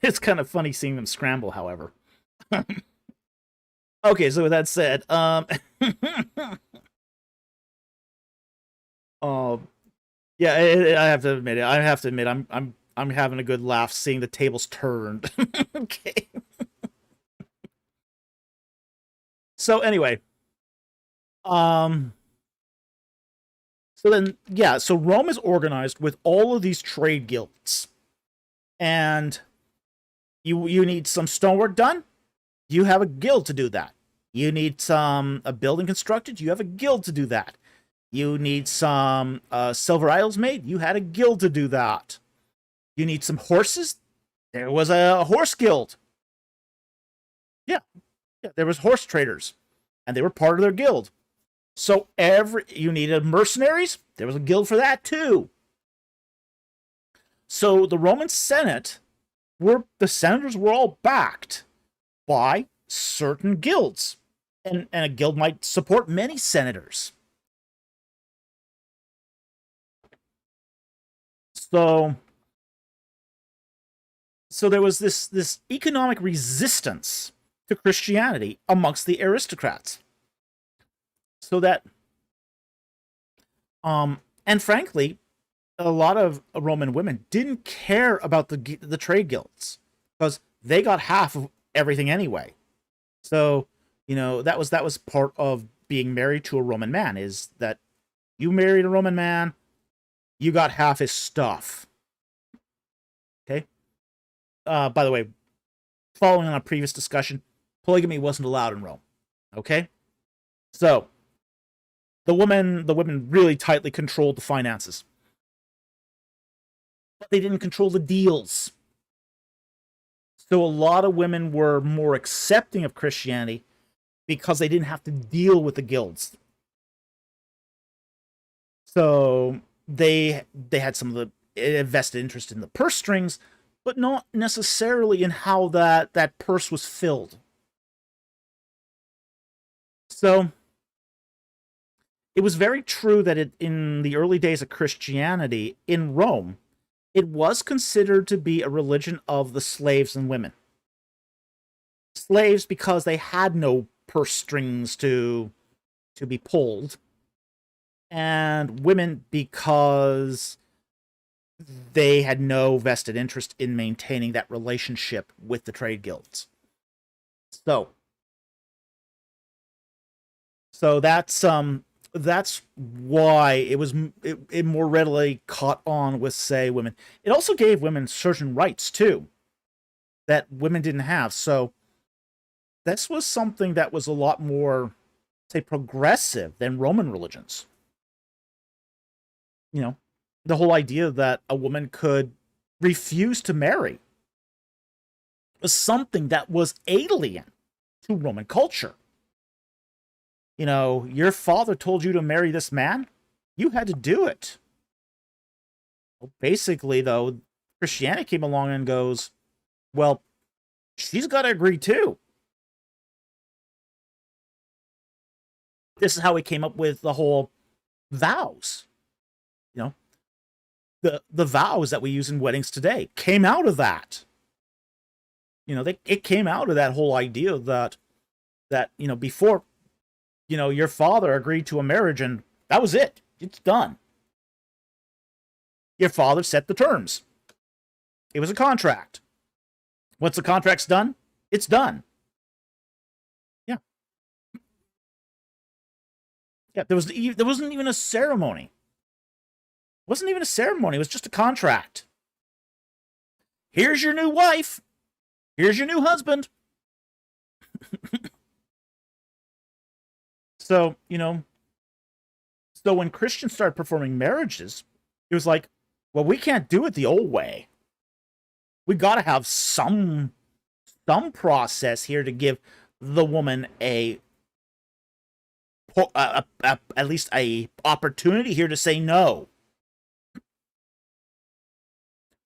it's kind of funny seeing them scramble. However, okay. So with that said, uh, yeah, I have to admit it. I have to admit, I'm having a good laugh seeing the tables turned. Okay. So anyway, um, so then yeah, so Rome is organized with all of these trade guilds, and you need some stonework done. You have a guild to do that. You need some a building constructed. You have a guild to do that. You need some silver idols made. You had a guild to do that. You need some horses. There was a horse guild. Yeah, yeah, there was horse traders, and they were part of their guild. So you needed mercenaries. There was a guild for that too. So the Roman Senate the senators were all backed by certain guilds, and a guild might support many senators. So there was this economic resistance to Christianity amongst the aristocrats. So that and frankly, a lot of Roman women didn't care about the trade guilds because they got half of everything anyway. So, that was part of being married to a Roman man, is that you married a Roman man, you got half his stuff. Okay? By the way, following on a previous discussion, polygamy wasn't allowed in Rome. Okay? So, the women really tightly controlled the finances. But they didn't control the deals. So a lot of women were more accepting of Christianity because they didn't have to deal with the guilds. So they had some of the vested interest in the purse strings, but not necessarily in how that purse was filled. So it was very true that in the early days of Christianity in Rome, it was considered to be a religion of the slaves and women. Slaves because they had no purse strings to be pulled, and women because they had no vested interest in maintaining that relationship with the trade guilds. So that's why it more readily caught on with, say, women. It also gave women certain rights too that women didn't have. So this was something that was a lot more, say, progressive than Roman religions. The whole idea that a woman could refuse to marry was something that was alien to Roman culture. Your father told you to marry this man, you had to do it. Well, basically, though, Christianity came along and goes, well, she's got to agree too. This is how we came up with the whole vows. The vows that we use in weddings today came out of that. It came out of that whole idea that before, your father agreed to a marriage and that was it. It's done. Your father set the terms. It was a contract. Once the contract's done, it's done. Yeah. Yeah, there wasn't even a ceremony. It wasn't even a ceremony, it was just a contract. Here's your new wife. Here's your new husband. So, so when Christians started performing marriages, it was like, well, we can't do it the old way. We got to have some process here to give the woman at least a opportunity here to say no.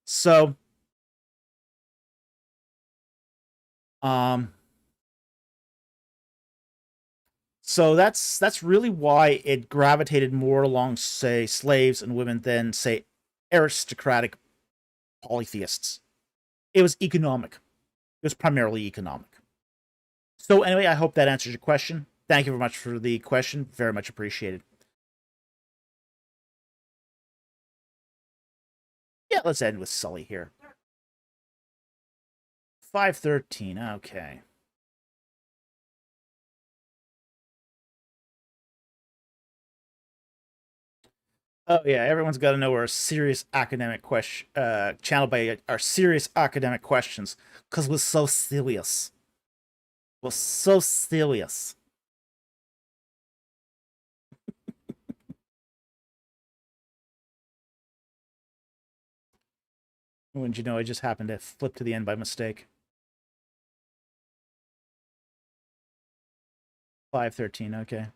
So So that's really why it gravitated more along, say, slaves and women than, say, aristocratic polytheists. It was economic. It was primarily economic. So anyway, I hope that answers your question. Thank you very much for the question. Very much appreciated. Yeah, let's end with Sully here. 513. Okay. Oh yeah, everyone's got to know our serious academic question, channel by our serious academic questions, because we're so serious. We're so serious. Wouldn't you know, I just happened to flip to the end by mistake. 513, okay.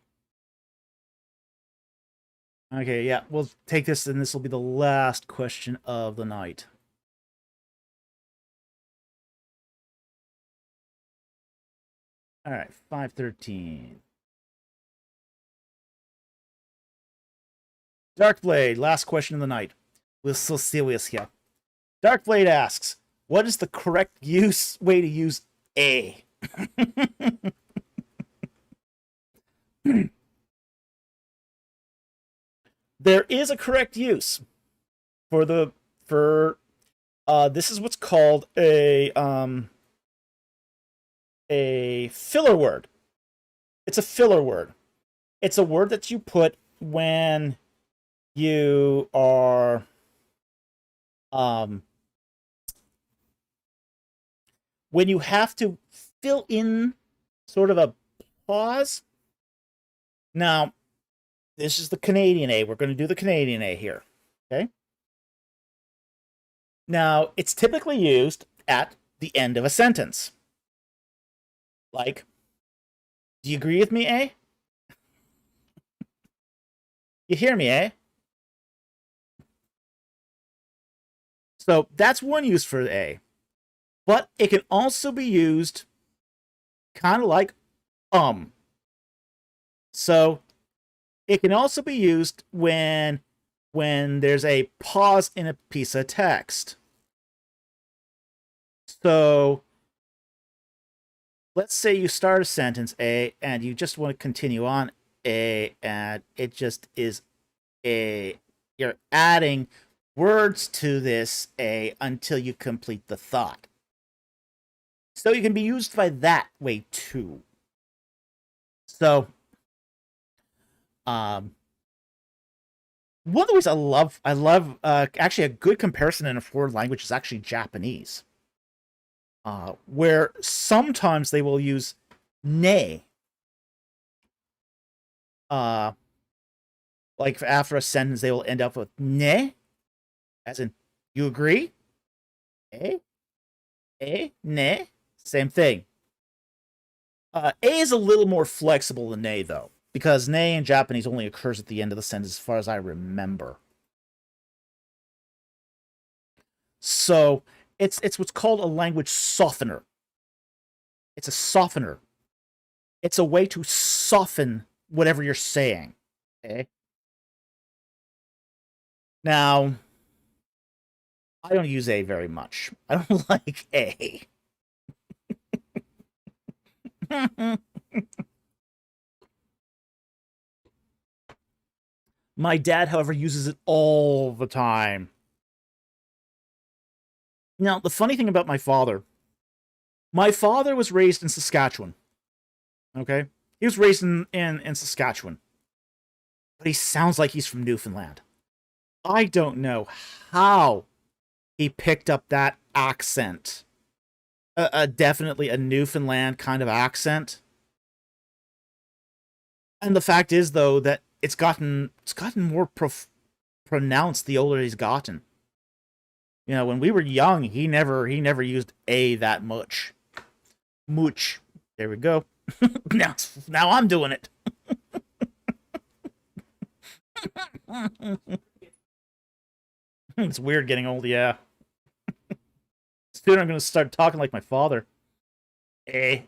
Okay, yeah, we'll take this, and this will be the last question of the night. All right, 513. Darkblade, last question of the night. We're so serious here. Darkblade asks, what is the correct way to use A? There is a correct use for this is what's called a filler word. It's a filler word. It's a word that you put when you are when you have to fill in sort of a pause. Now, this is the Canadian A. We're going to do the Canadian A here. Okay? Now, it's typically used at the end of a sentence. Like, do you agree with me, A? You hear me, eh? So that's one use for A. But it can also be used kind of like So it can also be used when there's a pause in a piece of text. So let's say you start a sentence A and you just want to continue on A, and it just is A. You're adding words to this A until you complete the thought. So you can be used by that way too. So one of the ways I love actually a good comparison in a foreign language is actually Japanese, where sometimes they will use ne, like after a sentence they will end up with ne, as in you agree, ne, same thing. A is a little more flexible than ne though, because ne in Japanese only occurs at the end of the sentence as far as I remember. So it's what's called a language softener. It's a softener. It's a way to soften whatever you're saying. Okay. Now, I don't use A very much. I don't like A. My dad, however, uses it all the time. Now, the funny thing about my father was raised in Saskatchewan. Okay? He was raised in Saskatchewan. But he sounds like he's from Newfoundland. I don't know how he picked up that accent. Definitely a Newfoundland kind of accent. And the fact is, though, that it's gotten more pronounced the older he's gotten. You know, when we were young, he never used A that much. Mooch. There we go. now I'm doing it. It's weird getting old, yeah. Soon I'm going to start talking like my father. Eh.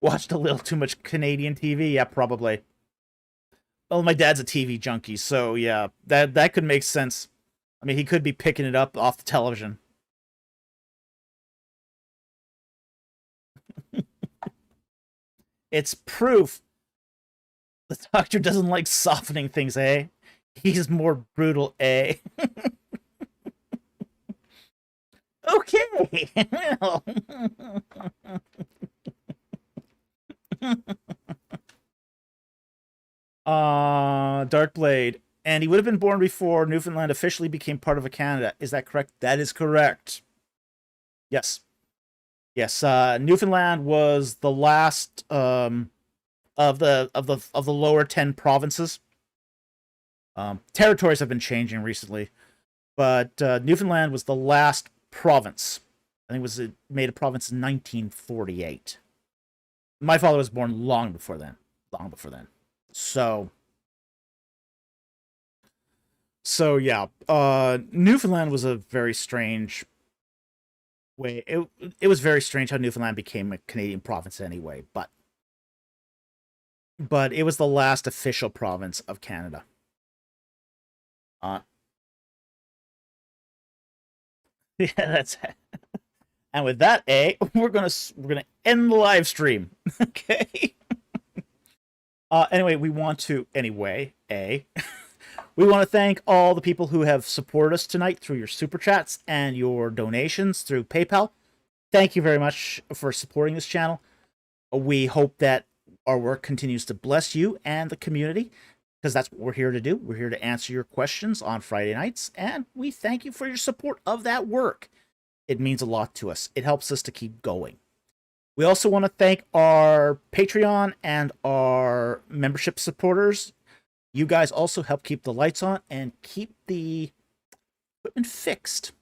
Watched a little too much Canadian TV. Yeah, probably. Well, my dad's a TV junkie, so yeah, that could make sense. I mean, he could be picking it up off the television. It's proof the doctor doesn't like softening things, eh? He's more brutal, eh? Okay. Well. Darkblade. And he would have been born before Newfoundland officially became part of Canada. Is that correct? That is correct. Yes. Yes. Newfoundland was the last of the lower 10 provinces. Territories have been changing recently, but Newfoundland was the last province. I think it made a province in 1948. My father was born long before then. Long before then. So yeah, Newfoundland was a very strange way. It was very strange how Newfoundland became a Canadian province anyway, but it was the last official province of Canada. Uh, yeah, that's it. And with that, we're gonna end the live stream. Okay. Anyway, we want to we want to thank all the people who have supported us tonight through your super chats and your donations through PayPal. Thank you very much for supporting this channel. We hope that our work continues to bless you and the community, because that's what we're here to do. We're here to answer your questions on Friday nights, and we thank you for your support of that work. It means a lot to us. It helps us to keep going. We also want to thank our Patreon and our membership supporters. You guys also help keep the lights on and keep the equipment fixed,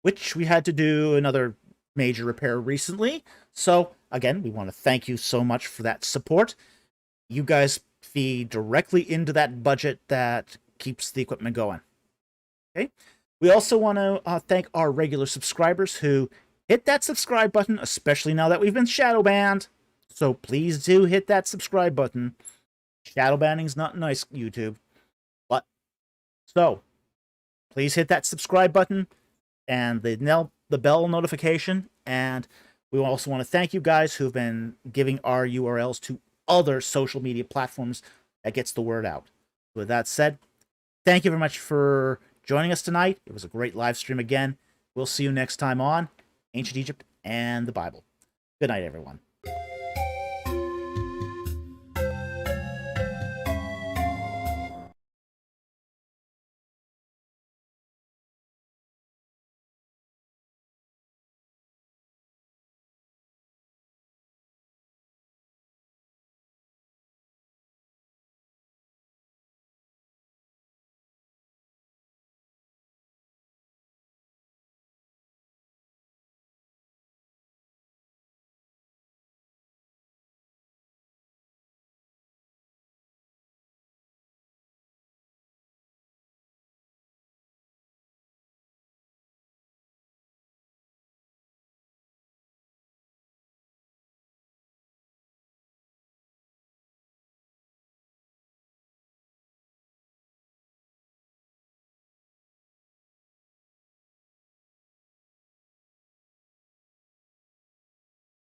which we had to do another major repair recently. So again, we want to thank you so much for that support. You guys feed directly into that budget that keeps the equipment going. Okay. We also want to thank our regular subscribers who hit that subscribe button, especially now that we've been shadow banned. So please do hit that subscribe button. Shadow banning's not nice, YouTube. But so please hit that subscribe button and the bell notification. And we also want to thank you guys who've been giving our URLs to other social media platforms that gets the word out. With that said, thank you very much for joining us tonight. It was a great live stream again. We'll see you next time on Ancient Egypt and the Bible. Good night, everyone.